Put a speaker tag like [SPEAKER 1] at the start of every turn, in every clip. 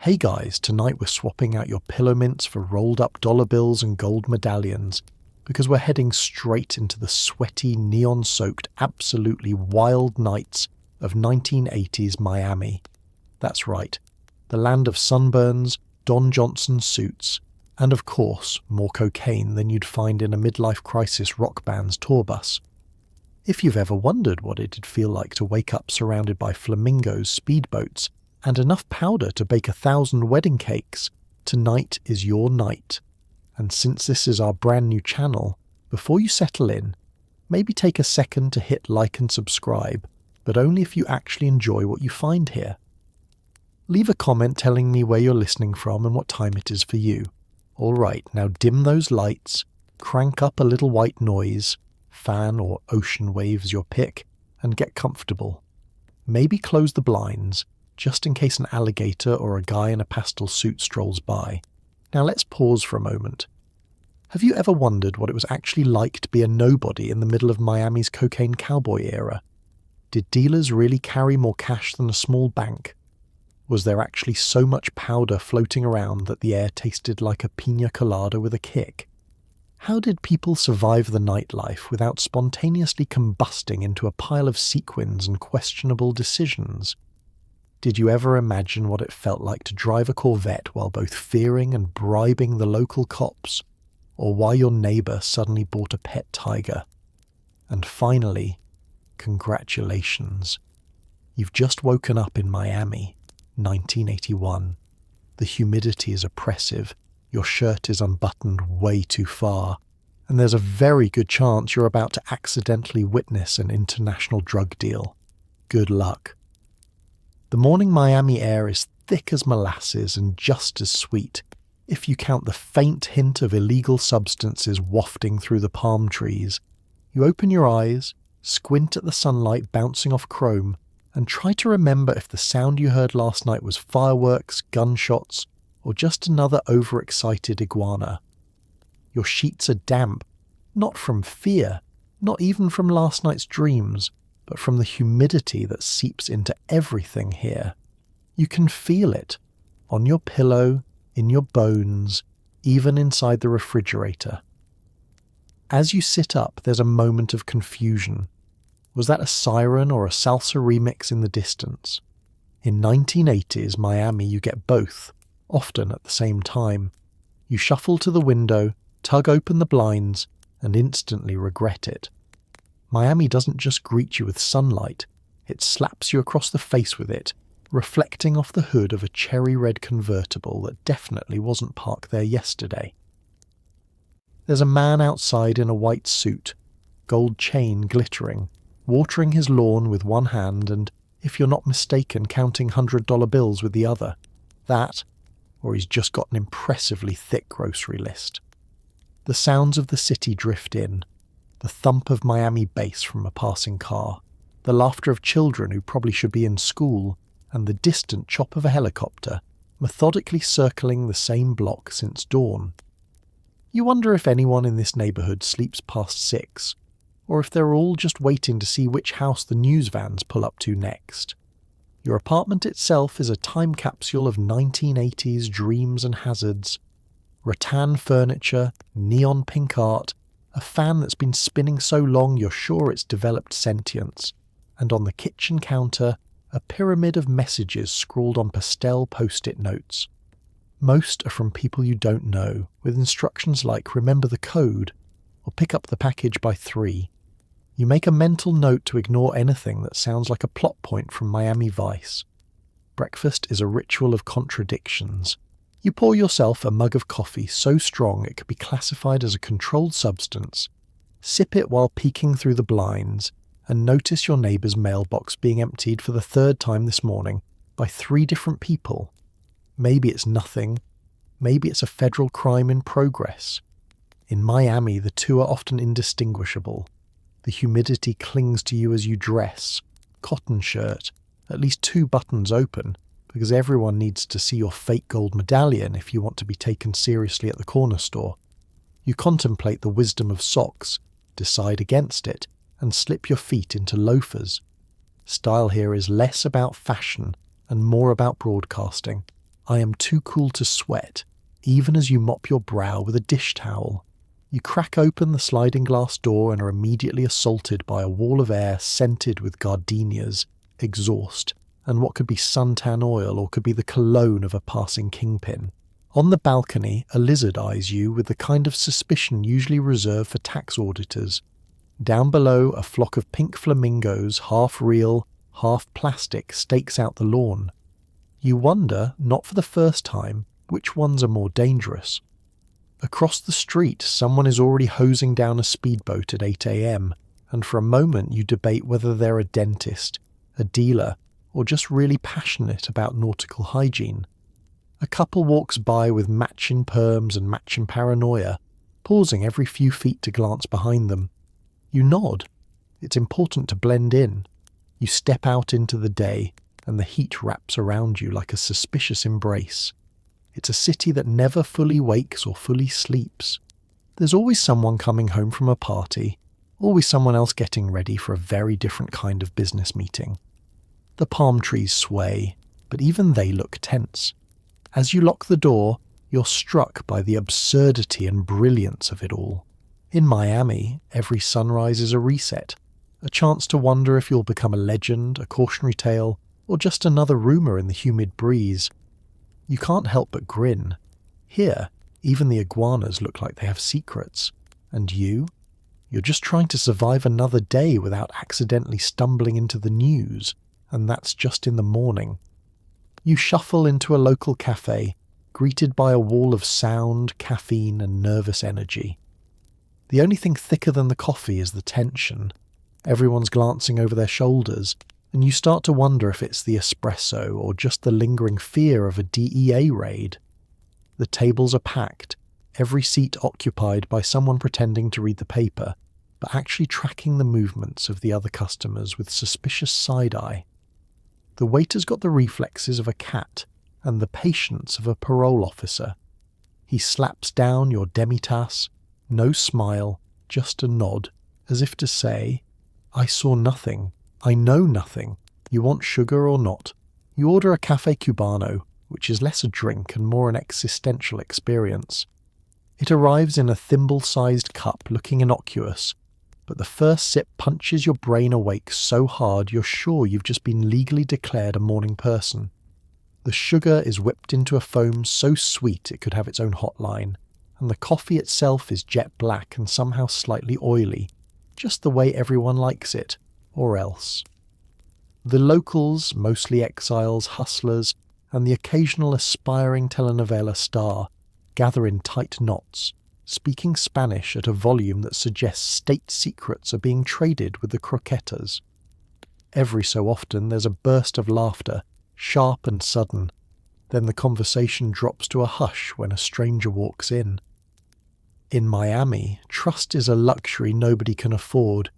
[SPEAKER 1] Hey guys, tonight we're swapping out your pillow mints for rolled up dollar bills and gold medallions because we're heading straight into the sweaty, neon-soaked, absolutely wild nights of 1980s Miami. That's right, the land of sunburns, Don Johnson suits, and of course, more cocaine than you'd find in a midlife crisis rock band's tour bus. If you've ever wondered what it'd feel like to wake up surrounded by flamingos, speedboats, and enough powder to bake 1,000 wedding cakes, tonight is your night. And since this is our brand new channel, before you settle in, maybe take a second to hit like and subscribe, but only if you actually enjoy what you find here. Leave a comment telling me where you're listening from and what time it is for you. Alright, now dim those lights, crank up a little white noise, fan or ocean waves your pick, and get comfortable. Maybe close the blinds, just in case an alligator or a guy in a pastel suit strolls by. Now let's pause for a moment. Have you ever wondered what it was actually like to be a nobody in the middle of Miami's cocaine cowboy era? Did dealers really carry more cash than a small bank? Was there actually so much powder floating around that the air tasted like a piña colada with a kick? How did people survive the nightlife without spontaneously combusting into a pile of sequins and questionable decisions? Did you ever imagine what it felt like to drive a Corvette while both fearing and bribing the local cops? Or why your neighbor suddenly bought a pet tiger? And finally, congratulations. You've just woken up in Miami, 1981. The humidity is oppressive, your shirt is unbuttoned way too far, and there's a very good chance you're about to accidentally witness an international drug deal. Good luck. The morning Miami air is thick as molasses and just as sweet, if you count the faint hint of illegal substances wafting through the palm trees. You open your eyes, squint at the sunlight bouncing off chrome, and try to remember if the sound you heard last night was fireworks, gunshots, or just another overexcited iguana. Your sheets are damp, not from fear, not even from last night's dreams, but from the humidity that seeps into everything here. You can feel it, on your pillow, in your bones, even inside the refrigerator. As you sit up, there's a moment of confusion. Was that a siren or a salsa remix in the distance? In 1980s Miami, you get both, often at the same time. You shuffle to the window, tug open the blinds, and instantly regret it. Miami doesn't just greet you with sunlight, it slaps you across the face with it, reflecting off the hood of a cherry-red convertible that definitely wasn't parked there yesterday. There's a man outside in a white suit, gold chain glittering, watering his lawn with one hand and, if you're not mistaken, counting $100 bills with the other. That, or he's just got an impressively thick grocery list. The sounds of the city drift in. The thump of Miami bass from a passing car, the laughter of children who probably should be in school, and the distant chop of a helicopter, methodically circling the same block since dawn. You wonder if anyone in this neighbourhood sleeps past 6, or if they're all just waiting to see which house the news vans pull up to next. Your apartment itself is a time capsule of 1980s dreams and hazards. Rattan furniture, neon pink art, a fan that's been spinning so long you're sure it's developed sentience, and on the kitchen counter, a pyramid of messages scrawled on pastel post-it notes. Most are from people you don't know, with instructions like remember the code, or pick up the package by 3. You make a mental note to ignore anything that sounds like a plot point from Miami Vice. Breakfast is a ritual of contradictions. You pour yourself a mug of coffee so strong it could be classified as a controlled substance, sip it while peeking through the blinds, and notice your neighbour's mailbox being emptied for the 3rd time this morning by 3 different people. Maybe it's nothing. Maybe it's a federal crime in progress. In Miami, the two are often indistinguishable. The humidity clings to you as you dress. Cotton shirt, at least 2 buttons open, because everyone needs to see your fake gold medallion if you want to be taken seriously at the corner store. You contemplate the wisdom of socks, decide against it, and slip your feet into loafers. Style here is less about fashion and more about broadcasting. I am too cool to sweat, even as you mop your brow with a dish towel. You crack open the sliding glass door and are immediately assaulted by a wall of air scented with gardenias, exhaust, and what could be suntan oil or could be the cologne of a passing kingpin. On the balcony, a lizard eyes you with the kind of suspicion usually reserved for tax auditors. Down below, a flock of pink flamingos, half real, half plastic, stakes out the lawn. You wonder, not for the first time, which ones are more dangerous. Across the street, someone is already hosing down a speedboat at 8 a.m, and for a moment you debate whether they're a dentist, a dealer, or just really passionate about nautical hygiene. A couple walks by with matching perms and matching paranoia, pausing every few feet to glance behind them. You nod. It's important to blend in. You step out into the day, and the heat wraps around you like a suspicious embrace. It's a city that never fully wakes or fully sleeps. There's always someone coming home from a party, always someone else getting ready for a very different kind of business meeting. The palm trees sway, but even they look tense. As you lock the door, you're struck by the absurdity and brilliance of it all. In Miami, every sunrise is a reset, a chance to wonder if you'll become a legend, a cautionary tale, or just another rumour in the humid breeze. You can't help but grin. Here, even the iguanas look like they have secrets. And you? You're just trying to survive another day without accidentally stumbling into the news, and that's just in the morning. You shuffle into a local cafe, greeted by a wall of sound, caffeine, and nervous energy. The only thing thicker than the coffee is the tension. Everyone's glancing over their shoulders, and you start to wonder if it's the espresso or just the lingering fear of a DEA raid. The tables are packed, every seat occupied by someone pretending to read the paper, but actually tracking the movements of the other customers with suspicious side-eye. The waiter's got the reflexes of a cat and the patience of a parole officer. He slaps down your demitasse, no smile, just a nod, as if to say, I saw nothing, I know nothing, you want sugar or not. You order a cafe cubano, which is less a drink and more an existential experience. It arrives in a thimble-sized cup looking innocuous, but the first sip punches your brain awake so hard you're sure you've just been legally declared a morning person. The sugar is whipped into a foam so sweet it could have its own hotline, and the coffee itself is jet black and somehow slightly oily, just the way everyone likes it, or else. The locals, mostly exiles, hustlers, and the occasional aspiring telenovela star, gather in tight knots, speaking Spanish at a volume that suggests state secrets are being traded with the croquetas. Every so often there's a burst of laughter, sharp and sudden. Then the conversation drops to a hush when a stranger walks in. In Miami, trust is a luxury nobody can afford,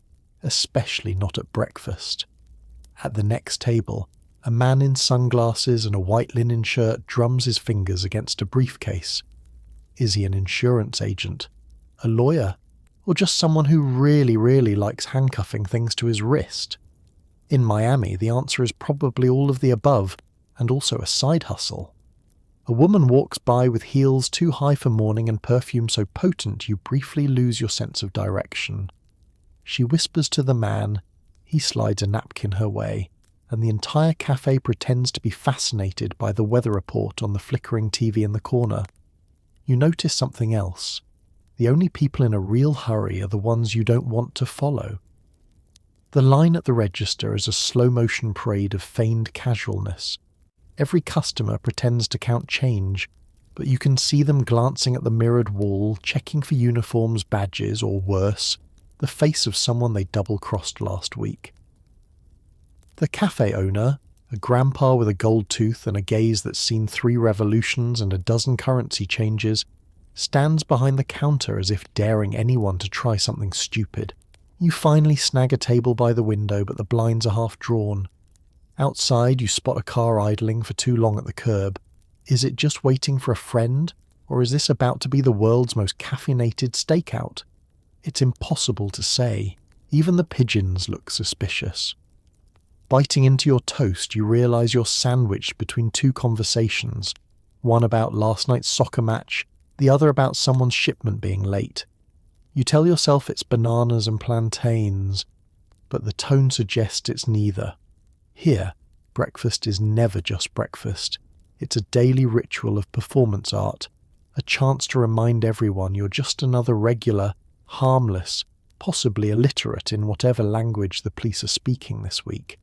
[SPEAKER 1] especially not at breakfast. At the next table, a man in sunglasses and a white linen shirt drums his fingers against a briefcase. Is he an insurance agent, a lawyer, or just someone who really likes handcuffing things to his wrist? In Miami, the answer is probably all of the above, and also a side hustle. A woman walks by with heels too high for morning and perfume so potent you briefly lose your sense of direction. She whispers to the man, he slides a napkin her way, and the entire cafe pretends to be fascinated by the weather report on the flickering TV in the corner. You notice something else. The only people in a real hurry are the ones you don't want to follow. The line at the register is a slow-motion parade of feigned casualness. Every customer pretends to count change, but you can see them glancing at the mirrored wall, checking for uniforms, badges, or worse, the face of someone they double-crossed last week. The cafe owner, a grandpa with a gold tooth and a gaze that's seen 3 revolutions and a dozen currency changes, stands behind the counter as if daring anyone to try something stupid. You finally snag a table by the window, but the blinds are half drawn. Outside, you spot a car idling for too long at the curb. Is it just waiting for a friend, or is this about to be the world's most caffeinated stakeout? It's impossible to say. Even the pigeons look suspicious. Biting into your toast, you realise you're sandwiched between 2 conversations, One about last night's soccer match, the other about someone's shipment being late. You tell yourself it's bananas and plantains, but the tone suggests it's neither. Here, breakfast is never just breakfast. It's a daily ritual of performance art, a chance to remind everyone you're just another regular, harmless, possibly illiterate in whatever language the police are speaking this week.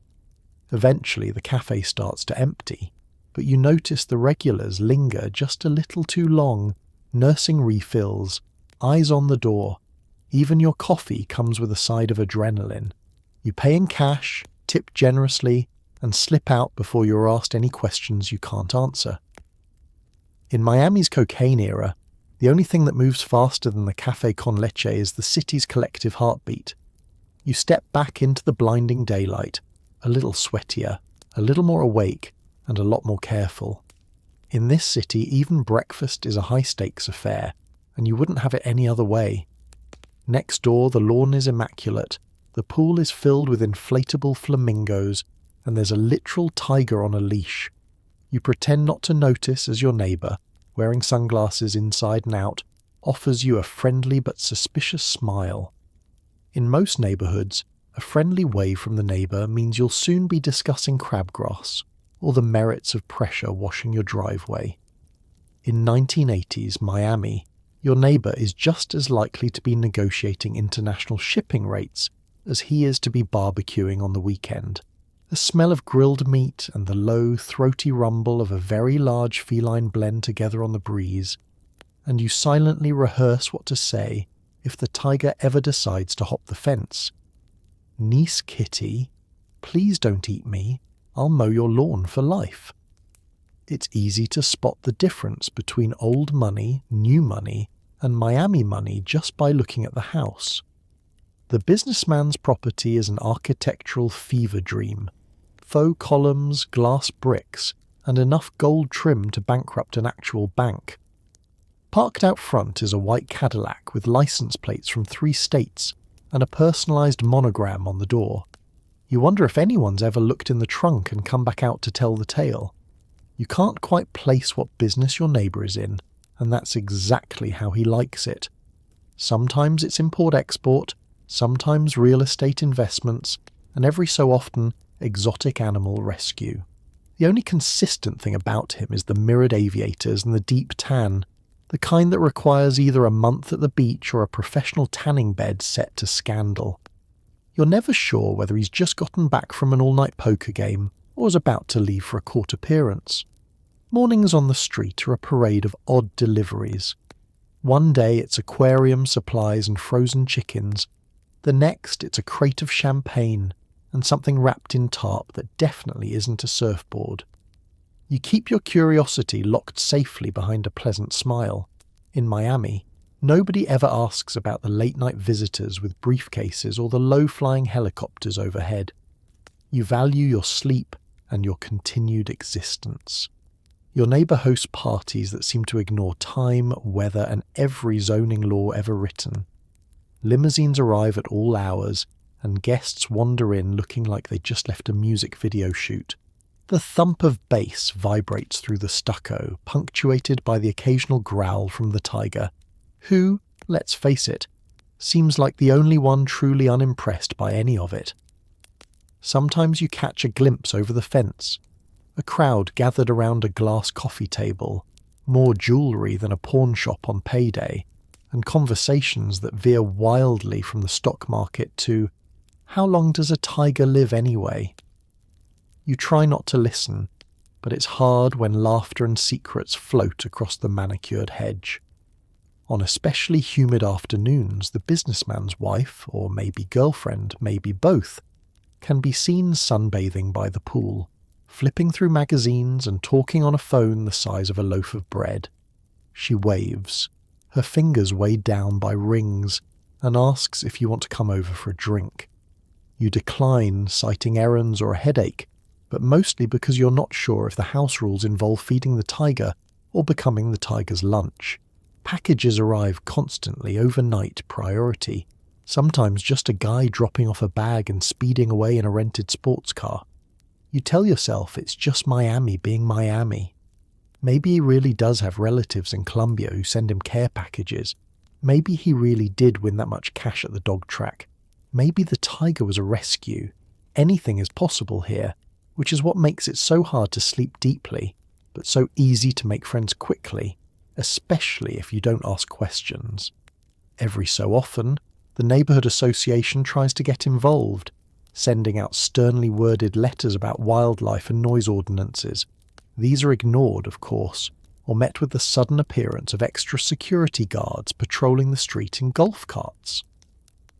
[SPEAKER 1] Eventually the cafe starts to empty, but you notice the regulars linger just a little too long, nursing refills, eyes on the door. Even your coffee comes with a side of adrenaline. You pay in cash, tip generously, and slip out before you're asked any questions you can't answer. In Miami's cocaine era, the only thing that moves faster than the café con leche is the city's collective heartbeat. You step back into the blinding daylight, a little sweatier, a little more awake, and a lot more careful. In this city, even breakfast is a high-stakes affair, and you wouldn't have it any other way. Next door, the lawn is immaculate, the pool is filled with inflatable flamingos, and there's a literal tiger on a leash. You pretend not to notice as your neighbour, wearing sunglasses inside and out, offers you a friendly but suspicious smile. In most neighbourhoods, a friendly wave from the neighbour means you'll soon be discussing crabgrass, or the merits of pressure washing your driveway. In 1980s Miami, your neighbour is just as likely to be negotiating international shipping rates as he is to be barbecuing on the weekend. The smell of grilled meat and the low, throaty rumble of a very large feline blend together on the breeze, and you silently rehearse what to say if the tiger ever decides to hop the fence. "Niece Kitty, please don't eat me. I'll mow your lawn for life." It's easy to spot the difference between old money, new money, and Miami money just by looking at the house. The businessman's property is an architectural fever dream. Faux columns, glass bricks, and enough gold trim to bankrupt an actual bank. Parked out front is a white Cadillac with license plates from 3 states and a personalised monogram on the door. You wonder if anyone's ever looked in the trunk and come back out to tell the tale. You can't quite place what business your neighbour is in, and that's exactly how he likes it. Sometimes it's import-export, sometimes real estate investments, and every so often exotic animal rescue. The only consistent thing about him is the mirrored aviators and the deep tan, the kind that requires either a month at the beach or a professional tanning bed set to scandal. You're never sure whether he's just gotten back from an all-night poker game or is about to leave for a court appearance. Mornings on the street are a parade of odd deliveries. One day it's aquarium supplies and frozen chickens. The next it's a crate of champagne and something wrapped in tarp that definitely isn't a surfboard. You keep your curiosity locked safely behind a pleasant smile. In Miami, nobody ever asks about the late-night visitors with briefcases or the low-flying helicopters overhead. You value your sleep and your continued existence. Your neighbour hosts parties that seem to ignore time, weather, and every zoning law ever written. Limousines arrive at all hours, and guests wander in looking like they just left a music video shoot. The thump of bass vibrates through the stucco, punctuated by the occasional growl from the tiger, who, let's face it, seems like the only one truly unimpressed by any of it. Sometimes you catch a glimpse over the fence, a crowd gathered around a glass coffee table, more jewellery than a pawn shop on payday, and conversations that veer wildly from the stock market to, how long does a tiger live anyway? You try not to listen, but it's hard when laughter and secrets float across the manicured hedge. On especially humid afternoons, the businessman's wife, or maybe girlfriend, maybe both, can be seen sunbathing by the pool, flipping through magazines and talking on a phone the size of a loaf of bread. She waves, her fingers weighed down by rings, and asks if you want to come over for a drink. You decline, citing errands or a headache, but mostly because you're not sure if the house rules involve feeding the tiger or becoming the tiger's lunch. Packages arrive constantly, overnight priority, sometimes just a guy dropping off a bag and speeding away in a rented sports car. You tell yourself it's just Miami being Miami. Maybe he really does have relatives in Colombia who send him care packages. Maybe he really did win that much cash at the dog track. Maybe the tiger was a rescue. Anything is possible here, which is what makes it so hard to sleep deeply, but so easy to make friends quickly, especially if you don't ask questions. Every so often, the neighbourhood association tries to get involved, sending out sternly worded letters about wildlife and noise ordinances. These are ignored, of course, or met with the sudden appearance of extra security guards patrolling the street in golf carts.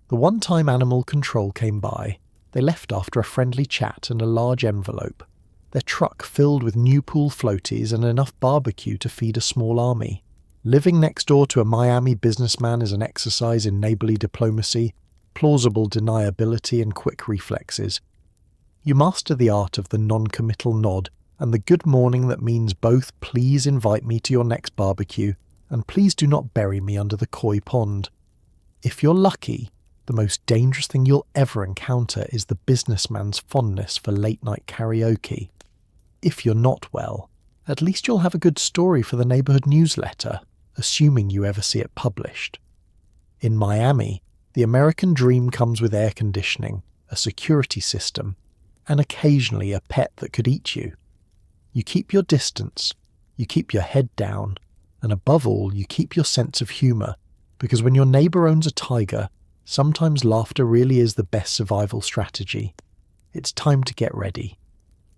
[SPEAKER 1] The one time animal control came by, they left after a friendly chat and a large envelope, their truck filled with new pool floaties and enough barbecue to feed a small army. Living next door to a Miami businessman is an exercise in neighbourly diplomacy, plausible deniability and quick reflexes. You master the art of the non-committal nod and the good morning that means both please invite me to your next barbecue and please do not bury me under the koi pond. If you're lucky, the most dangerous thing you'll ever encounter is the businessman's fondness for late-night karaoke. If you're not well, at least you'll have a good story for the neighbourhood newsletter, assuming you ever see it published. In Miami, the American dream comes with air conditioning, a security system, and occasionally a pet that could eat you. You keep your distance, you keep your head down, and above all, you keep your sense of humour, because when your neighbour owns a tiger, sometimes laughter really is the best survival strategy. It's time to get ready.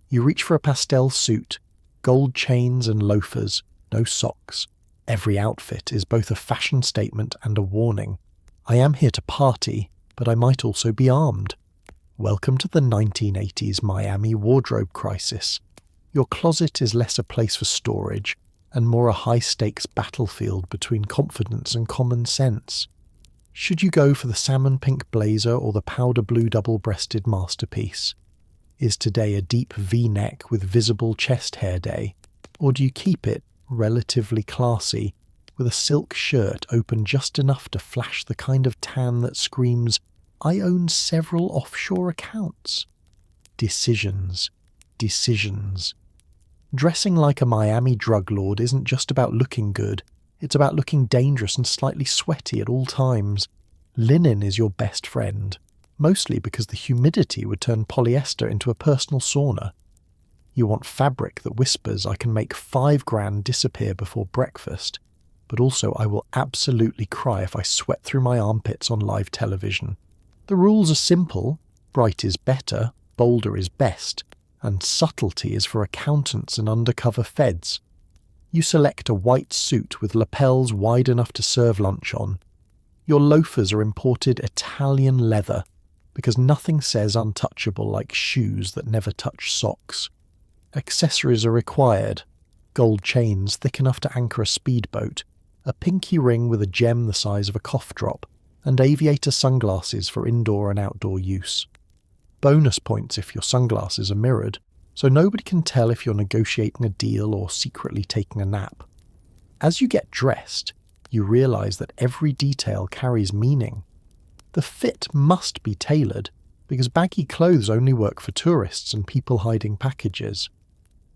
[SPEAKER 1] You reach for a pastel suit, gold chains and loafers, no socks. Every outfit is both a fashion statement and a warning. I am here to party, but I might also be armed. Welcome to the 1980s Miami wardrobe crisis. Your closet is less a place for storage and more a high-stakes battlefield between confidence and common sense. Should you go for the salmon pink blazer or the powder blue double-breasted masterpiece? Is today a deep V-neck with visible chest hair day? Or do you keep it relatively classy with a silk shirt open just enough to flash the kind of tan that screams, I own several offshore accounts? Decisions. Dressing like a Miami drug lord isn't just about looking good, it's about looking dangerous and slightly sweaty at all times. Linen is your best friend, mostly because the humidity would turn polyester into a personal sauna. You want fabric that whispers, I can make $5,000 disappear before breakfast, but also I will absolutely cry if I sweat through my armpits on live television. The rules are simple, bright is better, bolder is best, and subtlety is for accountants and undercover feds. You select a white suit with lapels wide enough to serve lunch on. Your loafers are imported Italian leather, because nothing says untouchable like shoes that never touch socks. Accessories are required: gold chains thick enough to anchor a speedboat, a pinky ring with a gem the size of a cough drop, and aviator sunglasses for indoor and outdoor use. Bonus points if your sunglasses are mirrored, so nobody can tell if you're negotiating a deal or secretly taking a nap. As you get dressed, you realise that every detail carries meaning. The fit must be tailored, because baggy clothes only work for tourists and people hiding packages.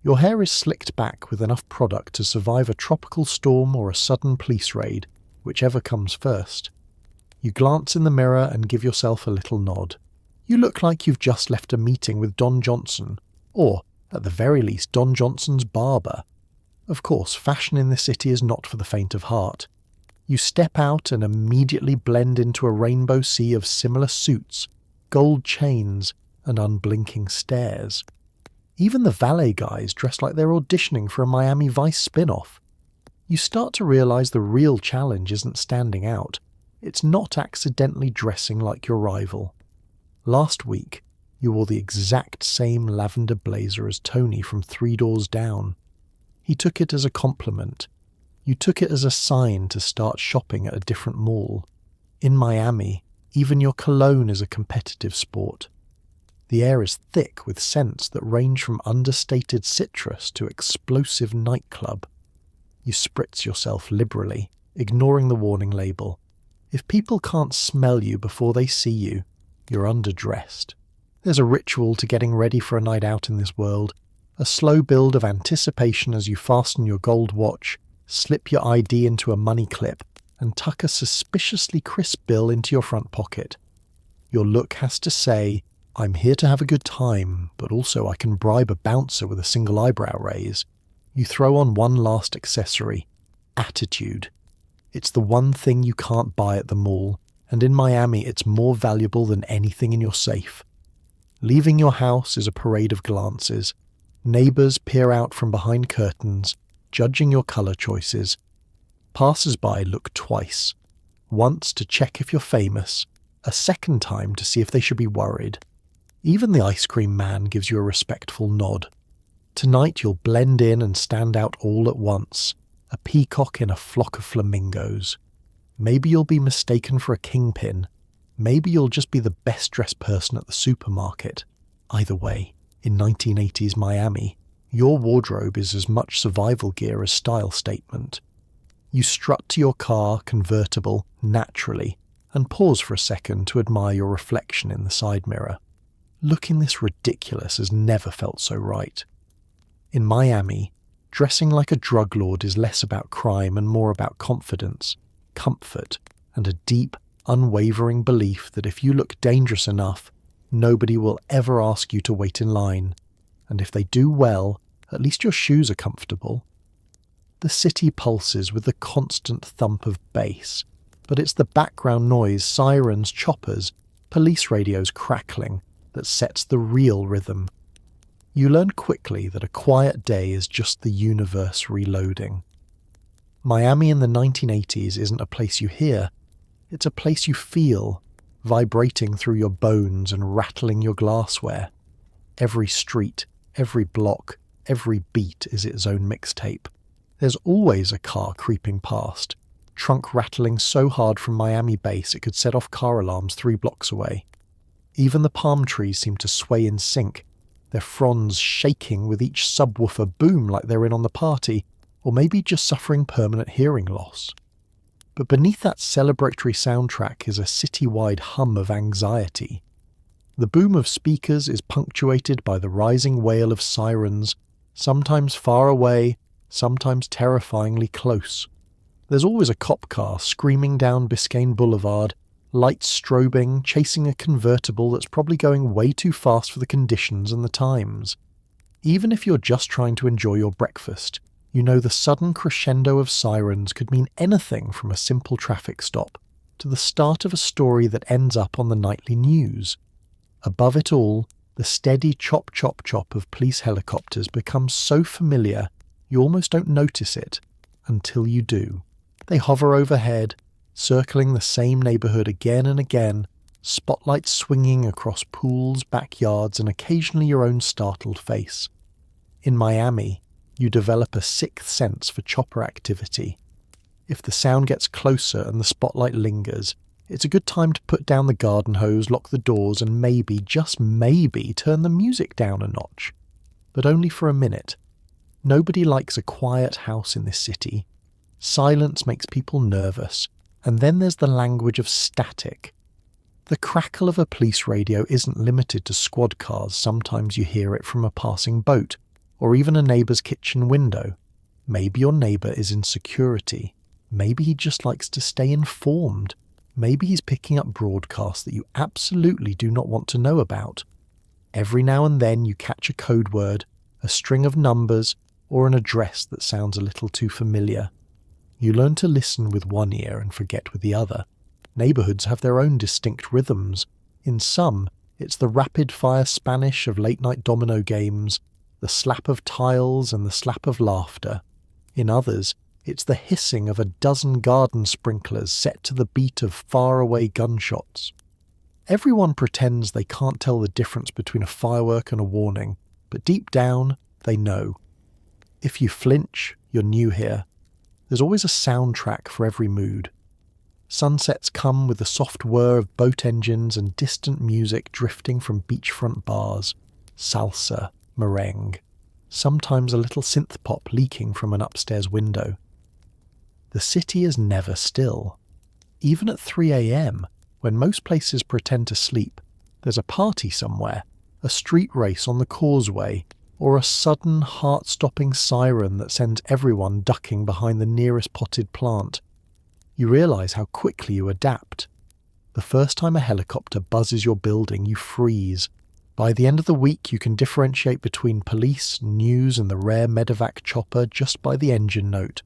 [SPEAKER 1] Your hair is slicked back with enough product to survive a tropical storm or a sudden police raid, whichever comes first. You glance in the mirror and give yourself a little nod. You look like you've just left a meeting with Don Johnson, or, at the very least, Don Johnson's barber. Of course, fashion in this city is not for the faint of heart. You step out and immediately blend into a rainbow sea of similar suits, gold chains, and unblinking stares. Even the valet guys dress like they're auditioning for a Miami Vice spin-off. You start to realise the real challenge isn't standing out. It's not accidentally dressing like your rival. Last week, you wore the exact same lavender blazer as Tony from 3 Doors Down. He took it as a compliment. You took it as a sign to start shopping at a different mall. In Miami, even your cologne is a competitive sport. The air is thick with scents that range from understated citrus to explosive nightclub. You spritz yourself liberally, ignoring the warning label. If people can't smell you before they see you, you're underdressed. There's a ritual to getting ready for a night out in this world, A slow build of anticipation as you fasten your gold watch, slip your ID into a money clip, and tuck a suspiciously crisp bill into your front pocket. Your look has to say, I'm here to have a good time, but also I can bribe a bouncer with a single eyebrow raise. You throw on one last accessory, attitude. It's the one thing you can't buy at the mall, and in Miami it's more valuable than anything in your safe. Leaving your house is a parade of glances. Neighbours peer out from behind curtains, judging your colour choices. Passers-by look twice. Once to check if you're famous, a second time to see if they should be worried. Even the ice cream man gives you a respectful nod. Tonight you'll blend in and stand out all at once, a peacock in a flock of flamingos. Maybe you'll be mistaken for a kingpin. Maybe you'll just be the best-dressed person at the supermarket. Either way, in 1980s Miami, your wardrobe is as much survival gear as style statement. You strut to your car, convertible, naturally, and pause for a second to admire your reflection in the side mirror. Looking this ridiculous has never felt so right. In Miami, dressing like a drug lord is less about crime and more about confidence, comfort, and a deep, unwavering belief that if you look dangerous enough, nobody will ever ask you to wait in line, and if they do well, at least your shoes are comfortable. The city pulses with the constant thump of bass, but it's the background noise, sirens, choppers, police radios crackling, that sets the real rhythm. You learn quickly that a quiet day is just the universe reloading. Miami in the 1980s isn't a place you hear, it's a place you feel, vibrating through your bones and rattling your glassware. Every street, every block, every beat is its own mixtape. There's always a car creeping past, trunk rattling so hard from Miami base it could set off car alarms 3 blocks away. Even the palm trees seem to sway in sync, their fronds shaking with each subwoofer boom like they're in on the party, or maybe just suffering permanent hearing loss. But beneath that celebratory soundtrack is a citywide hum of anxiety. The boom of speakers is punctuated by the rising wail of sirens, sometimes far away, sometimes terrifyingly close. There's always a cop car screaming down Biscayne Boulevard, lights strobing, chasing a convertible that's probably going way too fast for the conditions and the times. Even if you're just trying to enjoy your breakfast, you know the sudden crescendo of sirens could mean anything from a simple traffic stop to the start of a story that ends up on the nightly news. Above it all, the steady chop chop chop of police helicopters becomes so familiar you almost don't notice it until you do. They hover overhead, circling the same neighborhood again and again, spotlights swinging across pools, backyards, and occasionally your own startled face. In Miami, you develop a sixth sense for chopper activity. If the sound gets closer and the spotlight lingers, it's a good time to put down the garden hose, lock the doors, and maybe, just maybe, turn the music down a notch. But only for a minute. Nobody likes a quiet house in this city. Silence makes people nervous. And then there's the language of static. The crackle of a police radio isn't limited to squad cars. Sometimes you hear it from a passing boat, or even a neighbour's kitchen window. Maybe your neighbour is in security. Maybe he just likes to stay informed. Maybe he's picking up broadcasts that you absolutely do not want to know about. Every now and then you catch a code word, a string of numbers, or an address that sounds a little too familiar. You learn to listen with one ear and forget with the other. Neighbourhoods have their own distinct rhythms. In some, it's the rapid-fire Spanish of late-night domino games, the slap of tiles and the slap of laughter. In others, it's the hissing of a dozen garden sprinklers set to the beat of far-away gunshots. Everyone pretends they can't tell the difference between a firework and a warning, but deep down, they know. If you flinch, you're new here. There's always a soundtrack for every mood. Sunsets come with the soft whir of boat engines and distant music drifting from beachfront bars. Salsa, merengue, sometimes a little synth pop leaking from an upstairs window. The city is never still. Even at 3 a.m, when most places pretend to sleep, there's a party somewhere, a street race on the causeway, or a sudden heart-stopping siren that sends everyone ducking behind the nearest potted plant. You realise how quickly you adapt. The first time a helicopter buzzes your building, you freeze. By the end of the week, you can differentiate between police, news, and the rare medevac chopper just by the engine note.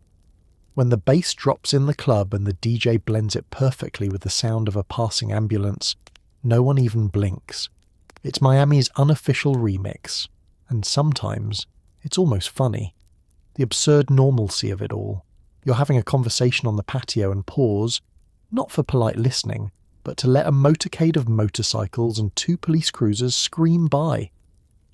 [SPEAKER 1] When the bass drops in the club and the DJ blends it perfectly with the sound of a passing ambulance, no one even blinks. It's Miami's unofficial remix, and sometimes it's almost funny. The absurd normalcy of it all. You're having a conversation on the patio and pause, not for polite listening, but to let a motorcade of motorcycles and 2 police cruisers scream by.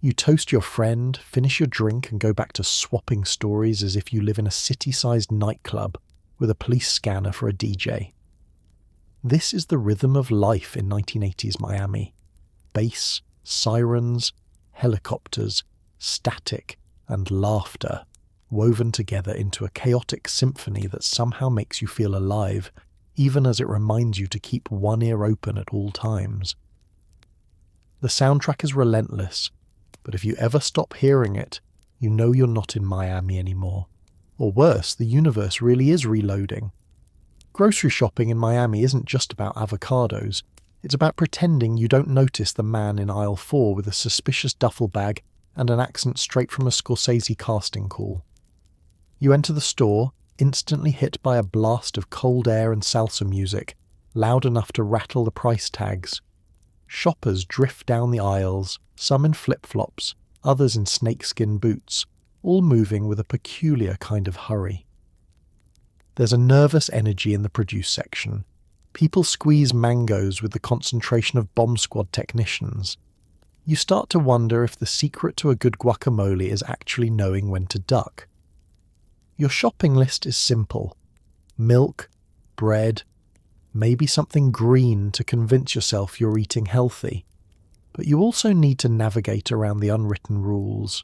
[SPEAKER 1] You toast your friend, finish your drink, and go back to swapping stories as if you live in a city-sized nightclub with a police scanner for a DJ. This is the rhythm of life in 1980s Miami. Bass, sirens, helicopters, static, and laughter woven together into a chaotic symphony that somehow makes you feel alive, even as it reminds you to keep one ear open at all times. The soundtrack is relentless, but if you ever stop hearing it, you know you're not in Miami anymore. Or worse, the universe really is reloading. Grocery shopping in Miami isn't just about avocados. It's about pretending you don't notice the man in aisle 4 with a suspicious duffel bag and an accent straight from a Scorsese casting call. You enter the store, instantly hit by a blast of cold air and salsa music, loud enough to rattle the price tags. Shoppers drift down the aisles, some in flip-flops, others in snakeskin boots, all moving with a peculiar kind of hurry. There's a nervous energy in the produce section. People squeeze mangoes with the concentration of bomb squad technicians. You start to wonder if the secret to a good guacamole is actually knowing when to duck. Your shopping list is simple. Milk, bread, maybe something green to convince yourself you're eating healthy. But you also need to navigate around the unwritten rules.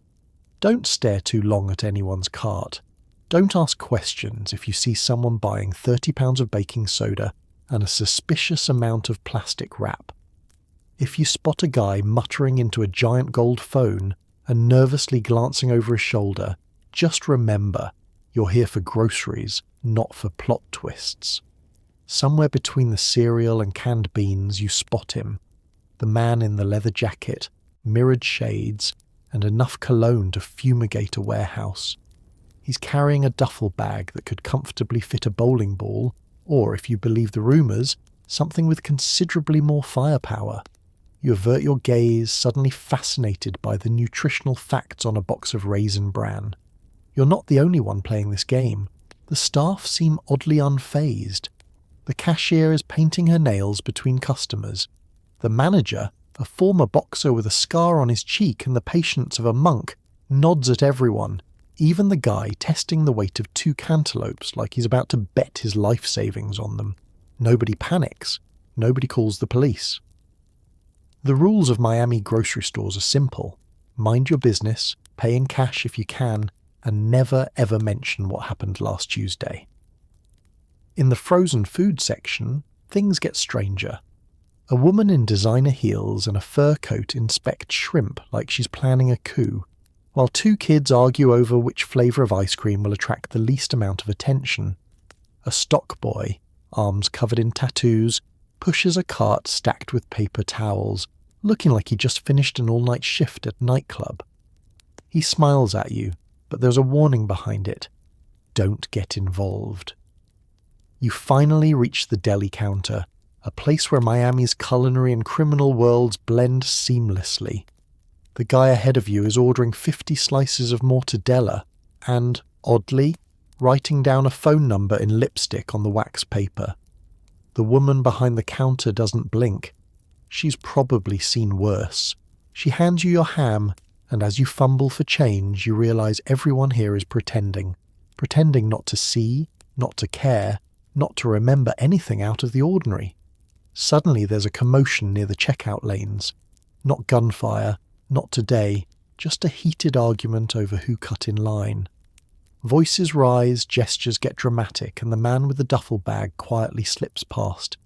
[SPEAKER 1] Don't stare too long at anyone's cart. Don't ask questions if you see someone buying 30 pounds of baking soda and a suspicious amount of plastic wrap. If you spot a guy muttering into a giant gold phone and nervously glancing over his shoulder, just remember, you're here for groceries, not for plot twists. Somewhere between the cereal and canned beans, you spot him. The man in the leather jacket, mirrored shades, and enough cologne to fumigate a warehouse. He's carrying a duffel bag that could comfortably fit a bowling ball, or, if you believe the rumours, something with considerably more firepower. You avert your gaze, suddenly fascinated by the nutritional facts on a box of Raisin Bran. You're not the only one playing this game. The staff seem oddly unfazed. The cashier is painting her nails between customers. The manager, a former boxer with a scar on his cheek and the patience of a monk, nods at everyone, even the guy testing the weight of 2 cantaloupes like he's about to bet his life savings on them. Nobody panics. Nobody calls the police. The rules of Miami grocery stores are simple. Mind your business, pay in cash if you can, and never ever mention what happened last Tuesday. In the frozen food section, things get stranger. A woman in designer heels and a fur coat inspects shrimp like she's planning a coup, while 2 kids argue over which flavour of ice cream will attract the least amount of attention. A stock boy, arms covered in tattoos, pushes a cart stacked with paper towels, looking like he just finished an all-night shift at a nightclub. He smiles at you, but there's a warning behind it. Don't get involved. You finally reach the deli counter, a place where Miami's culinary and criminal worlds blend seamlessly. The guy ahead of you is ordering 50 slices of mortadella and, oddly, writing down a phone number in lipstick on the wax paper. The woman behind the counter doesn't blink. She's probably seen worse. She hands you your ham, and as you fumble for change, you realise everyone here is pretending. Pretending not to see, not to care, not to remember anything out of the ordinary. Suddenly there's a commotion near the checkout lanes. Not gunfire, not today, just a heated argument over who cut in line. Voices rise, gestures get dramatic, and the man with the duffel bag quietly slips past,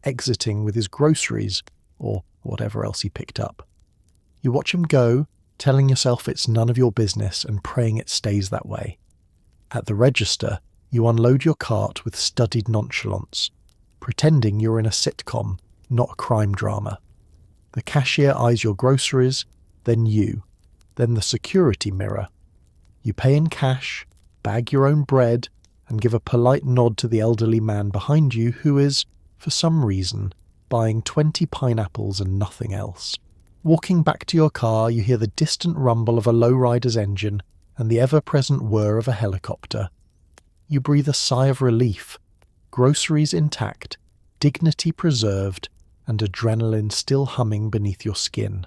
[SPEAKER 1] exiting with his groceries, or whatever else he picked up. You watch him go, telling yourself it's none of your business and praying it stays that way. At the register, you unload your cart with studied nonchalance, pretending you're in a sitcom, not a crime drama. The cashier eyes your groceries, then you, then the security mirror. You pay in cash, bag your own bread, and give a polite nod to the elderly man behind you who is, for some reason, buying 20 pineapples and nothing else. Walking back to your car, you hear the distant rumble of a lowrider's engine and the ever-present whir of a helicopter. You breathe a sigh of relief, groceries intact, dignity preserved, and adrenaline still humming beneath your skin.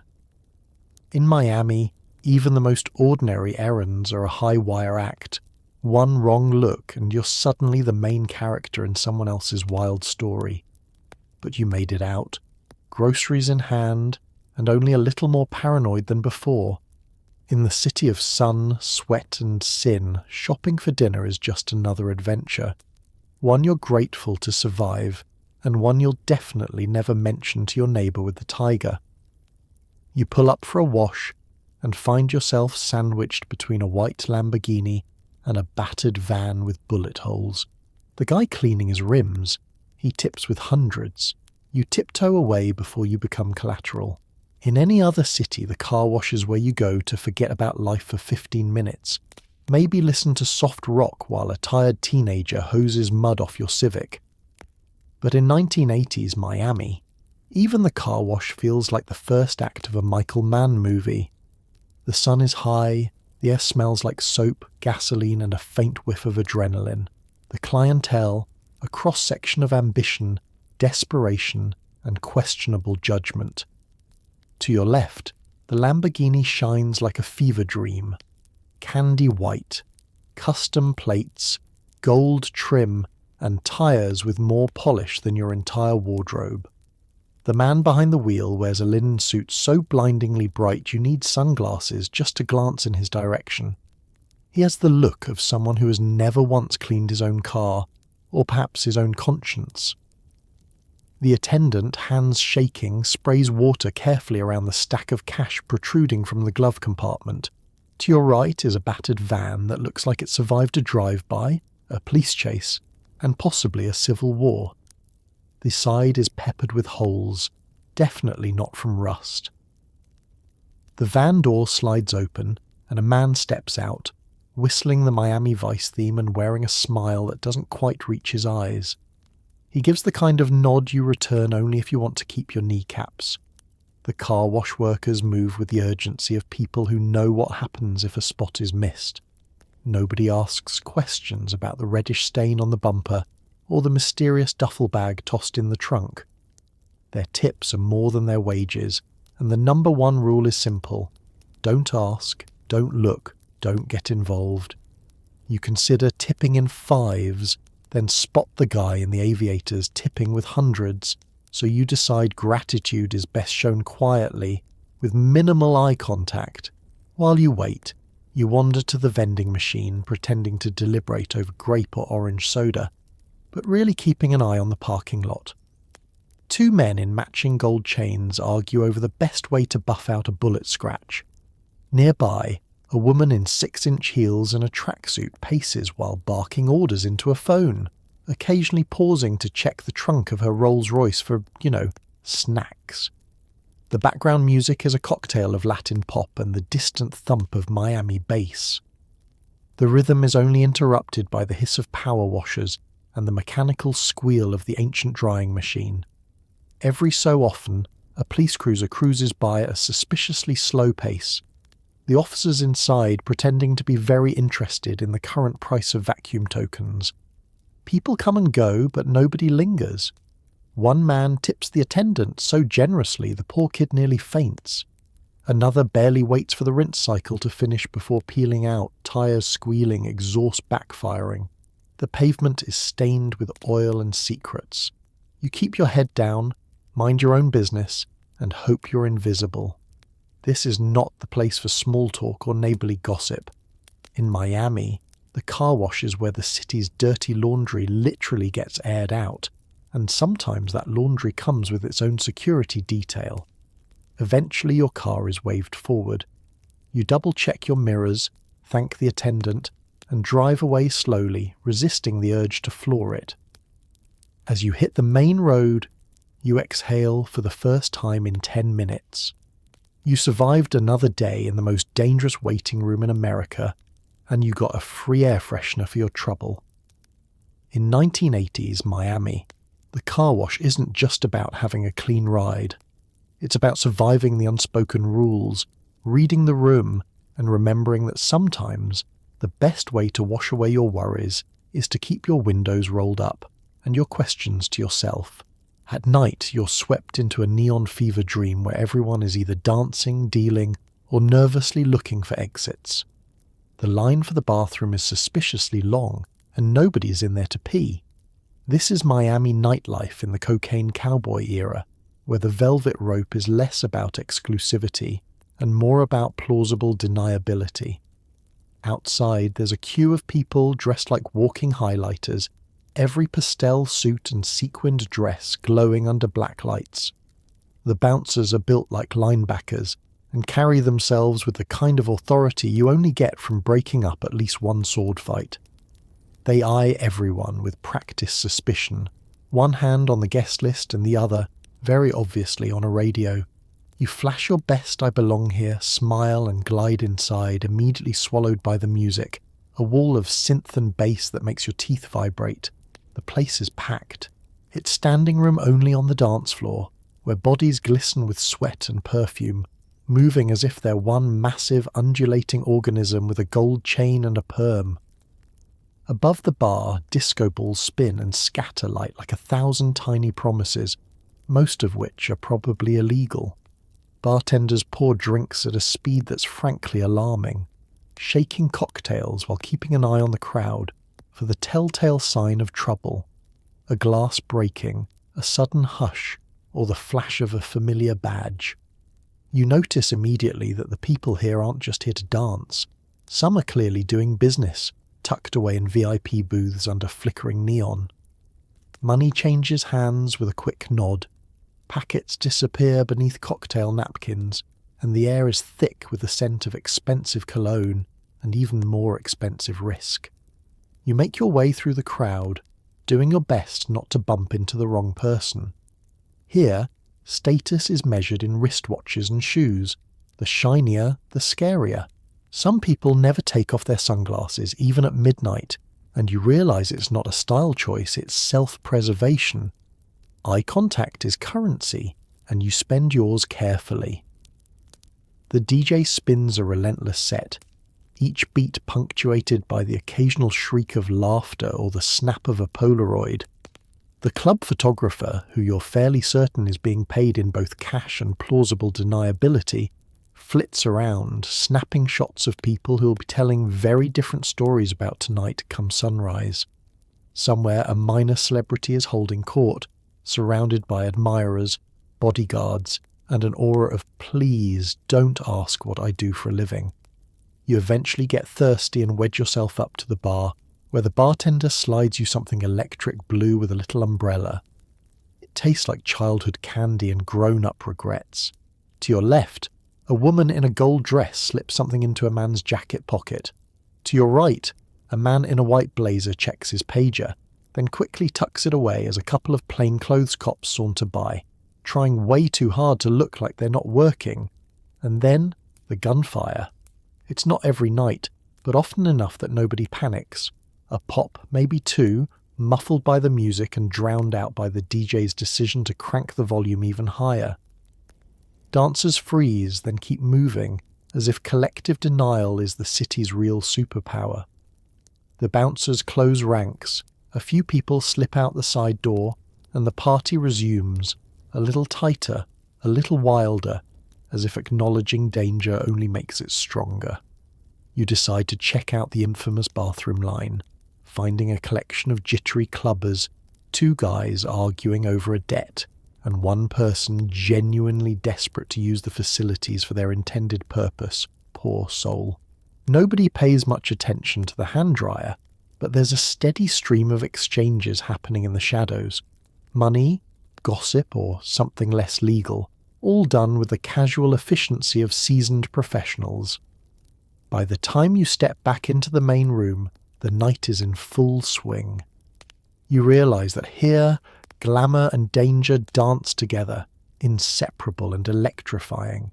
[SPEAKER 1] In Miami, even the most ordinary errands are a high-wire act. One wrong look and you're suddenly the main character in someone else's wild story. But you made it out, groceries in hand, and only a little more paranoid than before. In the city of sun, sweat and sin, shopping for dinner is just another adventure. One you're grateful to survive, and one you'll definitely never mention to your neighbour with the tiger. You pull up for a wash, and find yourself sandwiched between a white Lamborghini and a battered van with bullet holes. The guy cleaning his rims, he tips with hundreds. You tiptoe away before you become collateral. In any other city, the car wash is where you go to forget about life for 15 minutes. Maybe listen to soft rock while a tired teenager hoses mud off your Civic. But in 1980s Miami, even the car wash feels like the first act of a Michael Mann movie. The sun is high, the air smells like soap, gasoline and a faint whiff of adrenaline. The clientele, a cross-section of ambition, desperation and questionable judgment. To your left, the Lamborghini shines like a fever dream. Candy white, custom plates, gold trim, and tyres with more polish than your entire wardrobe. The man behind the wheel wears a linen suit so blindingly bright you need sunglasses just to glance in his direction. He has the look of someone who has never once cleaned his own car, or perhaps his own conscience. The attendant, hands shaking, sprays water carefully around the stack of cash protruding from the glove compartment. To your right is a battered van that looks like it survived a drive-by, a police chase, and possibly a civil war. The side is peppered with holes, definitely not from rust. The van door slides open, and a man steps out, whistling the Miami Vice theme and wearing a smile that doesn't quite reach his eyes. He gives the kind of nod you return only if you want to keep your kneecaps. The car wash workers move with the urgency of people who know what happens if a spot is missed. Nobody asks questions about the reddish stain on the bumper or the mysterious duffel bag tossed in the trunk. Their tips are more than their wages, and the number one rule is simple. Don't ask, don't look, don't get involved. You consider tipping in fives, then spot the guy in the aviators tipping with hundreds, so you decide gratitude is best shown quietly, with minimal eye contact. While you wait, you wander to the vending machine, pretending to deliberate over grape or orange soda, but really keeping an eye on the parking lot. Two men in matching gold chains argue over the best way to buff out a bullet scratch. Nearby, a woman in 6-inch heels and a tracksuit paces while barking orders into a phone, occasionally pausing to check the trunk of her Rolls-Royce for, snacks. The background music is a cocktail of Latin pop and the distant thump of Miami bass. The rhythm is only interrupted by the hiss of power washers and the mechanical squeal of the ancient drying machine. Every so often, a police cruiser cruises by at a suspiciously slow pace, the officers inside pretending to be very interested in the current price of vacuum tokens. People come and go, but nobody lingers. One man tips the attendant so generously the poor kid nearly faints. Another barely waits for the rinse cycle to finish before peeling out, tyres squealing, exhaust backfiring. The pavement is stained with oil and secrets. You keep your head down, mind your own business, and hope you're invisible. This is not the place for small talk or neighbourly gossip. In Miami, the car wash is where the city's dirty laundry literally gets aired out, and sometimes that laundry comes with its own security detail. Eventually your car is waved forward. You double-check your mirrors, thank the attendant, and drive away slowly, resisting the urge to floor it. As you hit the main road, you exhale for the first time in 10 minutes. You survived another day in the most dangerous waiting room in America, and you got a free air freshener for your trouble. In 1980s Miami, the car wash isn't just about having a clean ride. It's about surviving the unspoken rules, reading the room, and remembering that sometimes the best way to wash away your worries is to keep your windows rolled up and your questions to yourself. At night, you're swept into a neon fever dream where everyone is either dancing, dealing, or nervously looking for exits. The line for the bathroom is suspiciously long, and nobody's in there to pee. This is Miami nightlife in the cocaine cowboy era, where the velvet rope is less about exclusivity and more about plausible deniability. Outside, there's a queue of people dressed like walking highlighters, every pastel suit and sequined dress glowing under black lights. The bouncers are built like linebackers and carry themselves with the kind of authority you only get from breaking up at least one sword fight. They eye everyone with practiced suspicion, one hand on the guest list and the other, very obviously, on a radio. You flash your best "I belong here," smile and glide inside, immediately swallowed by the music, a wall of synth and bass that makes your teeth vibrate. The place is packed. It's standing room only on the dance floor, where bodies glisten with sweat and perfume, moving as if they're one massive undulating organism with a gold chain and a perm. Above the bar, disco balls spin and scatter light like 1,000 tiny promises, most of which are probably illegal. Bartenders pour drinks at a speed that's frankly alarming, shaking cocktails while keeping an eye on the crowd for the telltale sign of trouble, a glass breaking, a sudden hush, or the flash of a familiar badge. You notice immediately that the people here aren't just here to dance. Some are clearly doing business, tucked away in VIP booths under flickering neon. Money changes hands with a quick nod. Packets disappear beneath cocktail napkins, and the air is thick with the scent of expensive cologne and even more expensive risk. You make your way through the crowd, doing your best not to bump into the wrong person. Here, status is measured in wristwatches and shoes. The shinier, the scarier. Some people never take off their sunglasses, even at midnight, and you realise it's not a style choice, it's self-preservation. Eye contact is currency, and you spend yours carefully. The DJ spins a relentless set, each beat punctuated by the occasional shriek of laughter or the snap of a Polaroid. The club photographer, who you're fairly certain is being paid in both cash and plausible deniability, flits around, snapping shots of people who will be telling very different stories about tonight come sunrise. Somewhere a minor celebrity is holding court, surrounded by admirers, bodyguards, and an aura of "please don't ask what I do for a living." You eventually get thirsty and wedge yourself up to the bar, where the bartender slides you something electric blue with a little umbrella. It tastes like childhood candy and grown-up regrets. To your left, a woman in a gold dress slips something into a man's jacket pocket. To your right, a man in a white blazer checks his pager, then quickly tucks it away as a couple of plainclothes cops saunter by, trying way too hard to look like they're not working. And then, the gunfire. It's not every night, but often enough that nobody panics. A pop, maybe two, muffled by the music and drowned out by the DJ's decision to crank the volume even higher. Dancers freeze, then keep moving, as if collective denial is the city's real superpower. The bouncers close ranks, a few people slip out the side door, and the party resumes, a little tighter, a little wilder, as if acknowledging danger only makes it stronger. You decide to check out the infamous bathroom line, finding a collection of jittery clubbers, two guys arguing over a debt, and one person genuinely desperate to use the facilities for their intended purpose. Poor soul. Nobody pays much attention to the hand dryer, but there's a steady stream of exchanges happening in the shadows. Money, gossip, or something less legal, all done with the casual efficiency of seasoned professionals. By the time you step back into the main room, the night is in full swing. You realise that here, glamour and danger dance together, inseparable and electrifying.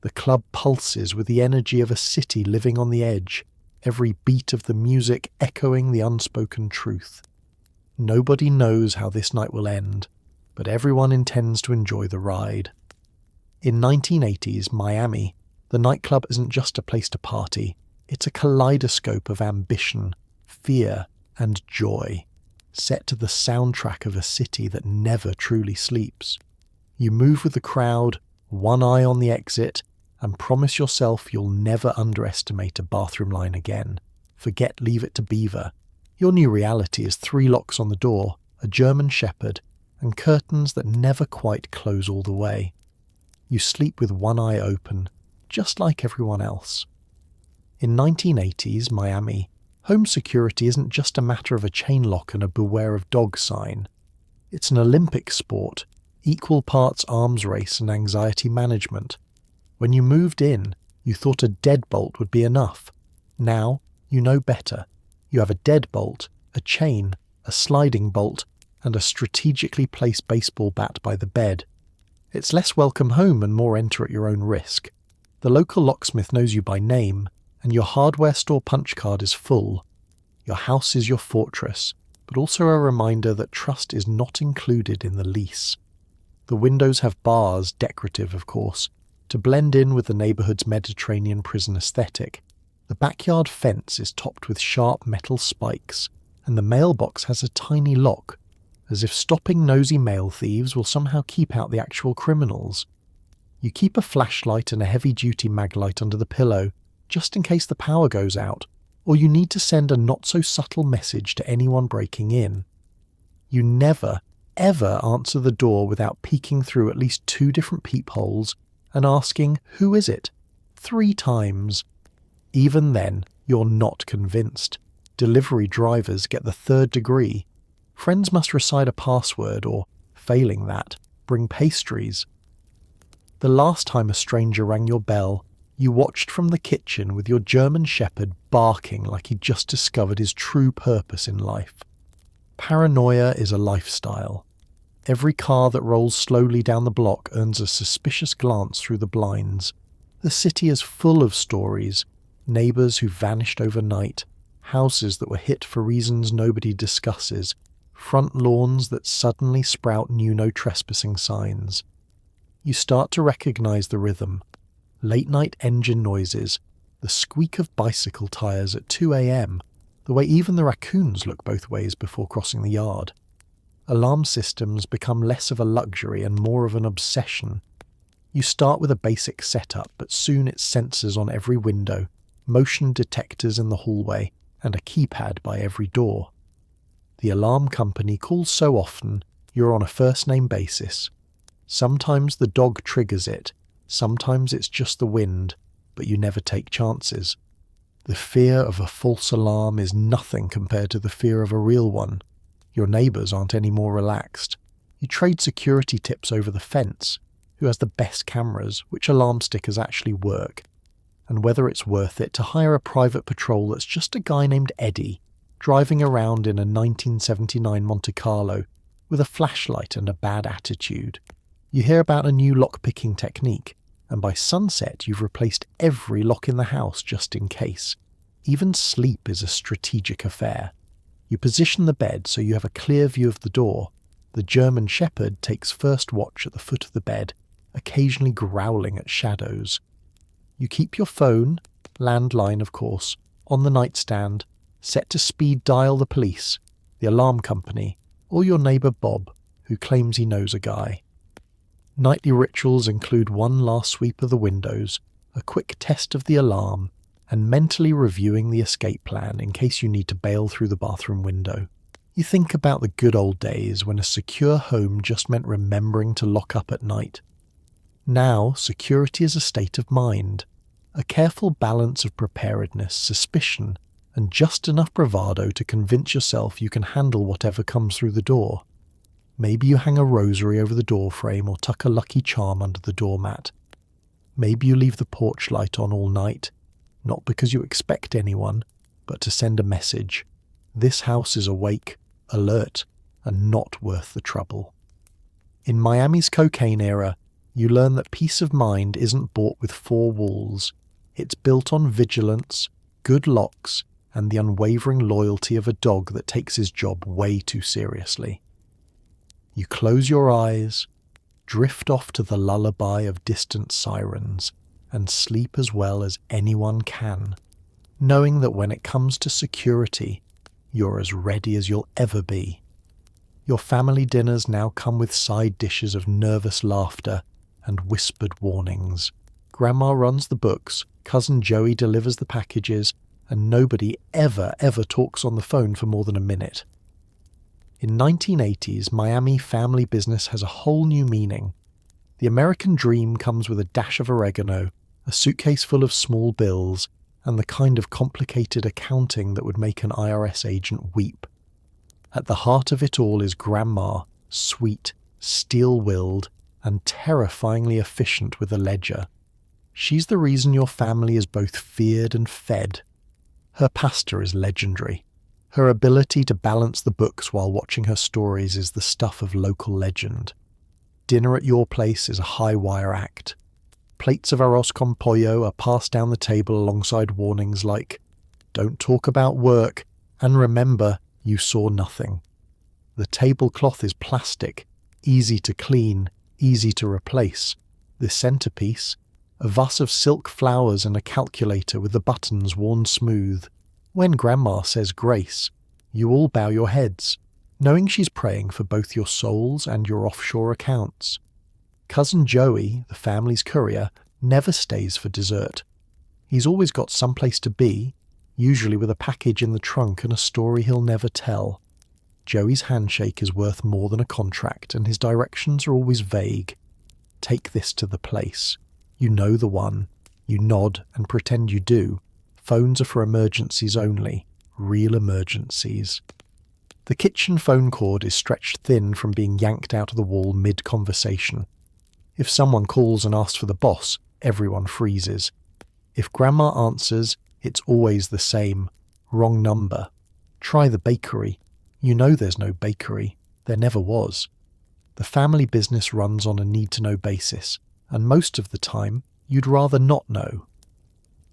[SPEAKER 1] The club pulses with the energy of a city living on the edge, every beat of the music echoing the unspoken truth. Nobody knows how this night will end, but everyone intends to enjoy the ride. In 1980s Miami, the nightclub isn't just a place to party, it's a kaleidoscope of ambition, fear, and joy, set to the soundtrack of a city that never truly sleeps. You move with the crowd, one eye on the exit, and promise yourself you'll never underestimate a bathroom line again. Forget Leave It to Beaver. Your new reality is 3 locks on the door, a German Shepherd, and curtains that never quite close all the way. You sleep with one eye open, just like everyone else. In 1980s Miami, home security isn't just a matter of a chain lock and a beware of dog sign. It's an Olympic sport, equal parts arms race and anxiety management. When you moved in, you thought a deadbolt would be enough. Now, you know better. You have a deadbolt, a chain, a sliding bolt, and a strategically placed baseball bat by the bed. It's less welcome home and more enter at your own risk. The local locksmith knows you by name, and your hardware store punch card is full. Your house is your fortress, but also a reminder that trust is not included in the lease. The windows have bars, decorative of course, to blend in with the neighbourhood's Mediterranean prison aesthetic. The backyard fence is topped with sharp metal spikes, and the mailbox has a tiny lock, as if stopping nosy mail thieves will somehow keep out the actual criminals. You keep a flashlight and a heavy-duty mag light under the pillow, just in case the power goes out, or you need to send a not-so-subtle message to anyone breaking in. You never, ever answer the door without peeking through at least 2 different peepholes and asking, "Who is it?" 3 times. Even then, you're not convinced. Delivery drivers get the 3rd degree. Friends must recite a password or, failing that, bring pastries. The last time a stranger rang your bell, you watched from the kitchen with your German Shepherd barking like he'd just discovered his true purpose in life. Paranoia is a lifestyle. Every car that rolls slowly down the block earns a suspicious glance through the blinds. The city is full of stories, neighbours who vanished overnight, houses that were hit for reasons nobody discusses, front lawns that suddenly sprout new no trespassing signs. You start to recognise the rhythm. Late-night engine noises, the squeak of bicycle tyres at 2 a.m, the way even the raccoons look both ways before crossing the yard. Alarm systems become less of a luxury and more of an obsession. You start with a basic setup, but soon it's sensors on every window, motion detectors in the hallway, and a keypad by every door. The alarm company calls so often, you're on a first-name basis. Sometimes the dog triggers it, sometimes it's just the wind, but you never take chances. The fear of a false alarm is nothing compared to the fear of a real one. Your neighbours aren't any more relaxed. You trade security tips over the fence, who has the best cameras, which alarm stickers actually work, and whether it's worth it to hire a private patrol that's just a guy named Eddie, driving around in a 1979 Monte Carlo with a flashlight and a bad attitude. You hear about a new lock-picking technique, and by sunset you've replaced every lock in the house just in case. Even sleep is a strategic affair. You position the bed so you have a clear view of the door. The German Shepherd takes first watch at the foot of the bed, occasionally growling at shadows. You keep your phone, landline of course, on the nightstand, set to speed dial the police, the alarm company, or your neighbour Bob, who claims he knows a guy. Nightly rituals include one last sweep of the windows, a quick test of the alarm, and mentally reviewing the escape plan in case you need to bail through the bathroom window. You think about the good old days when a secure home just meant remembering to lock up at night. Now, security is a state of mind, a careful balance of preparedness, suspicion, and just enough bravado to convince yourself you can handle whatever comes through the door. Maybe you hang a rosary over the doorframe or tuck a lucky charm under the doormat. Maybe you leave the porch light on all night. not because you expect anyone, but to send a message. This house is awake, alert, and not worth the trouble. In Miami's cocaine era, you learn that peace of mind isn't bought with four walls. It's built on vigilance, good locks, and the unwavering loyalty of a dog that takes his job way too seriously. You close your eyes, drift off to the lullaby of distant sirens, and sleep as well as anyone can, knowing that when it comes to security, you're as ready as you'll ever be. Your family dinners now come with side dishes of nervous laughter and whispered warnings. Grandma runs the books, Cousin Joey delivers the packages, and nobody ever talks on the phone for more than a minute. In 1980s, Miami family business has a whole new meaning. The American dream comes with a dash of oregano, a suitcase full of small bills, and the kind of complicated accounting that would make an IRS agent weep. At the heart of it all is Grandma, sweet, steel-willed, and terrifyingly efficient with a ledger. She's the reason your family is both feared and fed. Her pasta is legendary. Her ability to balance the books while watching her stories is the stuff of local legend. Dinner at your place is a high-wire act. Plates of arroz con pollo are passed down the table alongside warnings like, "Don't talk about work, and remember, you saw nothing." The tablecloth is plastic, easy to clean, easy to replace. The centerpiece, a vase of silk flowers and a calculator with the buttons worn smooth. When Grandma says grace, you all bow your heads, knowing she's praying for both your souls and your offshore accounts. Cousin Joey, the family's courier, never stays for dessert. He's always got someplace to be, usually with a package in the trunk and a story he'll never tell. Joey's handshake is worth more than a contract, and his directions are always vague. Take this to the place. You know the one. You nod and pretend you do. Phones are for emergencies only. Real emergencies. The kitchen phone cord is stretched thin from being yanked out of the wall mid-conversation. If someone calls and asks for the boss, everyone freezes. If Grandma answers, it's always the same. Wrong number. Try the bakery. You know there's no bakery. There never was. The family business runs on a need-to-know basis, and most of the time, you'd rather not know.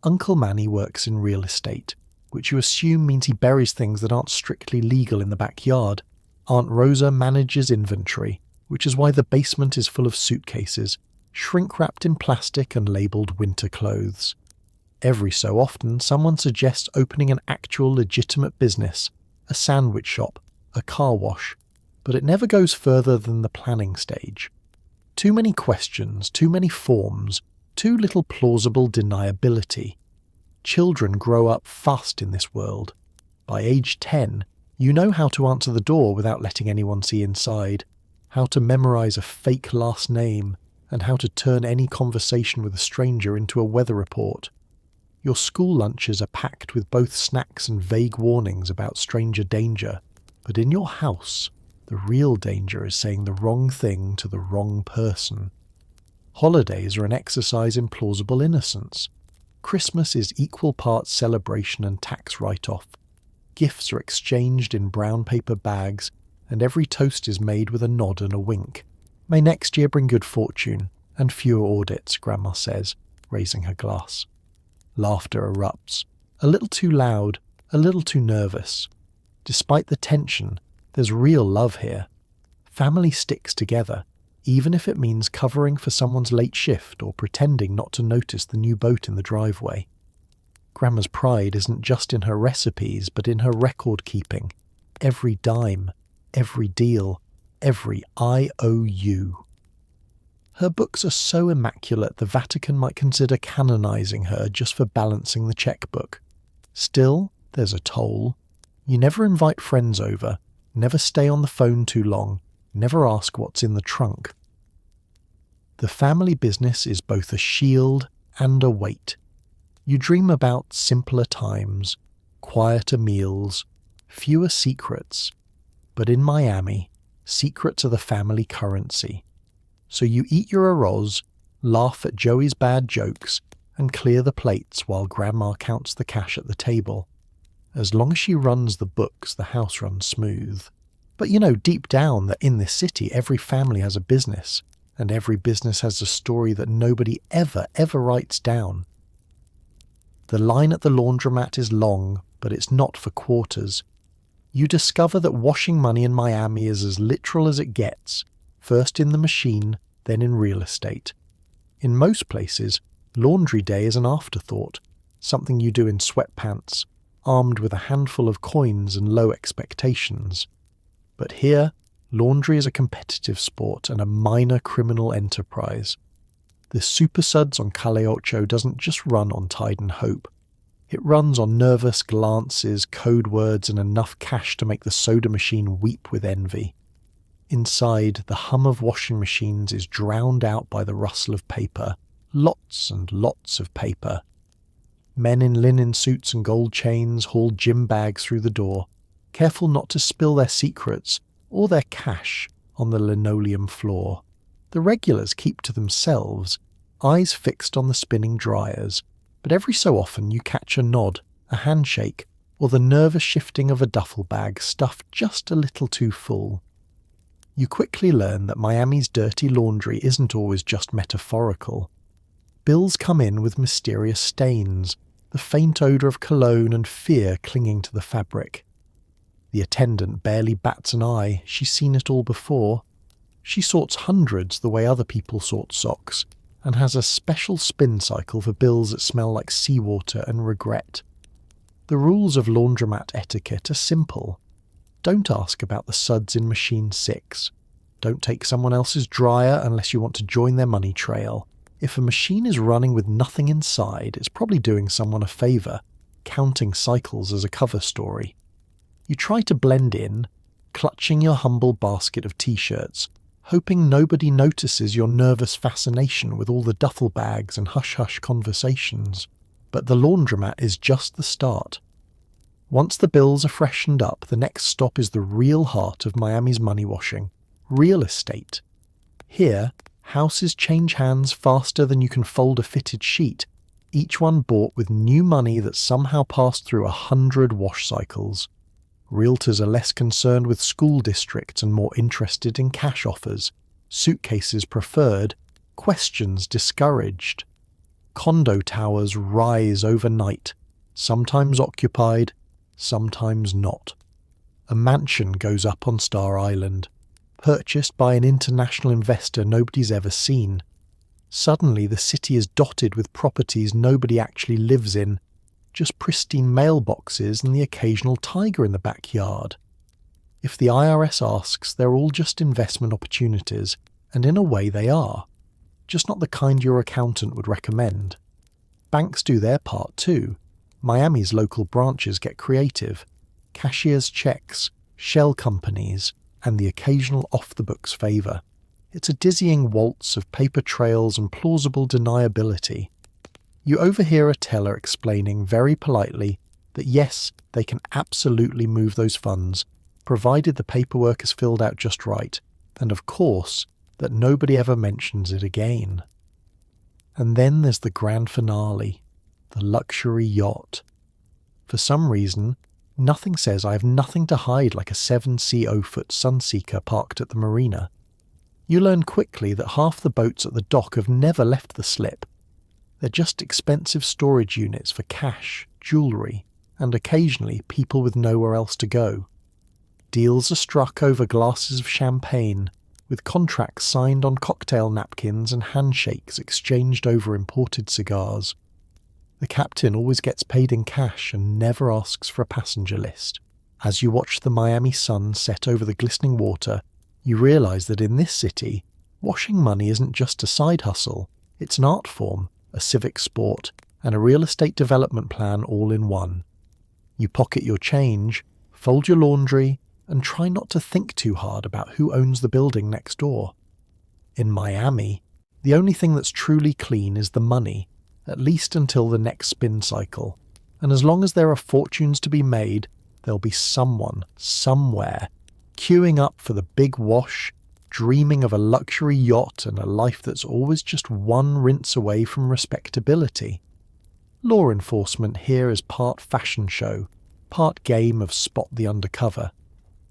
[SPEAKER 1] Uncle Manny works in real estate, which you assume means he buries things that aren't strictly legal in the backyard. Aunt Rosa manages inventory, which is why the basement is full of suitcases, shrink-wrapped in plastic and labelled winter clothes. Every so often, someone suggests opening an actual legitimate business, a sandwich shop, a car wash, but it never goes further than the planning stage. Too many questions, too many forms, too little plausible deniability. Children grow up fast in this world. By age 10, you know how to answer the door without letting anyone see inside, how to memorize a fake last name, and how to turn any conversation with a stranger into a weather report. Your school lunches are packed with both snacks and vague warnings about stranger danger, but in your house, the real danger is saying the wrong thing to the wrong person. Holidays are an exercise in plausible innocence. Christmas is equal parts celebration and tax write-off. Gifts are exchanged in brown paper bags, and every toast is made with a nod and a wink. May next year bring good fortune, and fewer audits, Grandma says, raising her glass. Laughter erupts, a little too loud, a little too nervous. Despite the tension, there's real love here. Family sticks together, even if it means covering for someone's late shift or pretending not to notice the new boat in the driveway. Grandma's pride isn't just in her recipes, but in her record-keeping. Every dime, every deal, every IOU. Her books are so immaculate the Vatican might consider canonizing her just for balancing the checkbook. Still, there's a toll. You never invite friends over, never stay on the phone too long, never ask what's in the trunk. The family business is both a shield and a weight. You dream about simpler times, quieter meals, fewer secrets. But in Miami, secrets are the family currency. So you eat your arroz, laugh at Joey's bad jokes, and clear the plates while Grandma counts the cash at the table. As long as she runs the books, the house runs smooth. But deep down that in this city, every family has a business, and every business has a story that nobody ever writes down. The line at the laundromat is long, but it's not for quarters. You discover that washing money in Miami is as literal as it gets, first in the machine, then in real estate. In most places, laundry day is an afterthought, something you do in sweatpants, armed with a handful of coins and low expectations. But here, laundry is a competitive sport and a minor criminal enterprise. The super suds on Calle Ocho doesn't just run on tide and hope. It runs on nervous glances, code words, and enough cash to make the soda machine weep with envy. Inside, the hum of washing machines is drowned out by the rustle of paper. Lots and lots of paper. Men in linen suits and gold chains haul gym bags through the door, careful not to spill their secrets or their cash on the linoleum floor. The regulars keep to themselves, eyes fixed on the spinning dryers, but every so often you catch a nod, a handshake, or the nervous shifting of a duffel bag stuffed just a little too full. You quickly learn that Miami's dirty laundry isn't always just metaphorical. Bills come in with mysterious stains, the faint odour of cologne and fear clinging to the fabric. The attendant barely bats an eye, she's seen it all before. She sorts hundreds the way other people sort socks, and has a special spin cycle for bills that smell like seawater and regret. The rules of laundromat etiquette are simple. Don't ask about the suds in machine 6. Don't take someone else's dryer unless you want to join their money trail. If a machine is running with nothing inside, it's probably doing someone a favour, counting cycles as a cover story. You try to blend in, clutching your humble basket of t-shirts, hoping nobody notices your nervous fascination with all the duffel bags and hush-hush conversations. But the laundromat is just the start. Once the bills are freshened up, the next stop is the real heart of Miami's money washing, real estate. Here, houses change hands faster than you can fold a fitted sheet, each one bought with new money that somehow passed through 100 wash cycles. Realtors are less concerned with school districts and more interested in cash offers, suitcases preferred, questions discouraged. Condo towers rise overnight, sometimes occupied, sometimes not. A mansion goes up on Star Island, purchased by an international investor nobody's ever seen. Suddenly the city is dotted with properties nobody actually lives in, just pristine mailboxes and the occasional tiger in the backyard. If the IRS asks, they're all just investment opportunities, and in a way they are, just not the kind your accountant would recommend. Banks do their part too. Miami's local branches get creative. Cashier's checks, shell companies, and the occasional off-the-books favour. It's a dizzying waltz of paper trails and plausible deniability. You overhear a teller explaining very politely that yes, they can absolutely move those funds, provided the paperwork is filled out just right, and of course, that nobody ever mentions it again. And then there's the grand finale, the luxury yacht. For some reason, nothing says I have nothing to hide like a 7-foot Sunseeker parked at the marina. You learn quickly that half the boats at the dock have never left the slip. They're just expensive storage units for cash, jewellery, and occasionally people with nowhere else to go. Deals are struck over glasses of champagne, with contracts signed on cocktail napkins and handshakes exchanged over imported cigars. The captain always gets paid in cash and never asks for a passenger list. As you watch the Miami sun set over the glistening water, you realise that in this city, washing money isn't just a side hustle, it's an art form, a civic sport, and a real estate development plan all in one. You pocket your change, fold your laundry, and try not to think too hard about who owns the building next door. In Miami, the only thing that's truly clean is the money, at least until the next spin cycle, and as long as there are fortunes to be made, there'll be someone, somewhere, queuing up for the big wash, dreaming of a luxury yacht and a life that's always just one rinse away from respectability. Law enforcement here is part fashion show, part game of spot the undercover.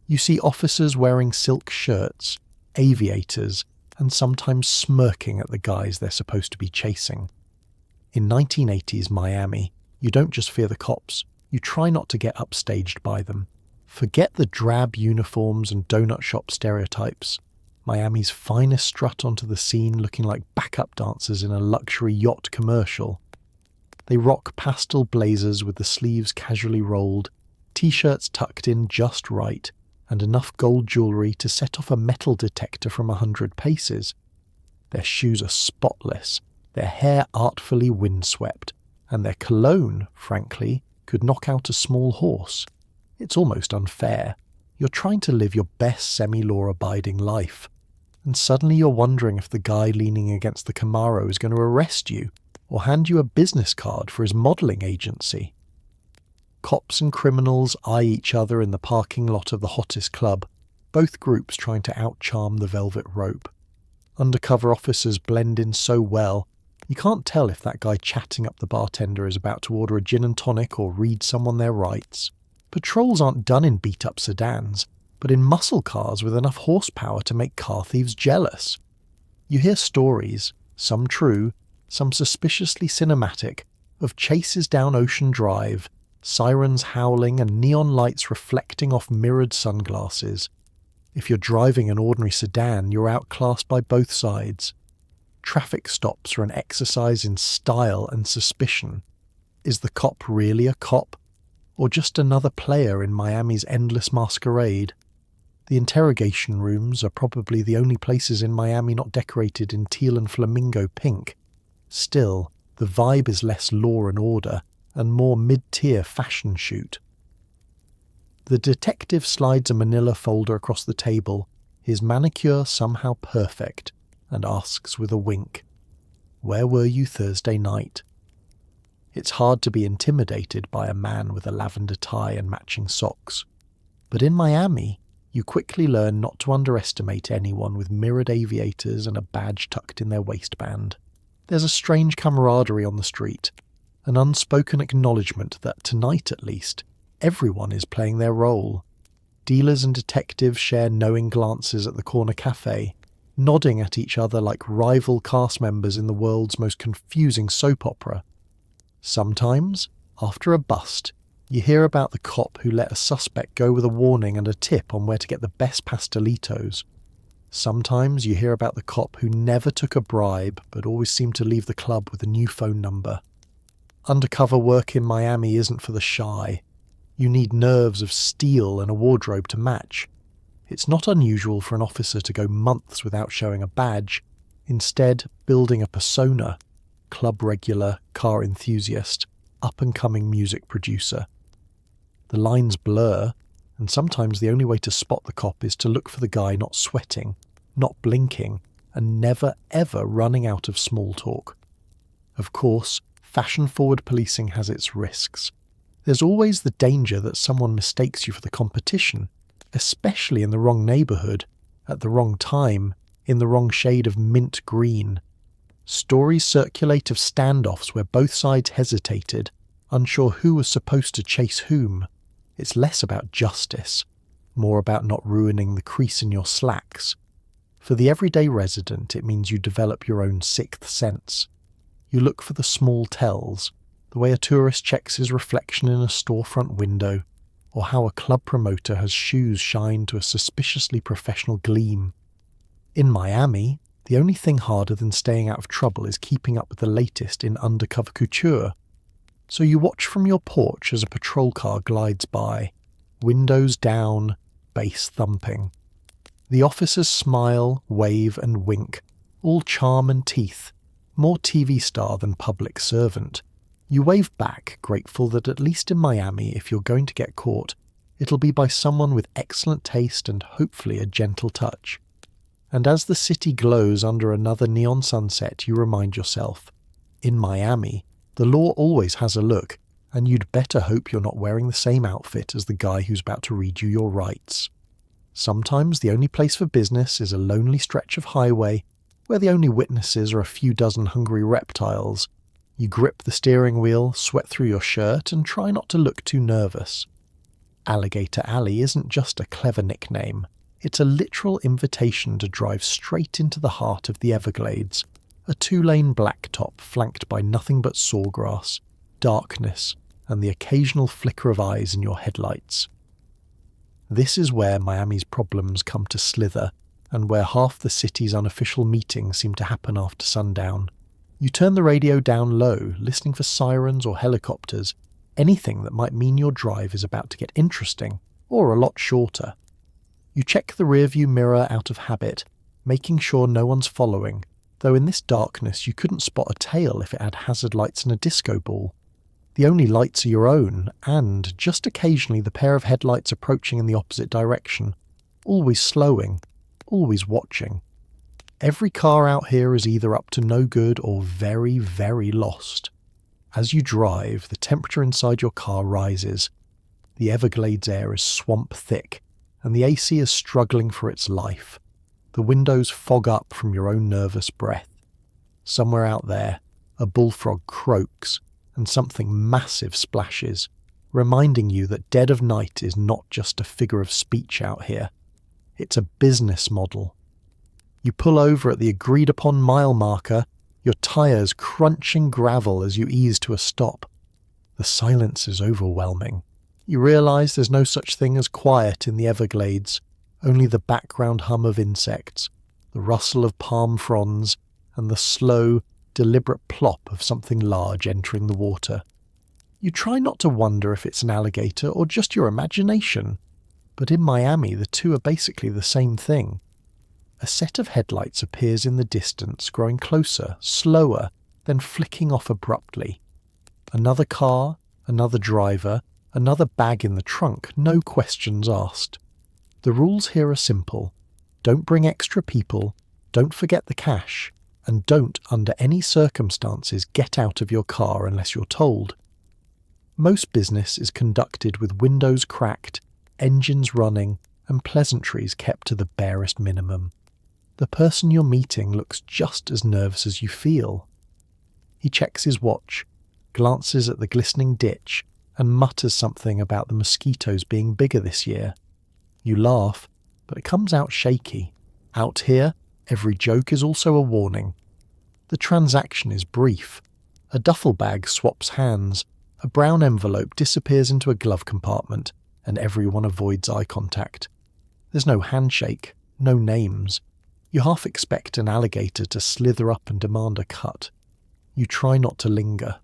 [SPEAKER 1] You see officers wearing silk shirts, aviators, and sometimes smirking at the guys they're supposed to be chasing. In 1980s Miami, you don't just fear the cops, you try not to get upstaged by them. Forget the drab uniforms and donut shop stereotypes. Miami's finest strut onto the scene looking like backup dancers in a luxury yacht commercial. They rock pastel blazers with the sleeves casually rolled, t-shirts tucked in just right, and enough gold jewellery to set off a metal detector from 100 paces. Their shoes are spotless, their hair artfully windswept, and their cologne, frankly, could knock out a small horse. It's almost unfair. You're trying to live your best semi-law-abiding life, and suddenly you're wondering if the guy leaning against the Camaro is going to arrest you or hand you a business card for his modelling agency. Cops and criminals eye each other in the parking lot of the hottest club, both groups trying to out-charm the velvet rope. Undercover officers blend in so well, you can't tell if that guy chatting up the bartender is about to order a gin and tonic or read someone their rights. Patrols aren't done in beat-up sedans, but in muscle cars with enough horsepower to make car thieves jealous. You hear stories, some true, some suspiciously cinematic, of chases down Ocean Drive, sirens howling and neon lights reflecting off mirrored sunglasses. If you're driving an ordinary sedan, you're outclassed by both sides. Traffic stops are an exercise in style and suspicion. Is the cop really a cop, or just another player in Miami's endless masquerade? The interrogation rooms are probably the only places in Miami not decorated in teal and flamingo pink. Still, the vibe is less law and order and more mid-tier fashion shoot. The detective slides a manila folder across the table, his manicure somehow perfect, and asks with a wink, "Where were you Thursday night?" It's hard to be intimidated by a man with a lavender tie and matching socks. But in Miami, you quickly learn not to underestimate anyone with mirrored aviators and a badge tucked in their waistband. There's a strange camaraderie on the street, an unspoken acknowledgement that tonight at least, everyone is playing their role. Dealers and detectives share knowing glances at the corner cafe, nodding at each other like rival cast members in the world's most confusing soap opera. Sometimes, after a bust, you hear about the cop who let a suspect go with a warning and a tip on where to get the best pastelitos. Sometimes you hear about the cop who never took a bribe but always seemed to leave the club with a new phone number. Undercover work in Miami isn't for the shy. You need nerves of steel and a wardrobe to match. It's not unusual for an officer to go months without showing a badge, instead building a persona: club regular, car enthusiast, up-and-coming music producer. The lines blur, and sometimes the only way to spot the cop is to look for the guy not sweating, not blinking, and never ever running out of small talk. Of course, fashion-forward policing has its risks. There's always the danger that someone mistakes you for the competition, especially in the wrong neighbourhood, at the wrong time, in the wrong shade of mint green. Stories circulate of standoffs where both sides hesitated, unsure who was supposed to chase whom. It's less about justice, more about not ruining the crease in your slacks. For the everyday resident, it means you develop your own sixth sense. You look for the small tells, the way a tourist checks his reflection in a storefront window, or how a club promoter has shoes shine to a suspiciously professional gleam. In Miami, the only thing harder than staying out of trouble is keeping up with the latest in undercover couture. So you watch from your porch as a patrol car glides by, windows down, bass thumping. The officers smile, wave and wink, all charm and teeth, more TV star than public servant. You wave back, grateful that at least in Miami, if you're going to get caught, it'll be by someone with excellent taste and hopefully a gentle touch. And as the city glows under another neon sunset, you remind yourself, in Miami, the law always has a look, and you'd better hope you're not wearing the same outfit as the guy who's about to read you your rights. Sometimes the only place for business is a lonely stretch of highway where the only witnesses are a few dozen hungry reptiles. You grip the steering wheel, sweat through your shirt, and try not to look too nervous. Alligator Alley isn't just a clever nickname. It's a literal invitation to drive straight into the heart of the Everglades, a 2-lane blacktop flanked by nothing but sawgrass, darkness, and the occasional flicker of eyes in your headlights. This is where Miami's problems come to slither, and where half the city's unofficial meetings seem to happen after sundown. You turn the radio down low, listening for sirens or helicopters, anything that might mean your drive is about to get interesting, or a lot shorter. You check the rearview mirror out of habit, making sure no one's following, though in this darkness you couldn't spot a tail if it had hazard lights and a disco ball. The only lights are your own, and, just occasionally, the pair of headlights approaching in the opposite direction, always slowing, always watching. Every car out here is either up to no good or very, very lost. As you drive, the temperature inside your car rises. The Everglades air is swamp thick, and the AC is struggling for its life. The windows fog up from your own nervous breath. Somewhere out there, a bullfrog croaks, and something massive splashes, reminding you that dead of night is not just a figure of speech out here. It's a business model. You pull over at the agreed-upon mile marker, your tyres crunching gravel as you ease to a stop. The silence is overwhelming. You realise there's no such thing as quiet in the Everglades, only the background hum of insects, the rustle of palm fronds, and the slow, deliberate plop of something large entering the water. You try not to wonder if it's an alligator or just your imagination, but in Miami the two are basically the same thing. A set of headlights appears in the distance, growing closer, slower, then flicking off abruptly. Another car, another driver, another bag in the trunk, no questions asked. The rules here are simple. Don't bring extra people, don't forget the cash, and don't, under any circumstances, get out of your car unless you're told. Most business is conducted with windows cracked, engines running, and pleasantries kept to the barest minimum. The person you're meeting looks just as nervous as you feel. He checks his watch, glances at the glistening ditch, and mutters something about the mosquitoes being bigger this year. You laugh, but it comes out shaky. Out here, every joke is also a warning. The transaction is brief. A duffel bag swaps hands, a brown envelope disappears into a glove compartment, and everyone avoids eye contact. There's no handshake, no names. You half expect an alligator to slither up and demand a cut. You try not to linger.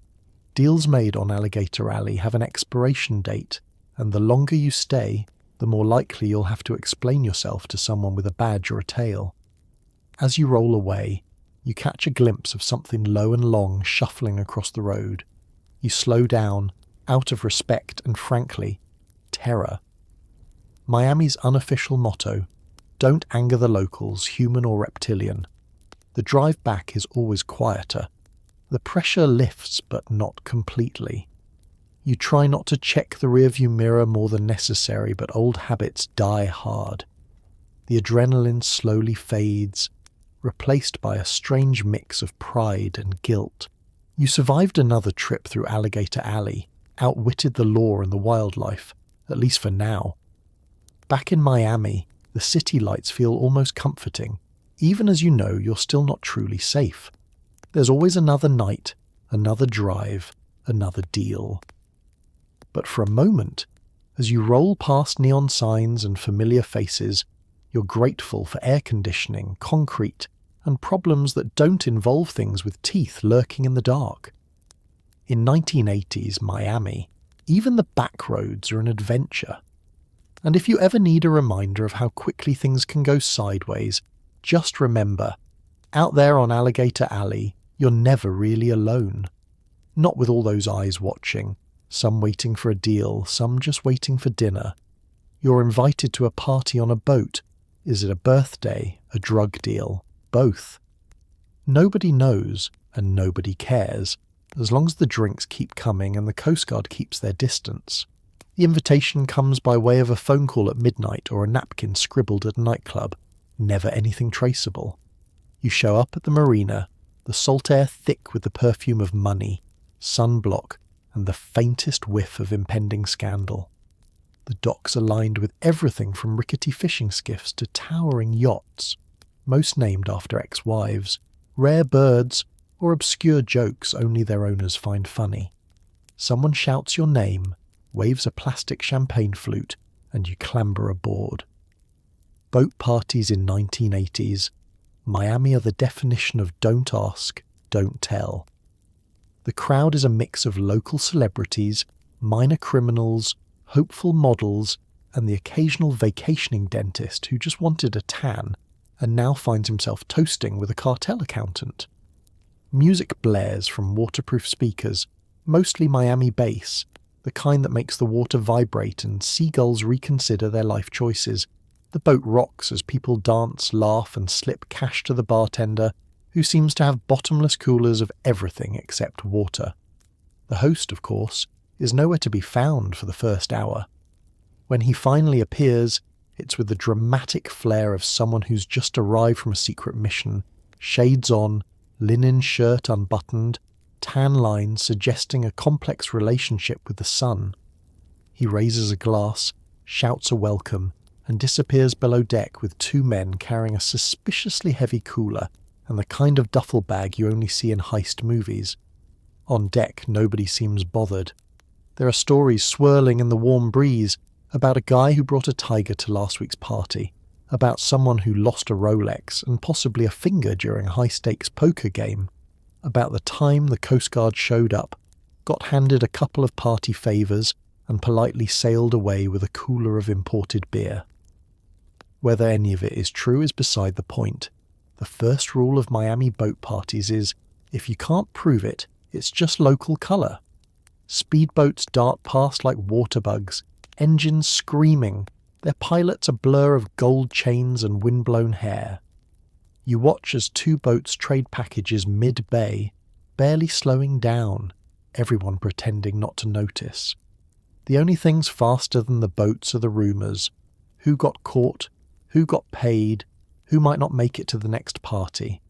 [SPEAKER 1] Deals made on Alligator Alley have an expiration date, and the longer you stay, the more likely you'll have to explain yourself to someone with a badge or a tail. As you roll away, you catch a glimpse of something low and long shuffling across the road. You slow down, out of respect and, frankly, terror. Miami's unofficial motto: don't anger the locals, human or reptilian. The drive back is always quieter. The pressure lifts, but not completely. You try not to check the rearview mirror more than necessary, but old habits die hard. The adrenaline slowly fades, replaced by a strange mix of pride and guilt. You survived another trip through Alligator Alley, outwitted the law and the wildlife, at least for now. Back in Miami, the city lights feel almost comforting, even as you know you're still not truly safe. There's always another night, another drive, another deal. But for a moment, as you roll past neon signs and familiar faces, you're grateful for air conditioning, concrete, and problems that don't involve things with teeth lurking in the dark. In 1980s Miami, even the back roads are an adventure. And if you ever need a reminder of how quickly things can go sideways, just remember, out there on Alligator Alley, you're never really alone. Not with all those eyes watching, some waiting for a deal, some just waiting for dinner. You're invited to a party on a boat. Is it a birthday, a drug deal? Both. Nobody knows, and nobody cares, as long as the drinks keep coming and the Coast Guard keeps their distance. The invitation comes by way of a phone call at midnight or a napkin scribbled at a nightclub. Never anything traceable. You show up at the marina, the salt air thick with the perfume of money, sunblock, and the faintest whiff of impending scandal. The docks are lined with everything from rickety fishing skiffs to towering yachts, most named after ex-wives, rare birds, or obscure jokes only their owners find funny. Someone shouts your name, waves a plastic champagne flute, and you clamber aboard. Boat parties in 1980s. Miami are the definition of don't ask, don't tell. The crowd is a mix of local celebrities, minor criminals, hopeful models, and the occasional vacationing dentist who just wanted a tan and now finds himself toasting with a cartel accountant. Music blares from waterproof speakers, mostly Miami bass, the kind that makes the water vibrate and seagulls reconsider their life choices. The boat rocks as people dance, laugh, and slip cash to the bartender, who seems to have bottomless coolers of everything except water. The host, of course, is nowhere to be found for the first hour. When he finally appears, it's with the dramatic flair of someone who's just arrived from a secret mission, shades on, linen shirt unbuttoned, tan lines suggesting a complex relationship with the sun. He raises a glass, shouts a welcome, and disappears below deck with two men carrying a suspiciously heavy cooler and the kind of duffel bag you only see in heist movies. On deck, nobody seems bothered. There are stories swirling in the warm breeze about a guy who brought a tiger to last week's party, about someone who lost a Rolex and possibly a finger during a high-stakes poker game, about the time the Coast Guard showed up, got handed a couple of party favours, and politely sailed away with a cooler of imported beer. Whether any of it is true is beside the point. The first rule of Miami boat parties is, if you can't prove it, it's just local colour. Speedboats dart past like water bugs, engines screaming, their pilots a blur of gold chains and windblown hair. You watch as two boats trade packages mid-bay, barely slowing down, everyone pretending not to notice. The only things faster than the boats are the rumours. Who got caught? Who got paid? Who might not make it to the next party?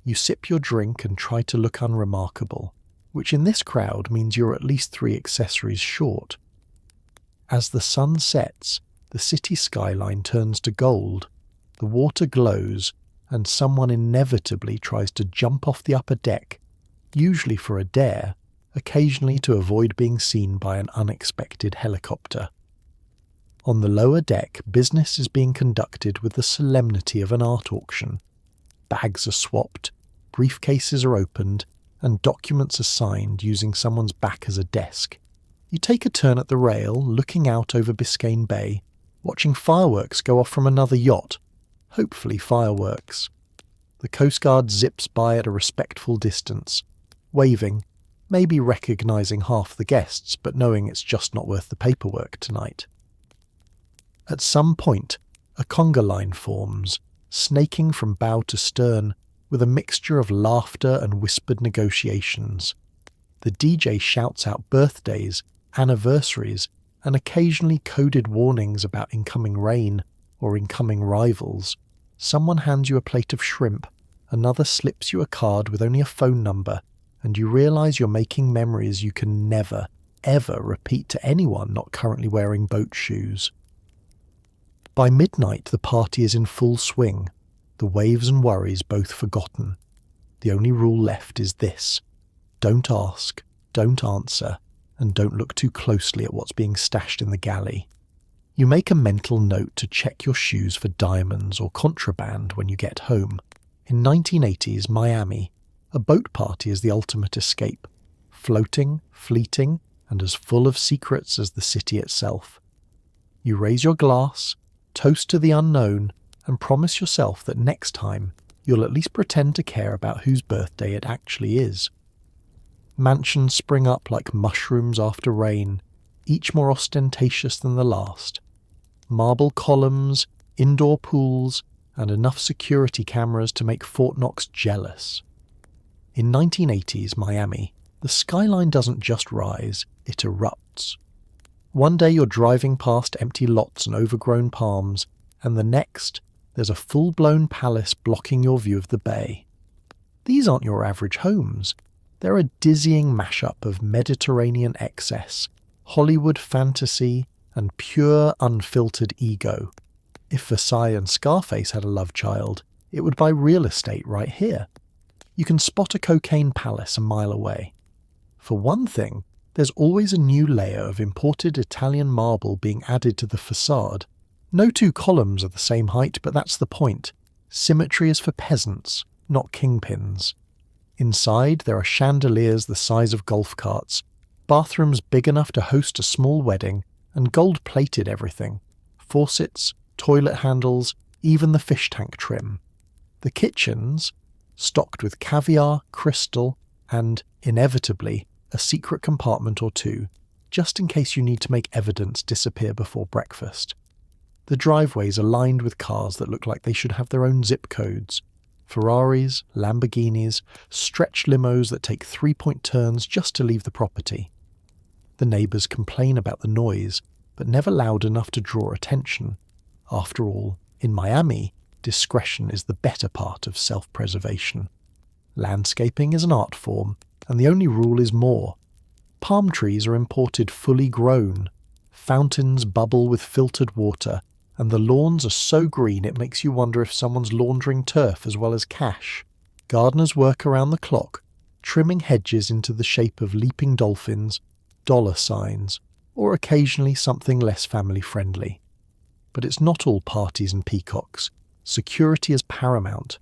[SPEAKER 1] You sip your drink and try to look unremarkable, which in this crowd means you're at least 3 accessories short. As the sun sets, the city skyline turns to gold, the water glows, and someone inevitably tries to jump off the upper deck, usually for a dare, occasionally to avoid being seen by an unexpected helicopter. On the lower deck, business is being conducted with the solemnity of an art auction. Bags are swapped, briefcases are opened, and documents are signed using someone's back as a desk. You take a turn at the rail, looking out over Biscayne Bay, watching fireworks go off from another yacht. Hopefully fireworks. The Coast Guard zips by at a respectful distance, waving, maybe recognising half the guests, but knowing it's just not worth the paperwork tonight. At some point, a conga line forms, snaking from bow to stern, with a mixture of laughter and whispered negotiations. The DJ shouts out birthdays, anniversaries, and occasionally coded warnings about incoming rain or incoming rivals. Someone hands you a plate of shrimp, another slips you a card with only a phone number, and you realise you're making memories you can never, ever repeat to anyone not currently wearing boat shoes. By midnight, the party is in full swing, the waves and worries both forgotten. The only rule left is this: don't ask, don't answer, and don't look too closely at what's being stashed in the galley. You make a mental note to check your shoes for diamonds or contraband when you get home. In 1980s Miami, a boat party is the ultimate escape, floating, fleeting, and as full of secrets as the city itself. You raise your glass, toast to the unknown, and promise yourself that next time you'll at least pretend to care about whose birthday it actually is. Mansions spring up like mushrooms after rain, each more ostentatious than the last. Marble columns, indoor pools, and enough security cameras to make Fort Knox jealous. In 1980s Miami, the skyline doesn't just rise, it erupts. One day you're driving past empty lots and overgrown palms, and the next, there's a full-blown palace blocking your view of the bay. These aren't your average homes. They're a dizzying mashup of Mediterranean excess, Hollywood fantasy, and pure, unfiltered ego. If Versailles and Scarface had a love child, it would buy real estate right here. You can spot a cocaine palace a mile away. For one thing, there's always a new layer of imported Italian marble being added to the facade. No two columns are the same height, but that's the point. Symmetry is for peasants, not kingpins. Inside, there are chandeliers the size of golf carts, bathrooms big enough to host a small wedding, and gold-plated everything. Faucets, toilet handles, even the fish tank trim. The kitchens, stocked with caviar, crystal, and, inevitably, a secret compartment or two, just in case you need to make evidence disappear before breakfast. The driveways are lined with cars that look like they should have their own zip codes. Ferraris, Lamborghinis, stretch limos that take three-point turns just to leave the property. The neighbours complain about the noise, but never loud enough to draw attention. After all, in Miami, discretion is the better part of self-preservation. Landscaping is an art form, and the only rule is more. Palm trees are imported fully grown. Fountains bubble with filtered water, and the lawns are so green it makes you wonder if someone's laundering turf as well as cash. Gardeners work around the clock, trimming hedges into the shape of leaping dolphins, dollar signs, or occasionally something less family-friendly. But it's not all parties and peacocks. Security is paramount.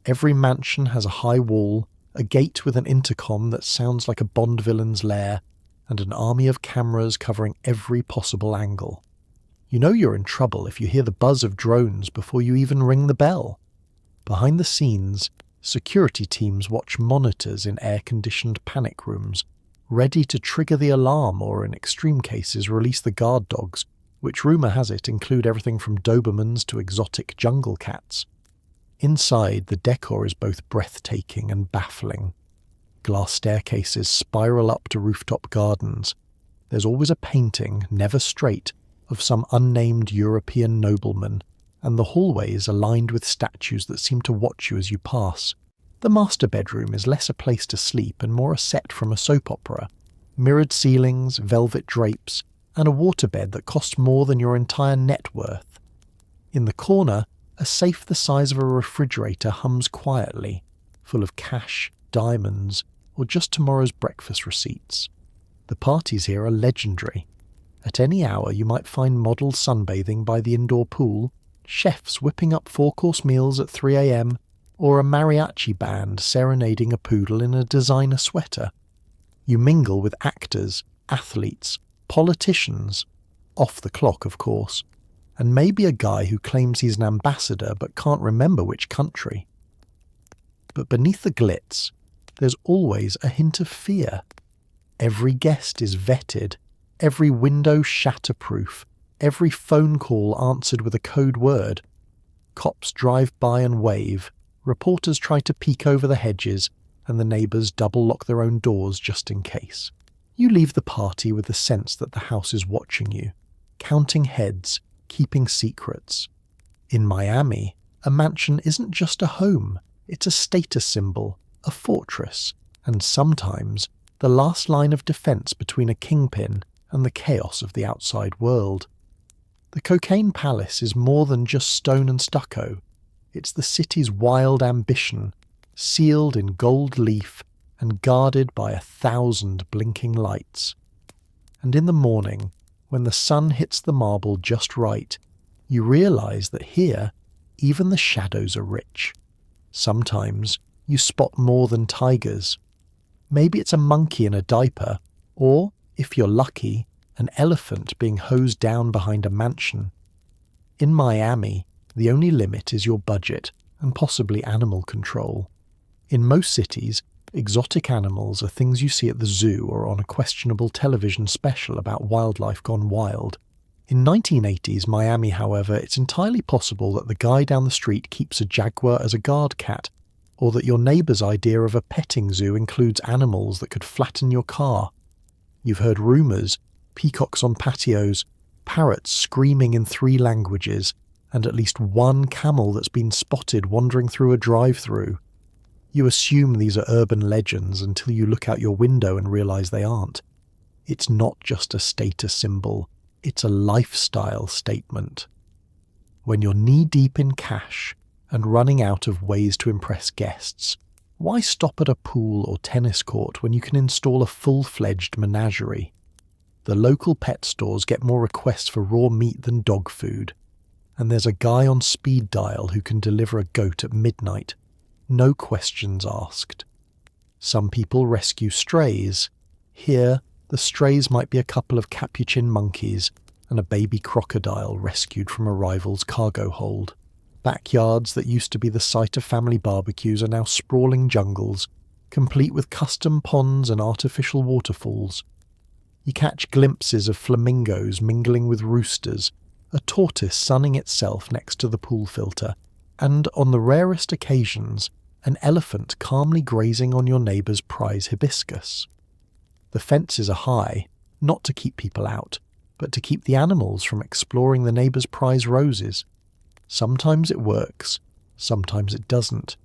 [SPEAKER 1] Every mansion has a high wall, a gate with an intercom that sounds like a Bond villain's lair, and an army of cameras covering every possible angle. You know you're in trouble if you hear the buzz of drones before you even ring the bell. Behind the scenes, security teams watch monitors in air-conditioned panic rooms, ready to trigger the alarm or, in extreme cases, release the guard dogs, which rumour has it include everything from Dobermans to exotic jungle cats. Inside, the decor is both breathtaking and baffling. Glass staircases spiral up to rooftop gardens. There's always a painting, never straight, of some unnamed European nobleman, and the hallways are lined with statues that seem to watch you as you pass. The master bedroom is less a place to sleep and more a set from a soap opera. Mirrored ceilings, velvet drapes, and a waterbed that costs more than your entire net worth. In the corner, a safe the size of a refrigerator hums quietly, full of cash, diamonds, or just tomorrow's breakfast receipts. The parties here are legendary. At any hour you might find models sunbathing by the indoor pool, chefs whipping up four-course meals at 3 a.m, or a mariachi band serenading a poodle in a designer sweater. You mingle with actors, athletes, politicians, off the clock of course, and maybe a guy who claims he's an ambassador but can't remember which country. But beneath the glitz, there's always a hint of fear. Every guest is vetted, every window shatterproof, every phone call answered with a code word. Cops drive by and wave, reporters try to peek over the hedges, and the neighbours double-lock their own doors just in case. You leave the party with the sense that the house is watching you, counting heads, keeping secrets. In Miami, a mansion isn't just a home, it's a status symbol, a fortress, and sometimes the last line of defence between a kingpin and the chaos of the outside world. The Cocaine Palace is more than just stone and stucco. It's the city's wild ambition, sealed in gold leaf and guarded by 1,000 blinking lights. And in the morning, when the sun hits the marble just right, you realise that here, even the shadows are rich. Sometimes you spot more than tigers. Maybe it's a monkey in a diaper, or, if you're lucky, an elephant being hosed down behind a mansion. In Miami, the only limit is your budget and possibly animal control. In most cities, exotic animals are things you see at the zoo or on a questionable television special about wildlife gone wild. In 1980s Miami, however, it's entirely possible that the guy down the street keeps a jaguar as a guard cat, or that your neighbour's idea of a petting zoo includes animals that could flatten your car. You've heard rumours, peacocks on patios, parrots screaming in 3 languages, and at least one camel that's been spotted wandering through a drive-through. You assume these are urban legends until you look out your window and realise they aren't. It's not just a status symbol, it's a lifestyle statement. When you're knee-deep in cash and running out of ways to impress guests, why stop at a pool or tennis court when you can install a full-fledged menagerie? The local pet stores get more requests for raw meat than dog food, and there's a guy on speed dial who can deliver a goat at midnight. No questions asked. Some people rescue strays. Here, the strays might be a couple of capuchin monkeys and a baby crocodile rescued from a rival's cargo hold. Backyards that used to be the site of family barbecues are now sprawling jungles, complete with custom ponds and artificial waterfalls. You catch glimpses of flamingos mingling with roosters, a tortoise sunning itself next to the pool filter, and, on the rarest occasions, an elephant calmly grazing on your neighbour's prize hibiscus. The fences are high, not to keep people out, but to keep the animals from exploring the neighbour's prize roses. Sometimes it works, sometimes it doesn't.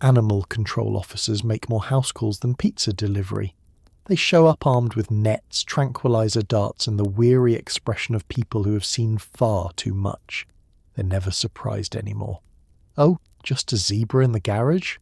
[SPEAKER 1] Animal control officers make more house calls than pizza delivery. They show up armed with nets, tranquilizer darts, and the weary expression of people who have seen far too much. They're never surprised anymore. Oh, just a zebra in the garage?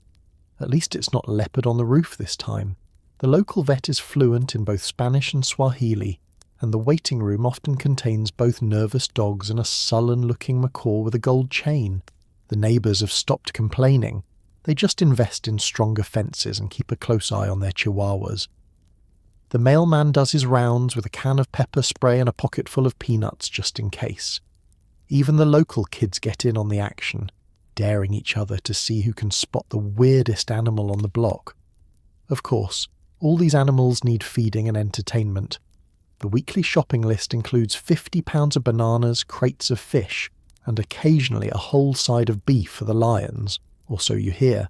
[SPEAKER 1] At least it's not leopard on the roof this time. The local vet is fluent in both Spanish and Swahili, and the waiting room often contains both nervous dogs and a sullen-looking macaw with a gold chain. The neighbours have stopped complaining. They just invest in stronger fences and keep a close eye on their chihuahuas. The mailman does his rounds with a can of pepper spray and a pocket full of peanuts just in case. Even the local kids get in on the action, daring each other to see who can spot the weirdest animal on the block. Of course, all these animals need feeding and entertainment. The weekly shopping list includes 50 pounds of bananas, crates of fish, and occasionally a whole side of beef for the lions, or so you hear.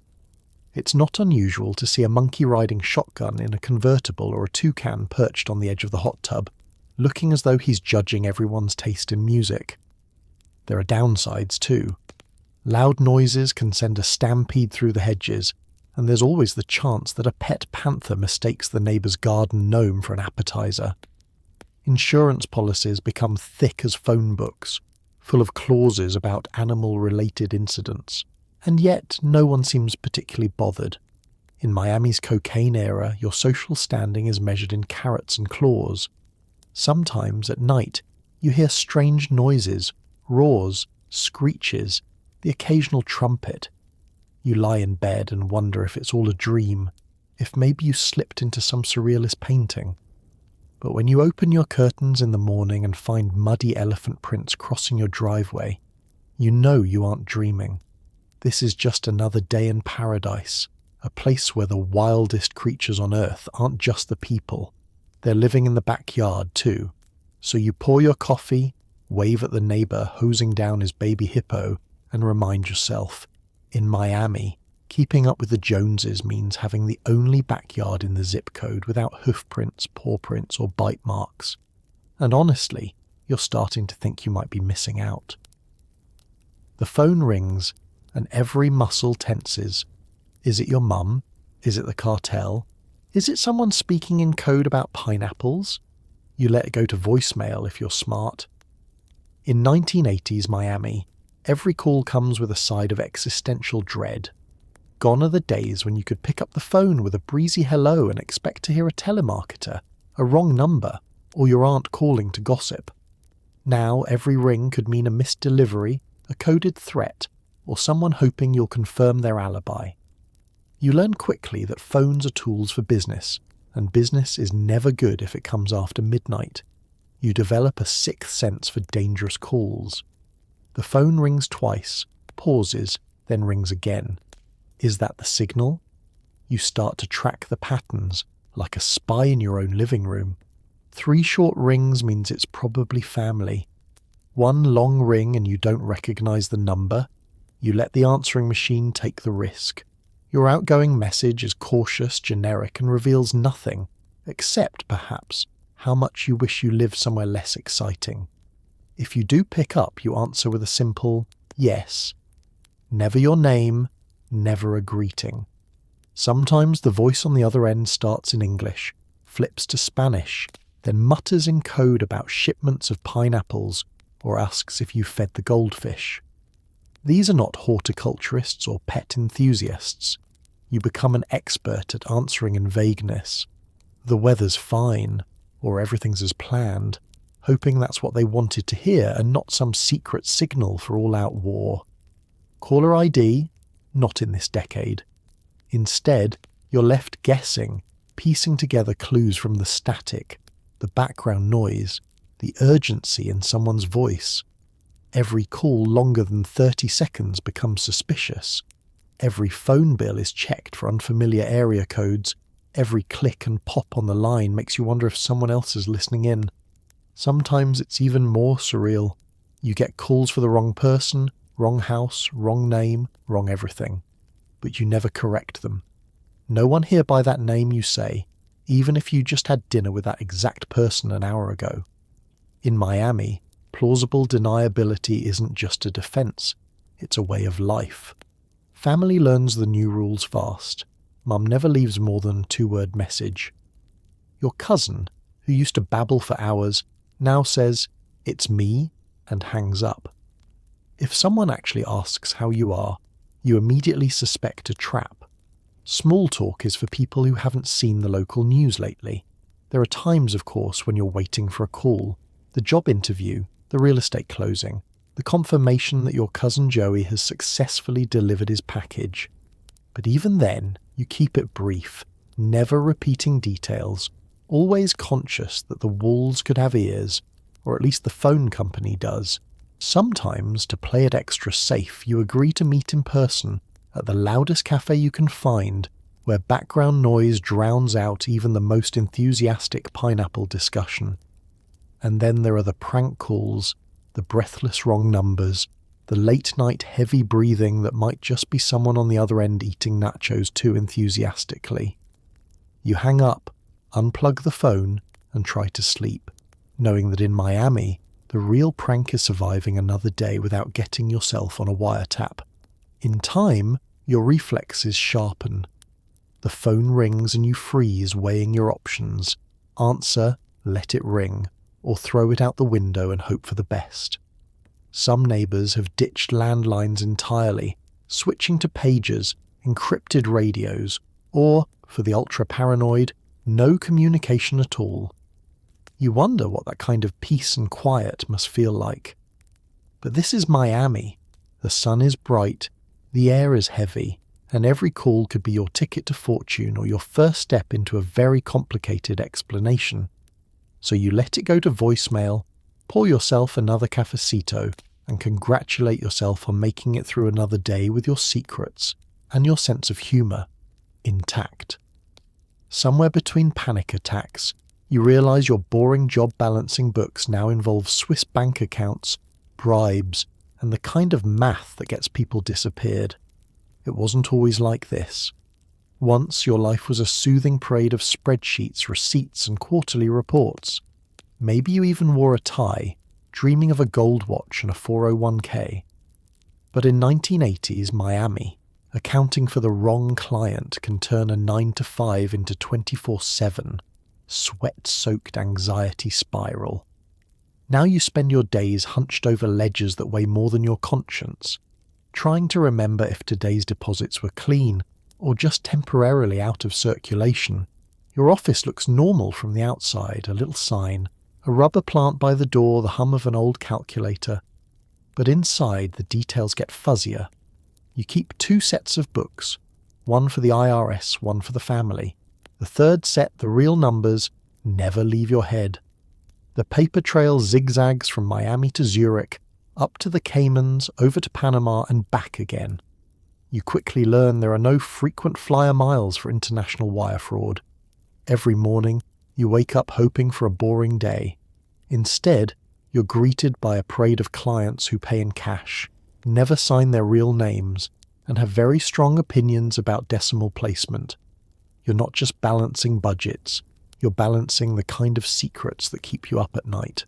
[SPEAKER 1] It's not unusual to see a monkey riding shotgun in a convertible or a toucan perched on the edge of the hot tub, looking as though he's judging everyone's taste in music. There are downsides too. Loud noises can send a stampede through the hedges, and there's always the chance that a pet panther mistakes the neighbour's garden gnome for an appetizer. Insurance policies become thick as phone books, full of clauses about animal-related incidents, and yet no one seems particularly bothered. In Miami's cocaine era, your social standing is measured in carrots and claws. Sometimes, at night, you hear strange noises, roars, screeches, the occasional trumpet. You lie in bed and wonder if it's all a dream, if maybe you slipped into some surrealist painting. But when you open your curtains in the morning and find muddy elephant prints crossing your driveway, you know you aren't dreaming. This is just another day in paradise, a place where the wildest creatures on earth aren't just the people. They're living in the backyard too. So you pour your coffee, wave at the neighbour hosing down his baby hippo, and remind yourself, in Miami, keeping up with the Joneses means having the only backyard in the zip code without hoof prints, paw prints, or bite marks. And honestly, you're starting to think you might be missing out. The phone rings, and every muscle tenses. Is it your mum? Is it the cartel? Is it someone speaking in code about pineapples? You let it go to voicemail if you're smart. In 1980s Miami, every call comes with a side of existential dread. Gone are the days when you could pick up the phone with a breezy hello and expect to hear a telemarketer, a wrong number, or your aunt calling to gossip. Now every ring could mean a missed delivery, a coded threat, or someone hoping you'll confirm their alibi. You learn quickly that phones are tools for business, and business is never good if it comes after midnight. You develop a sixth sense for dangerous calls. The phone rings twice, pauses, then rings again. Is that the signal? You start to track the patterns, like a spy in your own living room. 3 short rings means it's probably family. 1 long ring and you don't recognize the number. You let the answering machine take the risk. Your outgoing message is cautious, generic, and reveals nothing, except, perhaps, how much you wish you lived somewhere less exciting. If you do pick up, you answer with a simple yes. Never your name, never a greeting. Sometimes the voice on the other end starts in English, flips to Spanish, then mutters in code about shipments of pineapples or asks if you fed the goldfish. These are not horticulturists or pet enthusiasts. You become an expert at answering in vagueness. The weather's fine, or everything's as planned, hoping that's what they wanted to hear and not some secret signal for all-out war. Caller ID? Not in this decade. Instead, you're left guessing, piecing together clues from the static, the background noise, the urgency in someone's voice. Every call longer than 30 seconds becomes suspicious. Every phone bill is checked for unfamiliar area codes. Every click and pop on the line makes you wonder if someone else is listening in. Sometimes it's even more surreal. You get calls for the wrong person, wrong house, wrong name, wrong everything. But you never correct them. No one here by that name you say, even if you just had dinner with that exact person an hour ago. In Miami, plausible deniability isn't just a defense, it's a way of life. Family learns the new rules fast. Mum never leaves more than a 2-word message. Your cousin, who used to babble for hours, now says, "It's me," and hangs up. If someone actually asks how you are, you immediately suspect a trap. Small talk is for people who haven't seen the local news lately. There are times, of course, when you're waiting for a call, the job interview, the real estate closing, the confirmation that your cousin Joey has successfully delivered his package. But even then, you keep it brief, never repeating details, always conscious that the walls could have ears, or at least the phone company does. Sometimes, to play it extra safe, you agree to meet in person at the loudest cafe you can find, where background noise drowns out even the most enthusiastic pineapple discussion. And then there are the prank calls, the breathless wrong numbers, the late-night heavy breathing that might just be someone on the other end eating nachos too enthusiastically. You hang up, unplug the phone, and try to sleep, knowing that in Miami, the real prank is surviving another day without getting yourself on a wiretap. In time, your reflexes sharpen. The phone rings and you freeze, weighing your options. Answer, let it ring, or throw it out the window and hope for the best. Some neighbours have ditched landlines entirely, switching to pagers, encrypted radios, or, for the ultra-paranoid, no communication at all. You wonder what that kind of peace and quiet must feel like. But this is Miami. The sun is bright, the air is heavy, and every call could be your ticket to fortune or your first step into a very complicated explanation. So you let it go to voicemail, pour yourself another cafecito, and congratulate yourself on making it through another day with your secrets and your sense of humour intact. Somewhere between panic attacks, you realise your boring job-balancing books now involve Swiss bank accounts, bribes, and the kind of math that gets people disappeared. It wasn't always like this. Once your life was a soothing parade of spreadsheets, receipts, and quarterly reports. Maybe you even wore a tie, dreaming of a gold watch and a 401k. But in 1980s Miami, accounting for the wrong client can turn a 9-to-5 into 24/7, sweat-soaked anxiety spiral. Now you spend your days hunched over ledgers that weigh more than your conscience, trying to remember if today's deposits were clean or just temporarily out of circulation. Your office looks normal from the outside, a little sign, a rubber plant by the door, the hum of an old calculator. But inside, the details get fuzzier. You keep 2 sets of books, one for the IRS, one for the family. The third set, the real numbers, never leave your head. The paper trail zigzags from Miami to Zurich, up to the Caymans, over to Panama and back again. You quickly learn there are no frequent flyer miles for international wire fraud. Every morning, you wake up hoping for a boring day. Instead, you're greeted by a parade of clients who pay in cash, never sign their real names, and have very strong opinions about decimal placement. You're not just balancing budgets, You're balancing the kind of secrets that keep you up at night.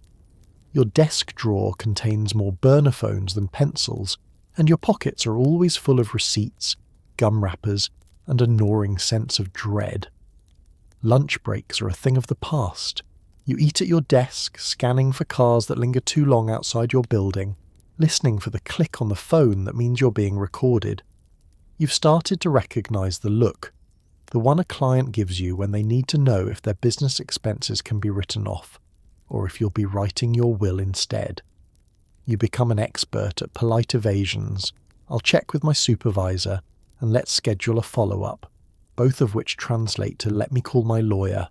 [SPEAKER 1] Your desk drawer contains more burner phones than pencils, and your pockets are always full of receipts, gum wrappers, and a gnawing sense of dread. Lunch breaks are a thing of the past. You eat at your desk, scanning for cars that linger too long outside your building, listening for the click on the phone that means you're being recorded. You've started to recognise the look, the one a client gives you when they need to know if their business expenses can be written off, or if you'll be writing your will instead. You become an expert at polite evasions. I'll check with my supervisor, and let's schedule a follow-up, both of which translate to let me call my lawyer.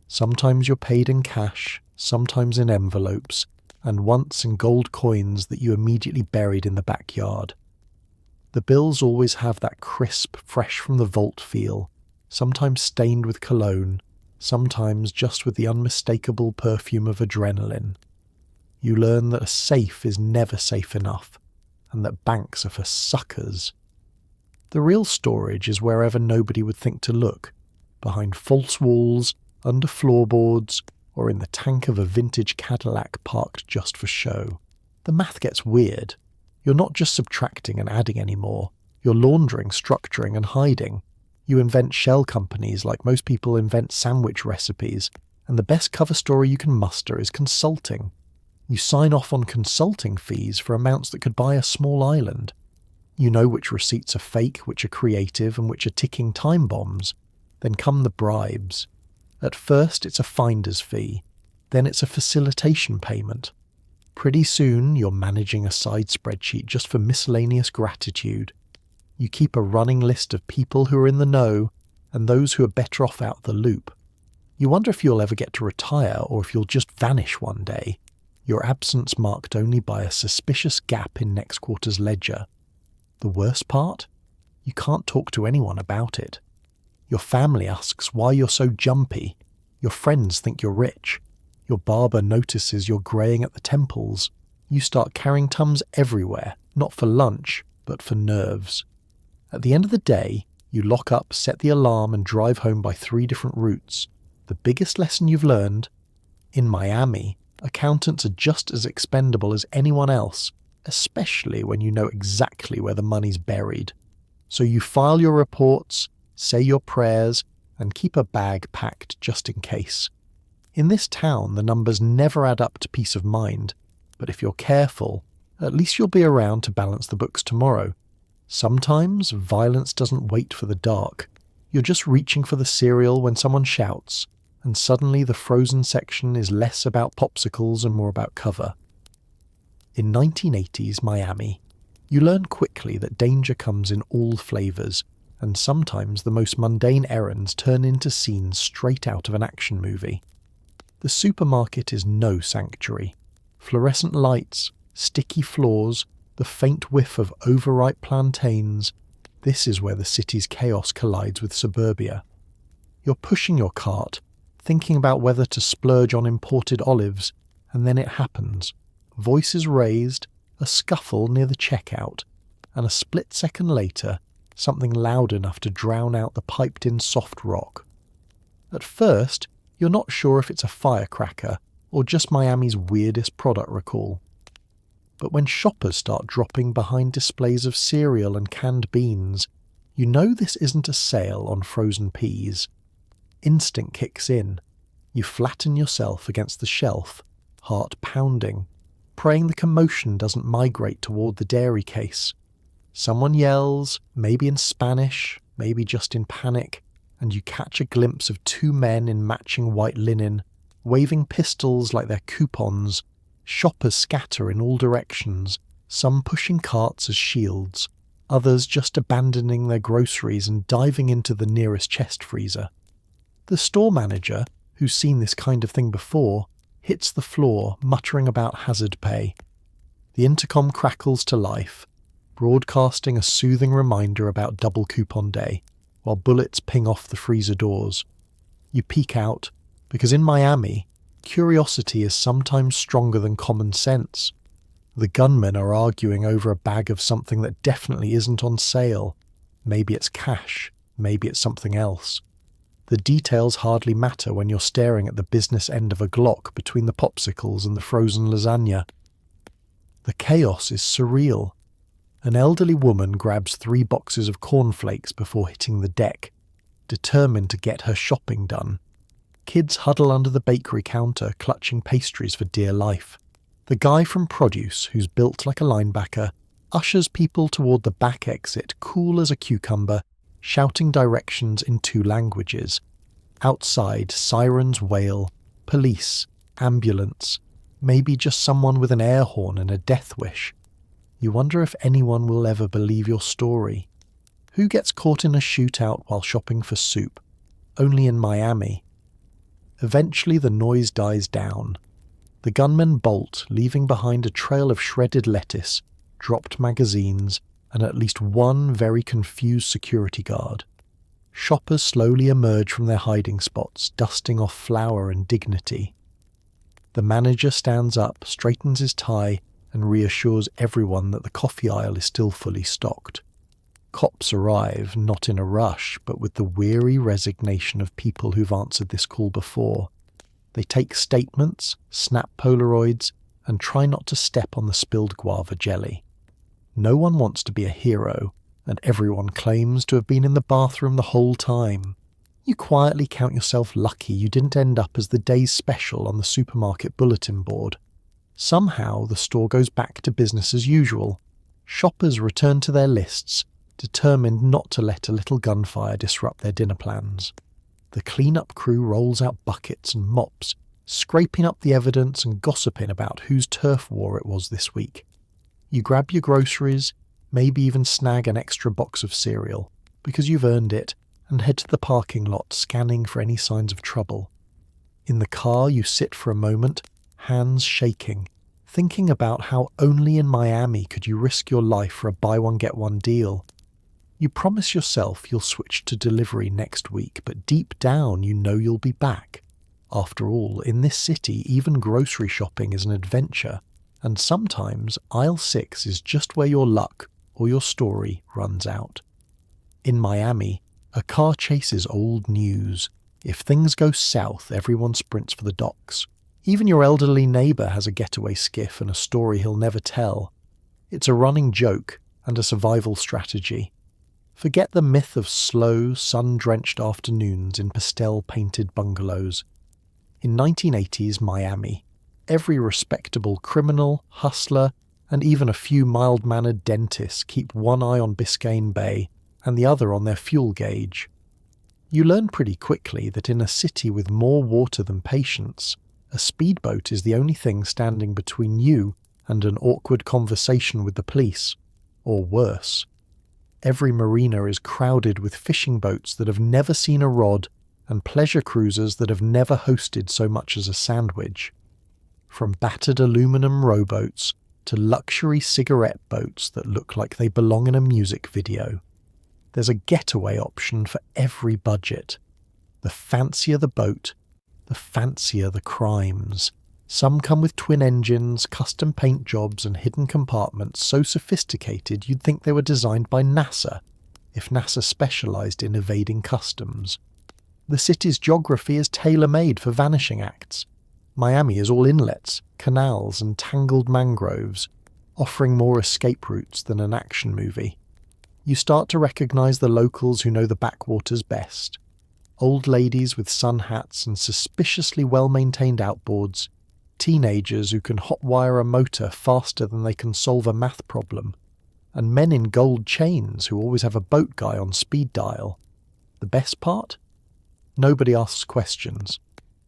[SPEAKER 1] Sometimes you're paid in cash, sometimes in envelopes, and once in gold coins that you immediately buried in the backyard. The bills always have that crisp, fresh from the vault feel, sometimes stained with cologne, sometimes just with the unmistakable perfume of adrenaline. You learn that a safe is never safe enough, and that banks are for suckers. The real storage is wherever nobody would think to look, behind false walls, under floorboards, or in the tank of a vintage Cadillac parked just for show. The math gets weird. You're not just subtracting and adding anymore. You're laundering, structuring, and hiding. You invent shell companies like most people invent sandwich recipes, and the best cover story you can muster is consulting. You sign off on consulting fees for amounts that could buy a small island. You know which receipts are fake, which are creative, and which are ticking time bombs. Then come the bribes. At first it's a finder's fee, then it's a facilitation payment. Pretty soon you're managing a side spreadsheet just for miscellaneous gratitude. You keep a running list of people who are in the know and those who are better off out of the loop. You wonder if you'll ever get to retire or if you'll just vanish one day, your absence marked only by a suspicious gap in next quarter's ledger. The worst part? You can't talk to anyone about it. Your family asks why you're so jumpy. Your friends think you're rich. Your barber notices you're greying at the temples. You start carrying Tums everywhere, not for lunch, but for nerves. At the end of the day, you lock up, set the alarm, and drive home by 3 different routes. The biggest lesson you've learned? In Miami, accountants are just as expendable as anyone else, especially when you know exactly where the money's buried. So you file your reports, say your prayers, and keep a bag packed just in case. In this town, the numbers never add up to peace of mind, but if you're careful, at least you'll be around to balance the books tomorrow. Sometimes violence doesn't wait for the dark. You're just reaching for the cereal when someone shouts, and suddenly the frozen section is less about popsicles and more about cover. In 1980s Miami, you learn quickly that danger comes in all flavours, and sometimes the most mundane errands turn into scenes straight out of an action movie. The supermarket is no sanctuary. Fluorescent lights, sticky floors, the faint whiff of overripe plantains, this is where the city's chaos collides with suburbia. You're pushing your cart, thinking about whether to splurge on imported olives, and then it happens. Voices raised, a scuffle near the checkout, and a split second later, something loud enough to drown out the piped-in soft rock. At first, you're not sure if it's a firecracker or just Miami's weirdest product recall. But when shoppers start dropping behind displays of cereal and canned beans, you know this isn't a sale on frozen peas. Instinct kicks in. You flatten yourself against the shelf, heart pounding, praying the commotion doesn't migrate toward the dairy case. Someone yells, maybe in Spanish, maybe just in panic, and you catch a glimpse of 2 men in matching white linen, waving pistols like they're coupons. Shoppers scatter in all directions, some pushing carts as shields, others just abandoning their groceries and diving into the nearest chest freezer. The store manager, who's seen this kind of thing before, hits the floor, muttering about hazard pay. The intercom crackles to life, broadcasting a soothing reminder about double coupon day, while bullets ping off the freezer doors. You peek out, because in Miami, curiosity is sometimes stronger than common sense. The gunmen are arguing over a bag of something that definitely isn't on sale. Maybe it's cash, maybe it's something else. The details hardly matter when you're staring at the business end of a Glock between the popsicles and the frozen lasagna. The chaos is surreal. An elderly woman grabs 3 boxes of cornflakes before hitting the deck, determined to get her shopping done. Kids huddle under the bakery counter, clutching pastries for dear life. The guy from produce, who's built like a linebacker, ushers people toward the back exit, cool as a cucumber, shouting directions in 2 languages. Outside, sirens wail, police, ambulance, maybe just someone with an air horn and a death wish. You wonder if anyone will ever believe your story. Who gets caught in a shootout while shopping for soup? Only in Miami. Eventually the noise dies down. The gunmen bolt, leaving behind a trail of shredded lettuce, dropped magazines, and at least one very confused security guard. Shoppers slowly emerge from their hiding spots, dusting off flour and dignity. The manager stands up, straightens his tie, and reassures everyone that the coffee aisle is still fully stocked. Cops arrive, not in a rush, but with the weary resignation of people who've answered this call before. They take statements, snap Polaroids, and try not to step on the spilled guava jelly. No one wants to be a hero, and everyone claims to have been in the bathroom the whole time. You quietly count yourself lucky you didn't end up as the day's special on the supermarket bulletin board. Somehow the store goes back to business as usual. Shoppers return to their lists, determined not to let a little gunfire disrupt their dinner plans. The clean-up crew rolls out buckets and mops, scraping up the evidence and gossiping about whose turf war it was this week. You grab your groceries, maybe even snag an extra box of cereal, because you've earned it, and head to the parking lot scanning for any signs of trouble. In the car you sit for a moment, hands shaking, thinking about how only in Miami could you risk your life for a buy-one-get-one deal. You promise yourself you'll switch to delivery next week, but deep down you know you'll be back. After all, in this city, even grocery shopping is an adventure, and sometimes aisle 6 is just where your luck or your story runs out. In Miami, a car chases old news. If things go south, everyone sprints for the docks. Even your elderly neighbour has a getaway skiff and a story he'll never tell. It's a running joke and a survival strategy. Forget the myth of slow, sun-drenched afternoons in pastel-painted bungalows. In 1980s Miami, every respectable criminal, hustler, and even a few mild-mannered dentists keep one eye on Biscayne Bay and the other on their fuel gauge. You learn pretty quickly that in a city with more water than patience, a speedboat is the only thing standing between you and an awkward conversation with the police, or worse. Every marina is crowded with fishing boats that have never seen a rod and pleasure cruisers that have never hosted so much as a sandwich. From battered aluminum rowboats to luxury cigarette boats that look like they belong in a music video. There's a getaway option for every budget. The fancier the boat, the fancier the crimes. Some come with twin engines, custom paint jobs, and hidden compartments so sophisticated you'd think they were designed by NASA, if NASA specialised in evading customs. The city's geography is tailor-made for vanishing acts. Miami is all inlets, canals, and tangled mangroves, offering more escape routes than an action movie. You start to recognise the locals who know the backwaters best. Old ladies with sun hats and suspiciously well-maintained outboards, teenagers who can hotwire a motor faster than they can solve a math problem, and men in gold chains who always have a boat guy on speed dial. The best part? Nobody asks questions.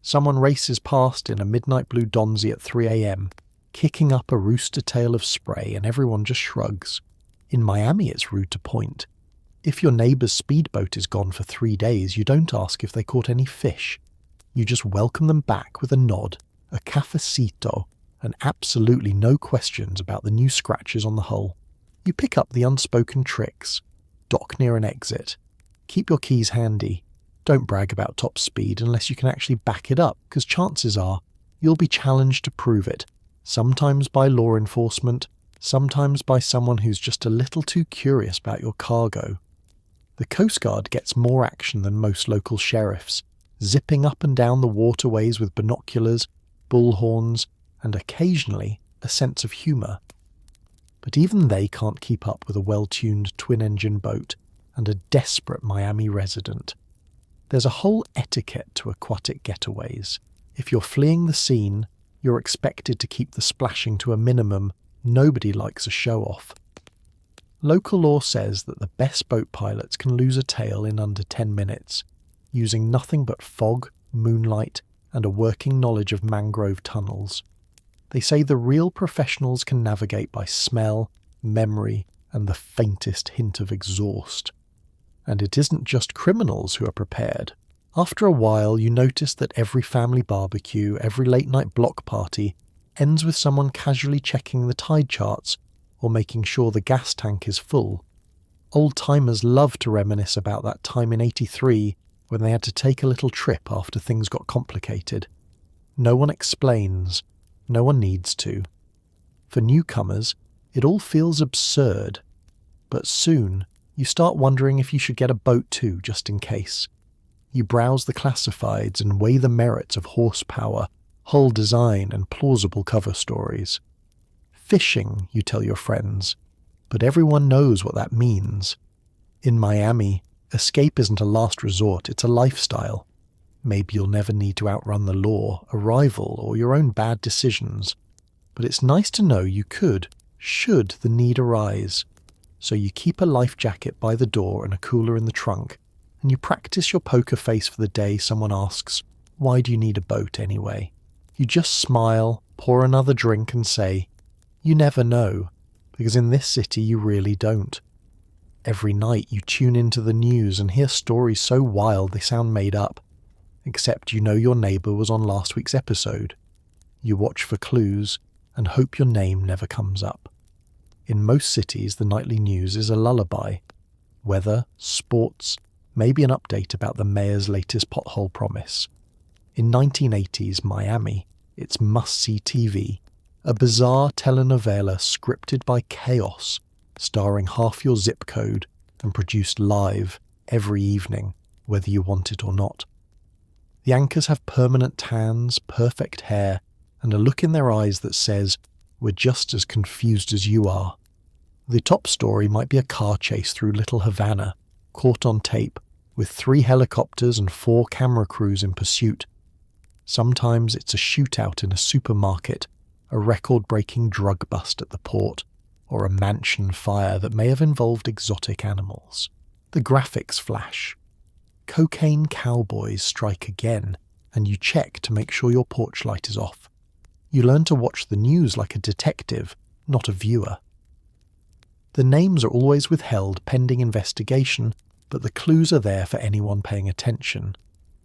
[SPEAKER 1] Someone races past in a midnight blue Donzi at 3 a.m, kicking up a rooster tail of spray, and everyone just shrugs. In Miami it's rude to point. If your neighbour's speedboat is gone for 3 days, you don't ask if they caught any fish. You just welcome them back with a nod, a cafecito, and absolutely no questions about the new scratches on the hull. You pick up the unspoken tricks. Dock near an exit. Keep your keys handy. Don't brag about top speed unless you can actually back it up, because chances are you'll be challenged to prove it, sometimes by law enforcement, sometimes by someone who's just a little too curious about your cargo. The Coast Guard gets more action than most local sheriffs, zipping up and down the waterways with binoculars, bullhorns, and occasionally a sense of humour. But even they can't keep up with a well-tuned twin-engine boat and a desperate Miami resident. There's a whole etiquette to aquatic getaways. If you're fleeing the scene, you're expected to keep the splashing to a minimum. Nobody likes a show-off. Local law says that the best boat pilots can lose a tail in under 10 minutes, using nothing but fog, moonlight, and a working knowledge of mangrove tunnels. They say the real professionals can navigate by smell, memory, and the faintest hint of exhaust. And it isn't just criminals who are prepared. After a while, you notice that every family barbecue, every late-night block party, ends with someone casually checking the tide charts or making sure the gas tank is full. Old-timers love to reminisce about that time in '83 when they had to take a little trip after things got complicated. No one explains. No one needs to. For newcomers, it all feels absurd. But soon, you start wondering if you should get a boat too, just in case. You browse the classifieds and weigh the merits of horsepower, hull design, and plausible cover stories. Fishing, you tell your friends, but everyone knows what that means. In Miami, escape isn't a last resort, it's a lifestyle. Maybe you'll never need to outrun the law, a rival, or your own bad decisions. But it's nice to know you could, should the need arise. So you keep a life jacket by the door and a cooler in the trunk, and you practice your poker face for the day someone asks, "Why do you need a boat anyway?" You just smile, pour another drink and say, "You never know," because in this city you really don't. Every night you tune into the news and hear stories so wild they sound made up. Except you know your neighbour was on last week's episode. You watch for clues and hope your name never comes up. In most cities, the nightly news is a lullaby. Weather, sports, maybe an update about the mayor's latest pothole promise. In 1980s Miami, it's must-see TV, a bizarre telenovela scripted by chaos, starring half your zip code and produced live every evening, whether you want it or not. The anchors have permanent tans, perfect hair, and a look in their eyes that says, "We're just as confused as you are." The top story might be a car chase through Little Havana, caught on tape, with 3 helicopters and 4 camera crews in pursuit. Sometimes it's a shootout in a supermarket, a record-breaking drug bust at the port, or a mansion fire that may have involved exotic animals. The graphics flash. Cocaine cowboys strike again, and you check to make sure your porch light is off. You learn to watch the news like a detective, not a viewer. The names are always withheld pending investigation, but the clues are there for anyone paying attention.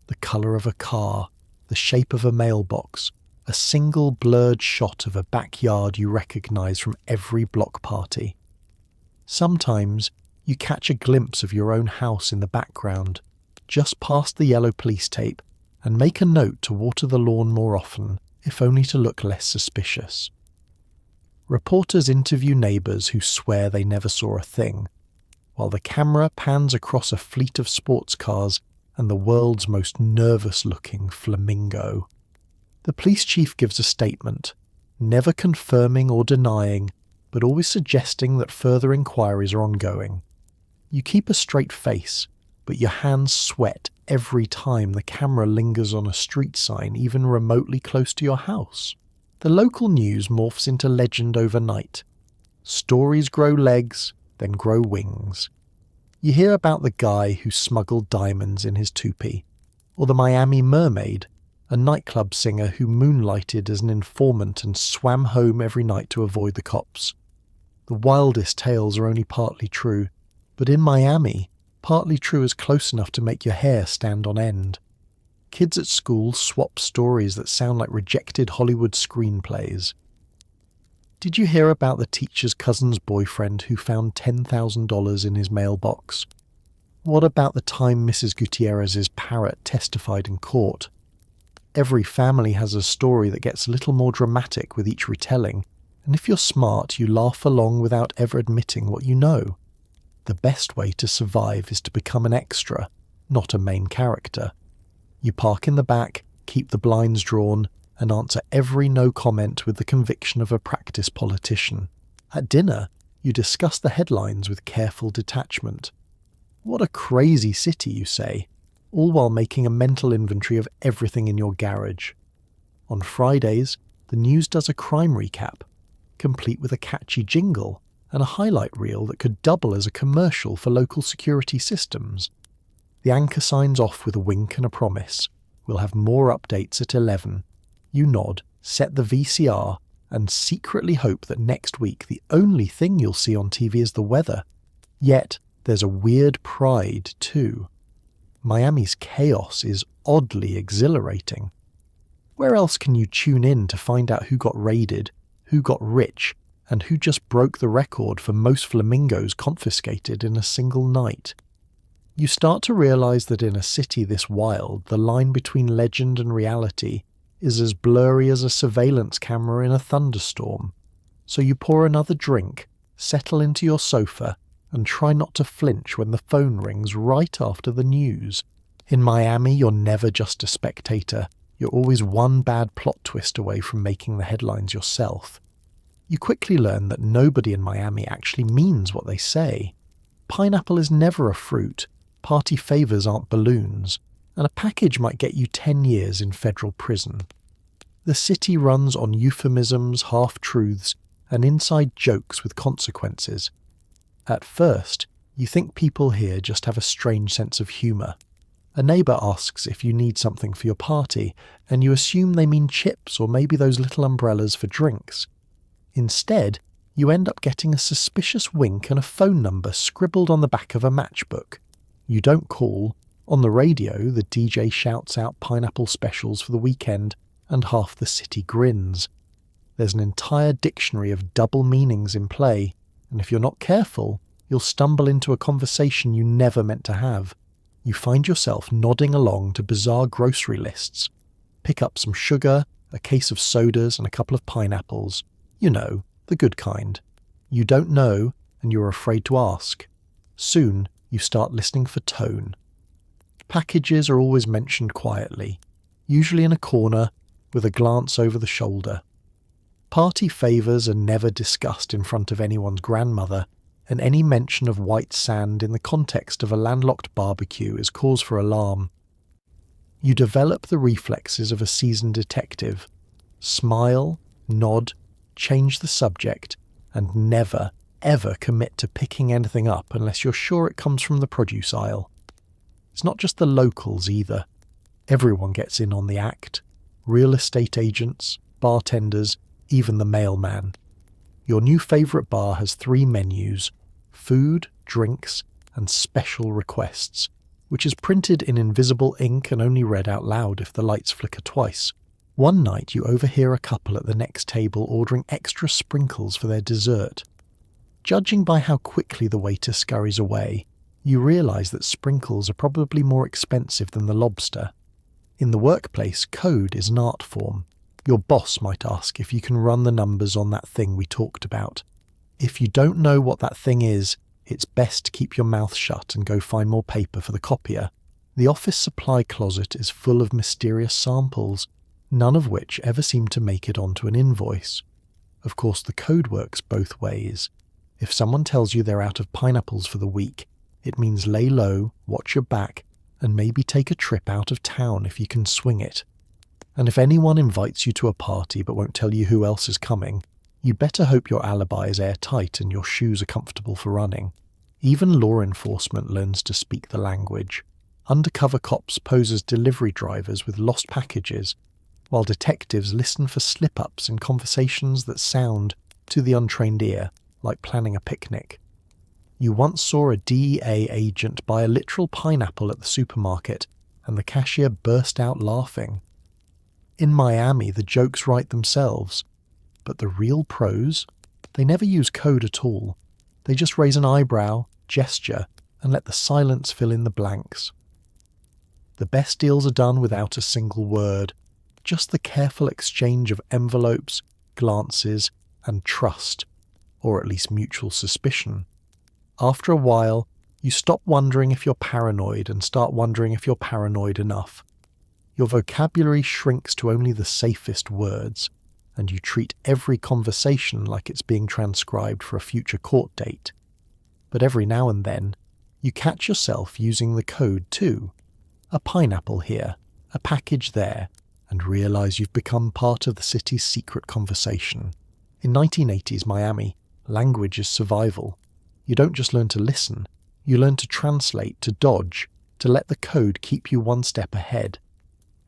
[SPEAKER 1] The colour of a car, the shape of a mailbox, a single blurred shot of a backyard you recognise from every block party. Sometimes you catch a glimpse of your own house in the background, just past the yellow police tape, and make a note to water the lawn more often, if only to look less suspicious. Reporters interview neighbours who swear they never saw a thing, while the camera pans across a fleet of sports cars and the world's most nervous-looking flamingo. The police chief gives a statement, never confirming or denying, but always suggesting that further inquiries are ongoing. You keep a straight face, but your hands sweat every time the camera lingers on a street sign even remotely close to your house. The local news morphs into legend overnight. Stories grow legs, then grow wings. You hear about the guy who smuggled diamonds in his toupee, or the Miami Mermaid, a nightclub singer who moonlighted as an informant and swam home every night to avoid the cops. The wildest tales are only partly true, but in Miami, partly true is close enough to make your hair stand on end. Kids at school swap stories that sound like rejected Hollywood screenplays. Did you hear about the teacher's cousin's boyfriend who found $10,000 in his mailbox? What about the time Mrs. Gutierrez's parrot testified in court? Every family has a story that gets a little more dramatic with each retelling, and if you're smart, you laugh along without ever admitting what you know. the best way to survive is to become an extra, not a main character. You park in the back, keep the blinds drawn, and answer every no comment with the conviction of a practiced politician. At dinner, you discuss the headlines with careful detachment. What a crazy city, you say, all while making a mental inventory of everything in your garage. On Fridays, the news does a crime recap, complete with a catchy jingle and a highlight reel that could double as a commercial for local security systems. The anchor signs off with a wink and a promise. We'll have more updates at 11. You nod, set the VCR, and secretly hope that next week the only thing you'll see on TV is the weather. Yet, there's a weird pride too. Miami's chaos is oddly exhilarating. Where else can you tune in to find out who got raided, who got rich, and who just broke the record for most flamingos confiscated in a single night? You start to realize that in a city this wild, the line between legend and reality is as blurry as a surveillance camera in a thunderstorm. So you pour another drink, settle into your sofa, and try not to flinch when the phone rings right after the news. In Miami, you're never just a spectator. You're always one bad plot twist away from making the headlines yourself. You quickly learn that nobody in Miami actually means what they say. Pineapple is never a fruit, party favors aren't balloons, and a package might get you 10 years in federal prison. The city runs on euphemisms, half-truths, and inside jokes with consequences. At first, you think people here just have a strange sense of humour. A neighbour asks if you need something for your party, and you assume they mean chips or maybe those little umbrellas for drinks. Instead, you end up getting a suspicious wink and a phone number scribbled on the back of a matchbook. You don't call. On the radio, the DJ shouts out pineapple specials for the weekend, and half the city grins. There's an entire dictionary of double meanings in play, and if you're not careful, you'll stumble into a conversation you never meant to have. You find yourself nodding along to bizarre grocery lists. Pick up some sugar, a case of sodas, and a couple of pineapples. You know, the good kind. You don't know, and you're afraid to ask. Soon, you start listening for tone. Packages are always mentioned quietly, usually in a corner, with a glance over the shoulder. Party favours are never discussed in front of anyone's grandmother, and any mention of white sand in the context of a landlocked barbecue is cause for alarm. You develop the reflexes of a seasoned detective. Smile, nod, change the subject, and never, ever commit to picking anything up unless you're sure it comes from the produce aisle. It's not just the locals either. Everyone gets in on the act. Real estate agents, bartenders, even the mailman. Your new favourite bar has 3 menus: food, drinks, and special requests, which is printed in invisible ink and only read out loud if the lights flicker twice. One night you overhear a couple at the next table ordering extra sprinkles for their dessert. Judging by how quickly the waiter scurries away, you realise that sprinkles are probably more expensive than the lobster. In the workplace, code is an art form. Your boss might ask if you can run the numbers on that thing we talked about. If you don't know what that thing is, it's best to keep your mouth shut and go find more paper for the copier. The office supply closet is full of mysterious samples, none of which ever seem to make it onto an invoice. Of course, the code works both ways. If someone tells you they're out of pineapples for the week, it means lay low, watch your back, and maybe take a trip out of town if you can swing it. And if anyone invites you to a party but won't tell you who else is coming, you'd better hope your alibi is airtight and your shoes are comfortable for running. Even law enforcement learns to speak the language. Undercover cops pose as delivery drivers with lost packages, while detectives listen for slip-ups in conversations that sound, to the untrained ear, like planning a picnic. You once saw a DEA agent buy a literal pineapple at the supermarket, and the cashier burst out laughing. In Miami, the jokes write themselves, but the real pros, they never use code at all. They just raise an eyebrow, gesture, and let the silence fill in the blanks. The best deals are done without a single word, just the careful exchange of envelopes, glances, and trust, or at least mutual suspicion. After a while, you stop wondering if you're paranoid and start wondering if you're paranoid enough. Your vocabulary shrinks to only the safest words, and you treat every conversation like it's being transcribed for a future court date. But every now and then, you catch yourself using the code too. A pineapple here, a package there, and realise you've become part of the city's secret conversation. In 1980s Miami, language is survival. You don't just learn to listen, you learn to translate, to dodge, to let the code keep you one step ahead.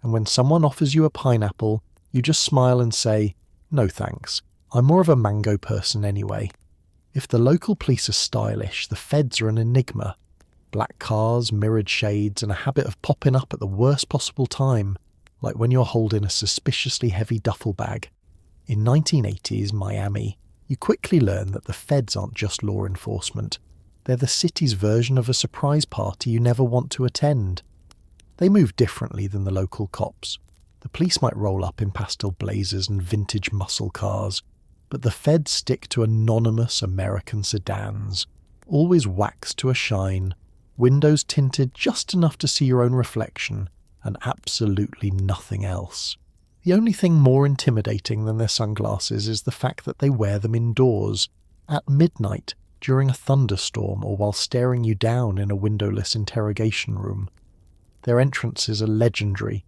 [SPEAKER 1] And when someone offers you a pineapple, you just smile and say, "No thanks, I'm more of a mango person anyway." If the local police are stylish, the feds are an enigma. Black cars, mirrored shades, and a habit of popping up at the worst possible time, like when you're holding a suspiciously heavy duffel bag. In 1980s Miami, you quickly learn that the feds aren't just law enforcement. They're the city's version of a surprise party you never want to attend. They move differently than the local cops. The police might roll up in pastel blazers and vintage muscle cars, but the feds stick to anonymous American sedans, always waxed to a shine, windows tinted just enough to see your own reflection, and absolutely nothing else. The only thing more intimidating than their sunglasses is the fact that they wear them indoors, at midnight, during a thunderstorm, or while staring you down in a windowless interrogation room. Their entrances are legendary.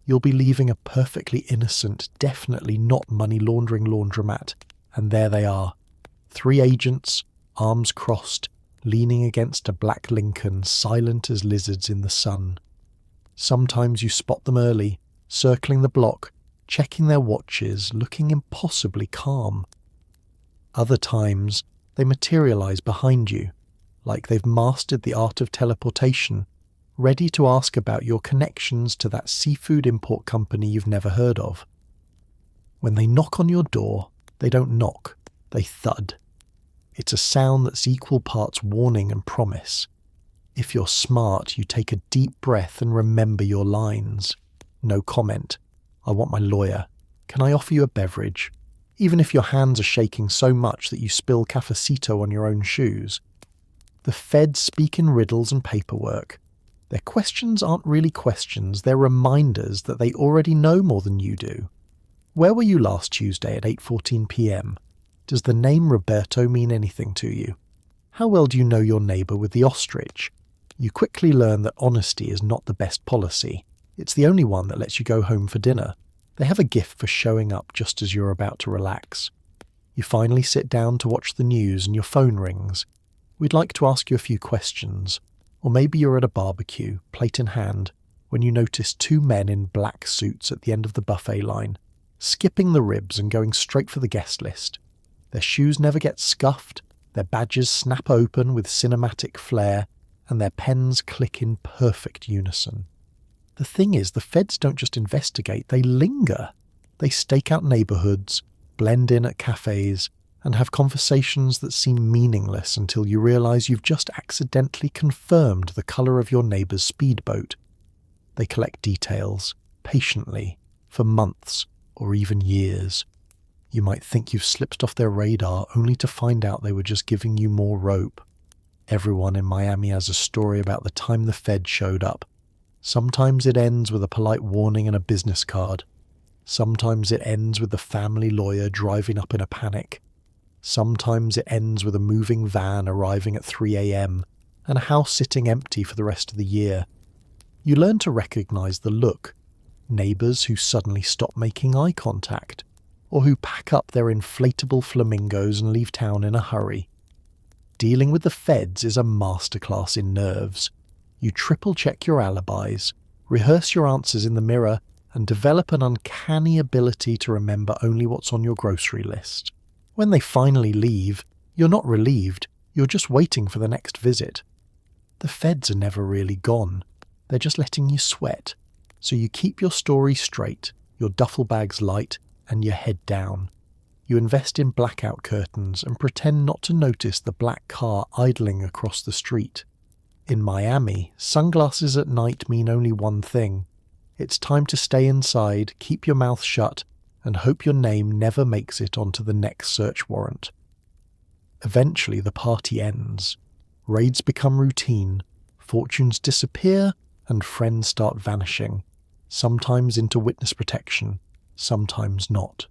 [SPEAKER 1] You'll be leaving a perfectly innocent, definitely not money-laundering laundromat, and there they are. 3 agents, arms crossed, leaning against a black Lincoln, silent as lizards in the sun. Sometimes you spot them early, circling the block, checking their watches, looking impossibly calm. Other times, they materialize behind you, like they've mastered the art of teleportation, ready to ask about your connections to that seafood import company you've never heard of. When they knock on your door, they don't knock, they thud. It's a sound that's equal parts warning and promise. If you're smart, you take a deep breath and remember your lines. No comment. I want my lawyer. Can I offer you a beverage? Even if your hands are shaking so much that you spill cafecito on your own shoes. The feds speak in riddles and paperwork. Their questions aren't really questions, they're reminders that they already know more than you do. Where were you last Tuesday at 8:14 p.m? Does the name Roberto mean anything to you? How well do you know your neighbour with the ostrich? You quickly learn that honesty is not the best policy. It's the only one that lets you go home for dinner. They have a gift for showing up just as you're about to relax. You finally sit down to watch the news and your phone rings. We'd like to ask you a few questions. Or maybe you're at a barbecue, plate in hand, when you notice 2 men in black suits at the end of the buffet line, skipping the ribs and going straight for the guest list. Their shoes never get scuffed, their badges snap open with cinematic flair, and their pens click in perfect unison. The thing is, the feds don't just investigate, they linger. They stake out neighbourhoods, blend in at cafes, and have conversations that seem meaningless until you realise you've just accidentally confirmed the colour of your neighbour's speedboat. They collect details, patiently, for months or even years. You might think you've slipped off their radar only to find out they were just giving you more rope. Everyone in Miami has a story about the time the Fed showed up. Sometimes it ends with a polite warning and a business card. Sometimes it ends with the family lawyer driving up in a panic. Sometimes it ends with a moving van arriving at 3 a.m. and a house sitting empty for the rest of the year. You learn to recognise the look. Neighbours who suddenly stop making eye contact, or who pack up their inflatable flamingos and leave town in a hurry. Dealing with the feds is a masterclass in nerves. You triple-check your alibis, rehearse your answers in the mirror, and develop an uncanny ability to remember only what's on your grocery list. When they finally leave, you're not relieved, you're just waiting for the next visit. The feds are never really gone, they're just letting you sweat, so you keep your story straight, your duffel bags light, and your head down. You invest in blackout curtains and pretend not to notice the black car idling across the street. In Miami, sunglasses at night mean only one thing. It's time to stay inside, keep your mouth shut, and hope your name never makes it onto the next search warrant. Eventually the party ends. Raids become routine, fortunes disappear, and friends start vanishing, sometimes into witness protection, sometimes not.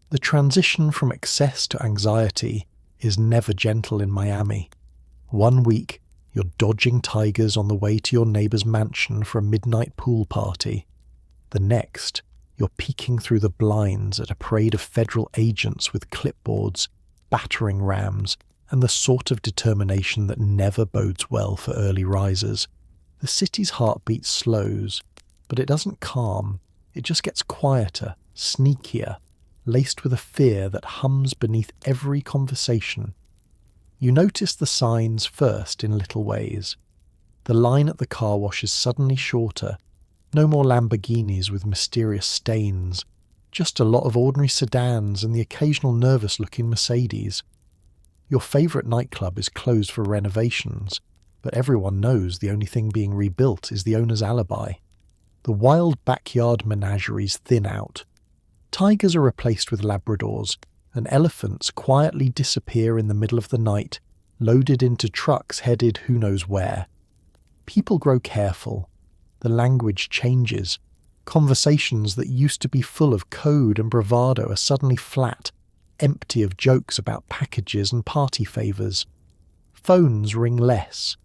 [SPEAKER 1] The transition from excess to anxiety is never gentle in Miami. One week, you're dodging tigers on the way to your neighbor's mansion for a midnight pool party. The next, you're peeking through the blinds at a parade of federal agents with clipboards, battering rams, and the sort of determination that never bodes well for early risers. The city's heartbeat slows, but it doesn't calm. It just gets quieter, sneakier, laced with a fear that hums beneath every conversation. You notice the signs first in little ways. The line at the car wash is suddenly shorter. No more Lamborghinis with mysterious stains. Just a lot of ordinary sedans and the occasional nervous-looking Mercedes. Your favourite nightclub is closed for renovations, but everyone knows the only thing being rebuilt is the owner's alibi. The wild backyard menageries thin out. Tigers are replaced with Labradors, and elephants quietly disappear in the middle of the night, loaded into trucks headed who knows where. People grow careful. The language changes. Conversations that used to be full of code and bravado are suddenly flat, empty of jokes about packages and party favours. Phones ring less.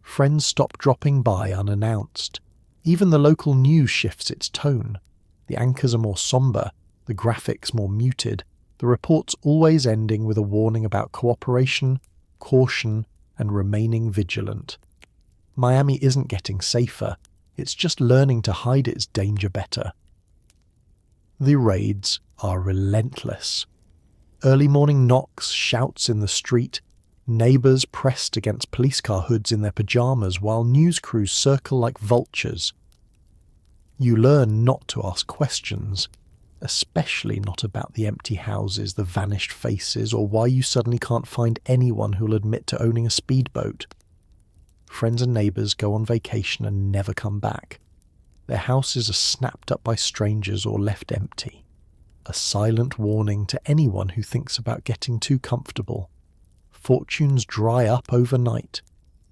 [SPEAKER 1] Friends stop dropping by unannounced. Even the local news shifts its tone. The anchors are more sombre, the graphics more muted, the reports always ending with a warning about cooperation, caution, and remaining vigilant. Miami isn't getting safer, it's just learning to hide its danger better. The raids are relentless. Early morning knocks, shouts in the street, neighbours pressed against police car hoods in their pyjamas while news crews circle like vultures. You learn not to ask questions, especially not about the empty houses, the vanished faces, or why you suddenly can't find anyone who'll admit to owning a speedboat. Friends and neighbours go on vacation and never come back. Their houses are snapped up by strangers or left empty. A silent warning to anyone who thinks about getting too comfortable. Fortunes dry up overnight.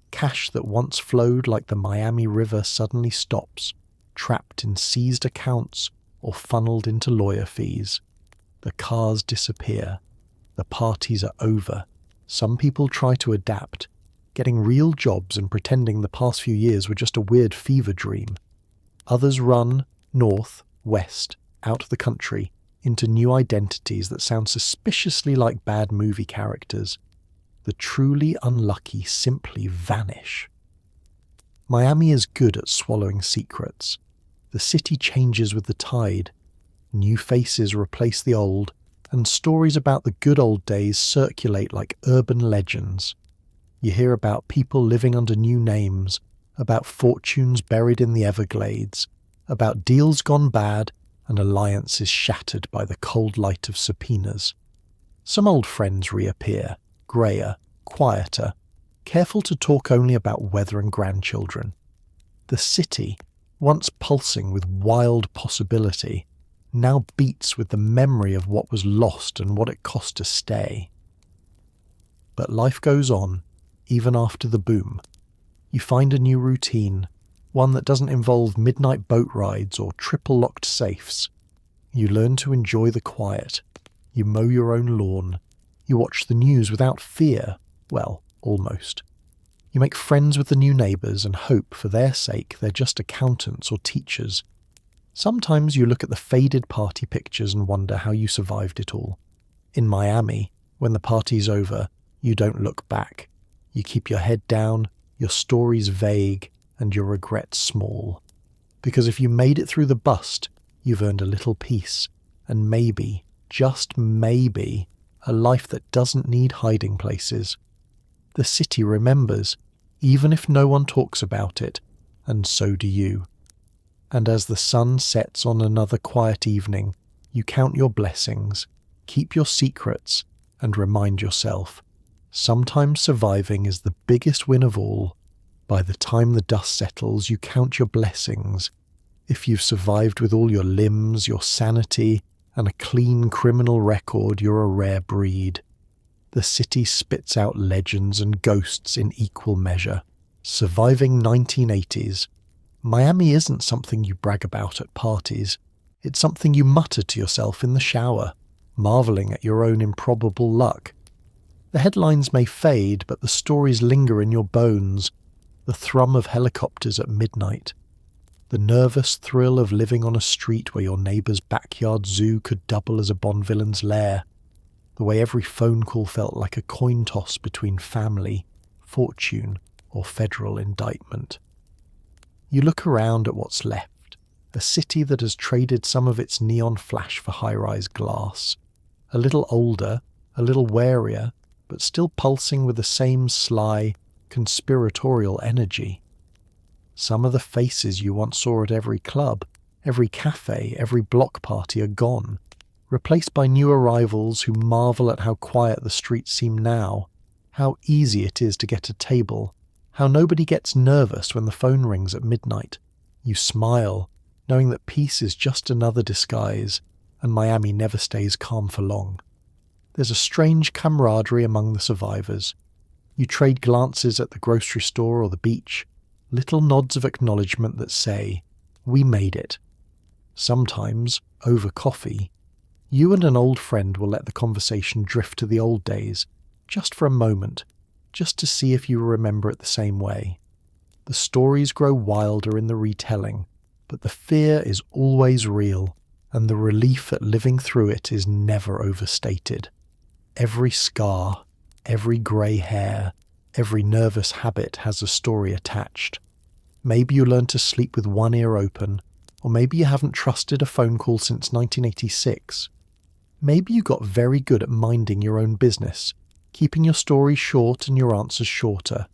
[SPEAKER 1] Cash that once flowed like the Miami River suddenly stops, trapped in seized accounts or funneled into lawyer fees. The cars disappear. The parties are over. Some people try to adapt, getting real jobs and pretending the past few years were just a weird fever dream. Others run north, west, out of the country, into new identities that sound suspiciously like bad movie characters. The truly unlucky simply vanish. Miami is good at swallowing secrets. The city changes with the tide. New faces replace the old, and stories about the good old days circulate like urban legends. You hear about people living under new names, about fortunes buried in the Everglades, about deals gone bad and alliances shattered by the cold light of subpoenas. Some old friends reappear, greyer, quieter, careful to talk only about weather and grandchildren. The city, once pulsing with wild possibility, now beats with the memory of what was lost and what it cost to stay. But life goes on, even after the boom. You find a new routine, one that doesn't involve midnight boat rides or triple-locked safes. You learn to enjoy the quiet. You mow your own lawn. You watch the news without fear. Well, almost. You make friends with the new neighbours and hope for their sake they're just accountants or teachers. Sometimes you look at the faded party pictures and wonder how you survived it all. In Miami, when the party's over, you don't look back. You keep your head down, your stories vague, and your regrets small. Because if you made it through the bust, you've earned a little peace, and maybe, just maybe, a life that doesn't need hiding places. The city remembers, even if no one talks about it, and so do you. And as the sun sets on another quiet evening, you count your blessings, keep your secrets, and remind yourself, sometimes surviving is the biggest win of all. By the time the dust settles, you count your blessings. If you've survived with all your limbs, your sanity, and a clean criminal record, you're a rare breed. The city spits out legends and ghosts in equal measure. Surviving 1980s. Miami isn't something you brag about at parties. It's something you mutter to yourself in the shower, marveling at your own improbable luck. The headlines may fade, but the stories linger in your bones. The thrum of helicopters at midnight. The nervous thrill of living on a street where your neighbour's backyard zoo could double as a Bond villain's lair. The way every phone call felt like a coin toss between family, fortune, or federal indictment. You look around at what's left, a city that has traded some of its neon flash for high-rise glass. A little older, a little warier, but still pulsing with the same sly, conspiratorial energy. Some of the faces you once saw at every club, every cafe, every block party are gone, replaced by new arrivals who marvel at how quiet the streets seem now, how easy it is to get a table, how nobody gets nervous when the phone rings at midnight. You smile, knowing that peace is just another disguise, and Miami never stays calm for long. There's a strange camaraderie among the survivors. You trade glances at the grocery store or the beach, little nods of acknowledgement that say, "We made it." Sometimes, over coffee, you and an old friend will let the conversation drift to the old days, just for a moment, just to see if you remember it the same way. The stories grow wilder in the retelling, but the fear is always real, and the relief at living through it is never overstated. Every scar, every grey hair, every nervous habit has a story attached. Maybe you learn to sleep with one ear open, or maybe you haven't trusted a phone call since 1986. Maybe you got very good at minding your own business, keeping your story short and your answers shorter.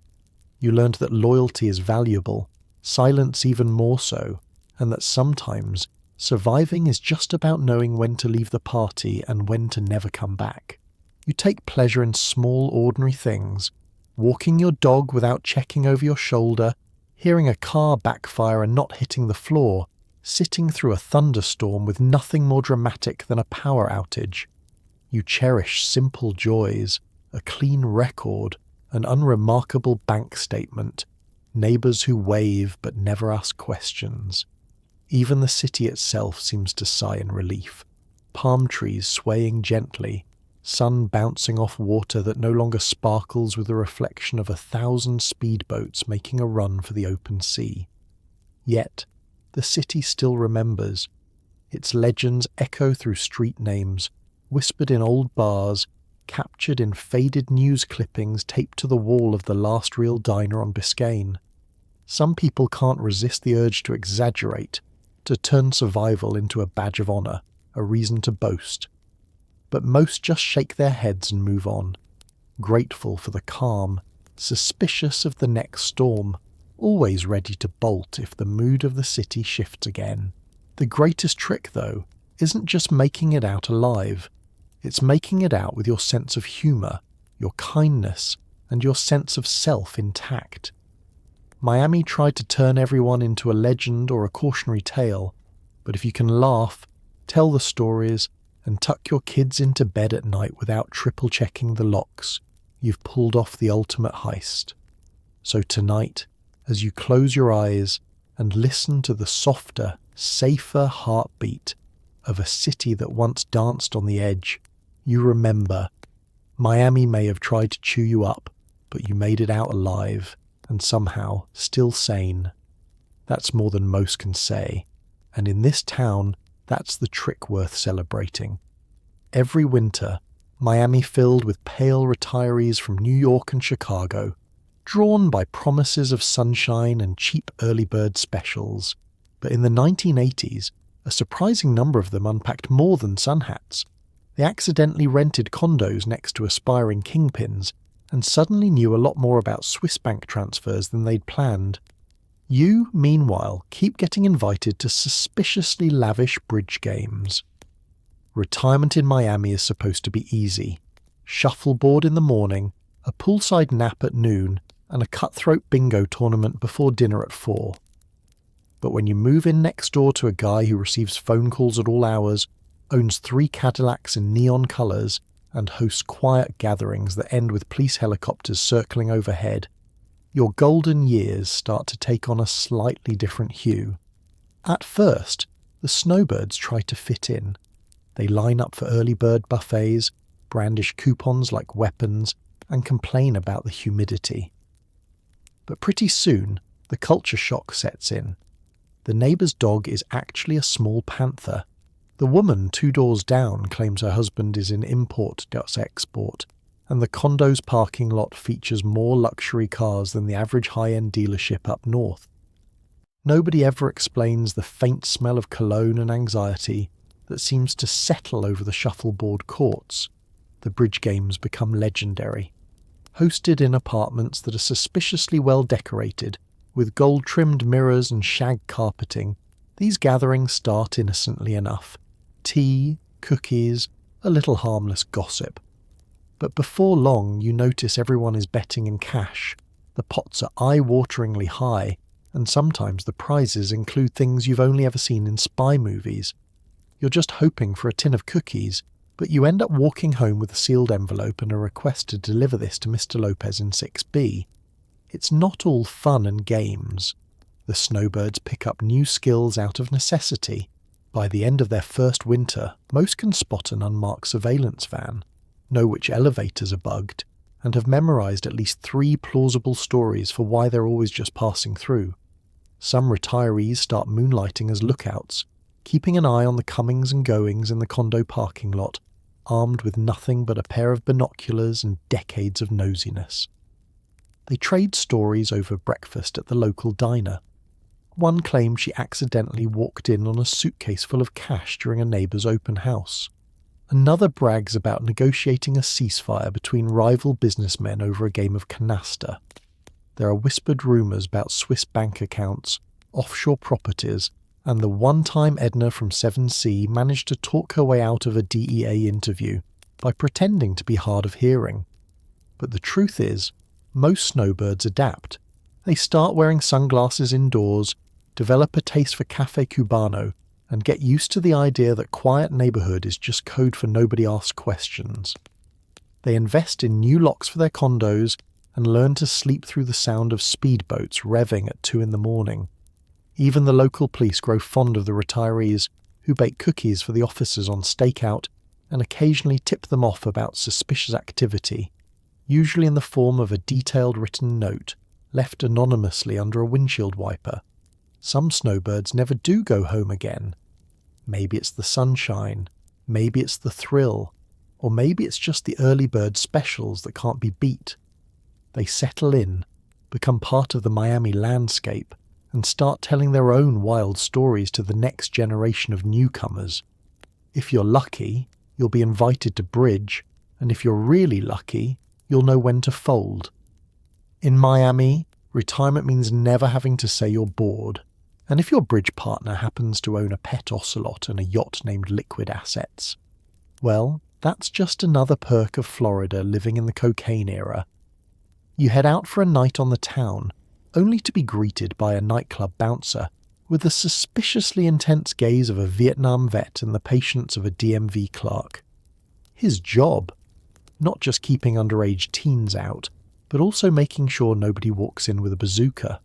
[SPEAKER 1] You learned that loyalty is valuable, silence even more so, and that sometimes surviving is just about knowing when to leave the party and when to never come back. You take pleasure in small, ordinary things, walking your dog without checking over your shoulder, hearing a car backfire and not hitting the floor, sitting through a thunderstorm with nothing more dramatic than a power outage. You cherish simple joys, a clean record, an unremarkable bank statement, neighbours who wave but never ask questions. Even the city itself seems to sigh in relief. Palm trees swaying gently, sun bouncing off water that no longer sparkles with the reflection of 1,000 speedboats making a run for the open sea. Yet, the city still remembers. Its legends echo through street names, whispered in old bars, captured in faded news clippings taped to the wall of the last real diner on Biscayne. Some people can't resist the urge to exaggerate, to turn survival into a badge of honour, a reason to boast. But most just shake their heads and move on, grateful for the calm, suspicious of the next storm, always ready to bolt if the mood of the city shifts again. The greatest trick, though, isn't just making it out alive. It's making it out with your sense of humour, your kindness, and your sense of self intact. Miami tried to turn everyone into a legend or a cautionary tale, but if you can laugh, tell the stories, and tuck your kids into bed at night without triple-checking the locks, you've pulled off the ultimate heist. So tonight, as you close your eyes and listen to the softer, safer heartbeat of a city that once danced on the edge, you remember, Miami may have tried to chew you up, but you made it out alive, and somehow still sane. That's more than most can say, and in this town, that's the trick worth celebrating. Every winter, Miami filled with pale retirees from New York and Chicago, drawn by promises of sunshine and cheap early bird specials. But in the 1980s, a surprising number of them unpacked more than sun hats. They accidentally rented condos next to aspiring kingpins and suddenly knew a lot more about Swiss bank transfers than they'd planned. You, meanwhile, keep getting invited to suspiciously lavish bridge games. Retirement in Miami is supposed to be easy. Shuffleboard in the morning, a poolside nap at noon, and a cutthroat bingo tournament before dinner at 4. But when you move in next door to a guy who receives phone calls at all hours, owns 3 Cadillacs in neon colours, and host quiet gatherings that end with police helicopters circling overhead, your golden years start to take on a slightly different hue. At first, the snowbirds try to fit in. They line up for early bird buffets, brandish coupons like weapons, and complain about the humidity. But pretty soon, the culture shock sets in. The neighbour's dog is actually a small panther. The woman 2 doors down claims her husband is in import-export, and the condo's parking lot features more luxury cars than the average high-end dealership up north. Nobody ever explains the faint smell of cologne and anxiety that seems to settle over the shuffleboard courts. The bridge games become legendary. Hosted in apartments that are suspiciously well decorated, with gold-trimmed mirrors and shag carpeting, these gatherings start innocently enough. Tea, cookies, a little harmless gossip. But before long you notice everyone is betting in cash. The pots are eye-wateringly high, and sometimes the prizes include things you've only ever seen in spy movies. You're just hoping for a tin of cookies, but you end up walking home with a sealed envelope and a request to deliver this to Mr. Lopez in 6B. It's not all fun and games. The snowbirds pick up new skills out of necessity. By the end of their first winter, most can spot an unmarked surveillance van, know which elevators are bugged, and have memorized at least 3 plausible stories for why they're always just passing through. Some retirees start moonlighting as lookouts, keeping an eye on the comings and goings in the condo parking lot, armed with nothing but a pair of binoculars and decades of nosiness. They trade stories over breakfast at the local diner. One claims she accidentally walked in on a suitcase full of cash during a neighbour's open house. Another brags about negotiating a ceasefire between rival businessmen over a game of canasta. There are whispered rumours about Swiss bank accounts, offshore properties, and the one-time Edna from 7C managed to talk her way out of a DEA interview by pretending to be hard of hearing. But the truth is, most snowbirds adapt. They start wearing sunglasses indoors, develop a taste for Café Cubano, and get used to the idea that quiet neighbourhood is just code for nobody asks questions. They invest in new locks for their condos and learn to sleep through the sound of speedboats revving at 2 a.m. Even the local police grow fond of the retirees, who bake cookies for the officers on stakeout and occasionally tip them off about suspicious activity, usually in the form of a detailed written note left anonymously under a windshield wiper. Some snowbirds never do go home again. Maybe it's the sunshine, maybe it's the thrill, or maybe it's just the early bird specials that can't be beat. They settle in, become part of the Miami landscape, and start telling their own wild stories to the next generation of newcomers. If you're lucky, you'll be invited to bridge, and if you're really lucky, you'll know when to fold. In Miami, retirement means never having to say you're bored, and if your bridge partner happens to own a pet ocelot and a yacht named Liquid Assets, well, that's just another perk of Florida living in the cocaine era. You head out for a night on the town, only to be greeted by a nightclub bouncer with the suspiciously intense gaze of a Vietnam vet and the patience of a DMV clerk. His job, not just keeping underage teens out, but also making sure nobody walks in with a bazooka.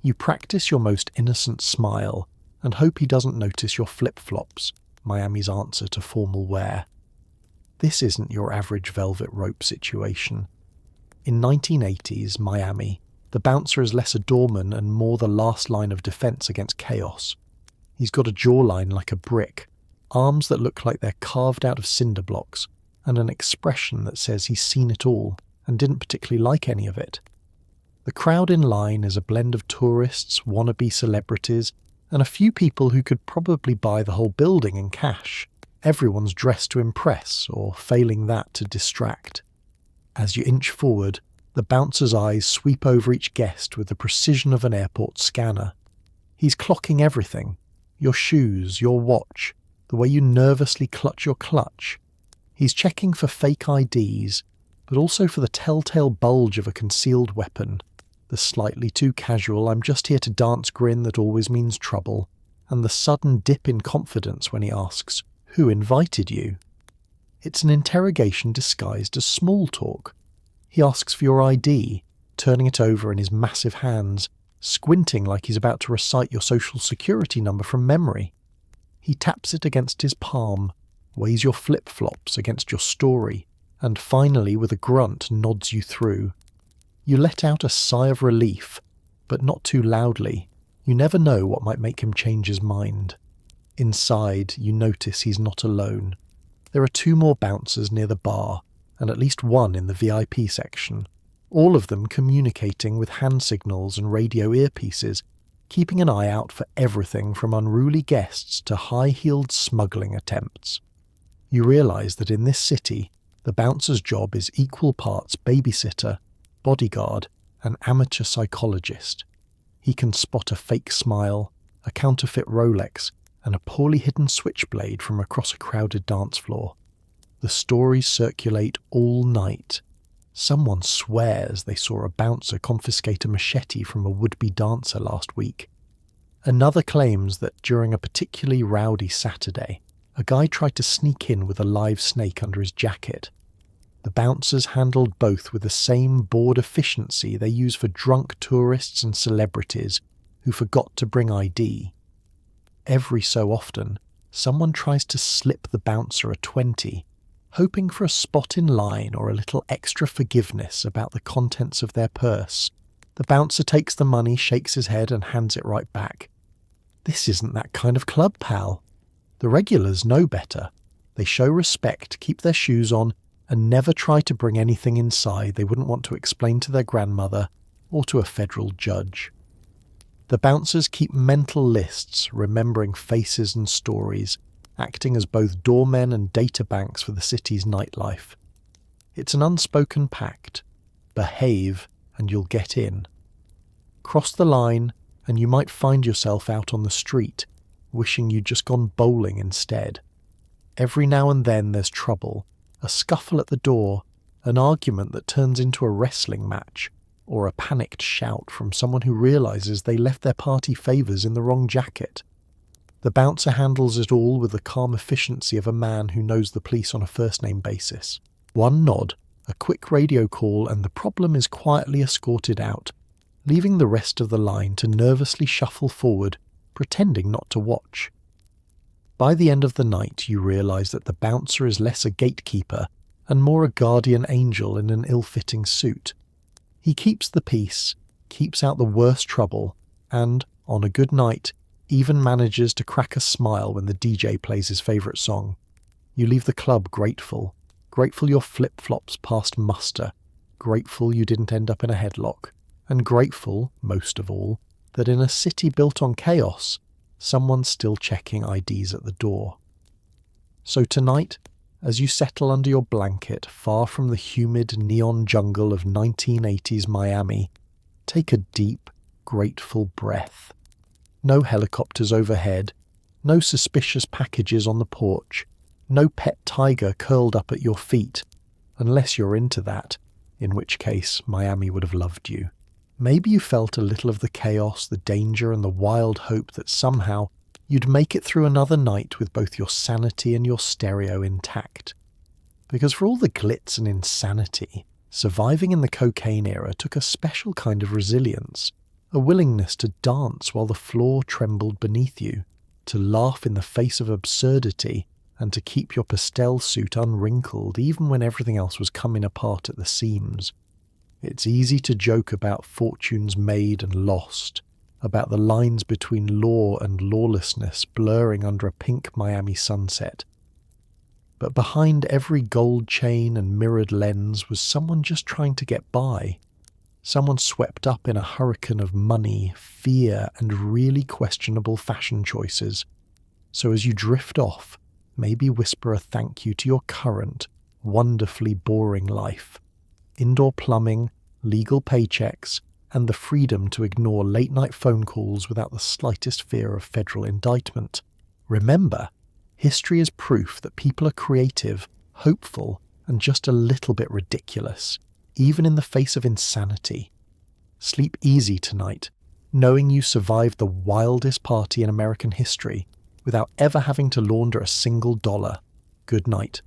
[SPEAKER 1] You practice your most innocent smile and hope he doesn't notice your flip-flops, Miami's answer to formal wear. This isn't your average velvet rope situation. In 1980s Miami, the bouncer is less a doorman and more the last line of defence against chaos. He's got a jawline like a brick, arms that look like they're carved out of cinder blocks, and an expression that says he's seen it all and didn't particularly like any of it. The crowd in line is a blend of tourists, wannabe celebrities, and a few people who could probably buy the whole building in cash. Everyone's dressed to impress, or failing that, to distract. As you inch forward, the bouncer's eyes sweep over each guest with the precision of an airport scanner. He's clocking everything: your shoes, your watch, the way you nervously clutch your clutch. He's checking for fake IDs, but also for the telltale bulge of a concealed weapon, the slightly too casual "I'm just here to dance" grin that always means trouble, and the sudden dip in confidence when he asks, "Who invited you?" It's an interrogation disguised as small talk. He asks for your ID, turning it over in his massive hands, squinting like he's about to recite your social security number from memory. He taps it against his palm, weighs your flip-flops against your story, and finally, with a grunt, nods you through. You let out a sigh of relief, but not too loudly. You never know what might make him change his mind. Inside, you notice he's not alone. There are 2 more bouncers near the bar, and at least 1 in the VIP section, all of them communicating with hand signals and radio earpieces, keeping an eye out for everything from unruly guests to high-heeled smuggling attempts. You realise that in this city, the bouncer's job is equal parts babysitter, bodyguard, and amateur psychologist. He can spot a fake smile, a counterfeit Rolex, and a poorly hidden switchblade from across a crowded dance floor. The stories circulate all night. Someone swears they saw a bouncer confiscate a machete from a would-be dancer last week. Another claims that during a particularly rowdy Saturday, a guy tried to sneak in with a live snake under his jacket. The bouncers handled both with the same bored efficiency they use for drunk tourists and celebrities who forgot to bring ID. Every so often, someone tries to slip the bouncer a 20, hoping for a spot in line or a little extra forgiveness about the contents of their purse. The bouncer takes the money, shakes his head, and hands it right back. This isn't that kind of club, pal. The regulars know better. They show respect, keep their shoes on, and never try to bring anything inside they wouldn't want to explain to their grandmother or to a federal judge. The bouncers keep mental lists, remembering faces and stories, acting as both doormen and databanks for the city's nightlife. It's an unspoken pact. Behave and you'll get in. Cross the line and you might find yourself out on the street, wishing you'd just gone bowling instead. Every now and then there's trouble, a scuffle at the door, an argument that turns into a wrestling match, or a panicked shout from someone who realises they left their party favours in the wrong jacket. The bouncer handles it all with the calm efficiency of a man who knows the police on a first-name basis. One nod, a quick radio call, and the problem is quietly escorted out, leaving the rest of the line to nervously shuffle forward, pretending not to watch. By the end of the night, you realise that the bouncer is less a gatekeeper and more a guardian angel in an ill-fitting suit. He keeps the peace, keeps out the worst trouble, and, on a good night, even manages to crack a smile when the DJ plays his favourite song. You leave the club grateful your flip-flops passed muster, grateful you didn't end up in a headlock, and grateful, most of all, that in a city built on chaos, someone's still checking IDs at the door. So tonight, as you settle under your blanket far from the humid neon jungle of 1980s Miami, take a deep, grateful breath. No helicopters overhead, no suspicious packages on the porch, no pet tiger curled up at your feet, unless you're into that, in which case Miami would have loved you. Maybe you felt a little of the chaos, the danger, and the wild hope that somehow you'd make it through another night with both your sanity and your stereo intact. Because for all the glitz and insanity, surviving in the cocaine era took a special kind of resilience, a willingness to dance while the floor trembled beneath you, to laugh in the face of absurdity, and to keep your pastel suit unwrinkled even when everything else was coming apart at the seams. It's easy to joke about fortunes made and lost, about the lines between law and lawlessness blurring under a pink Miami sunset. But behind every gold chain and mirrored lens was someone just trying to get by. Someone swept up in a hurricane of money, fear, and really questionable fashion choices. So as you drift off, maybe whisper a thank you to your current, wonderfully boring life. Indoor plumbing, legal paychecks, and the freedom to ignore late-night phone calls without the slightest fear of federal indictment. Remember, history is proof that people are creative, hopeful, and just a little bit ridiculous, even in the face of insanity. Sleep easy tonight, knowing you survived the wildest party in American history without ever having to launder a single dollar. Good night.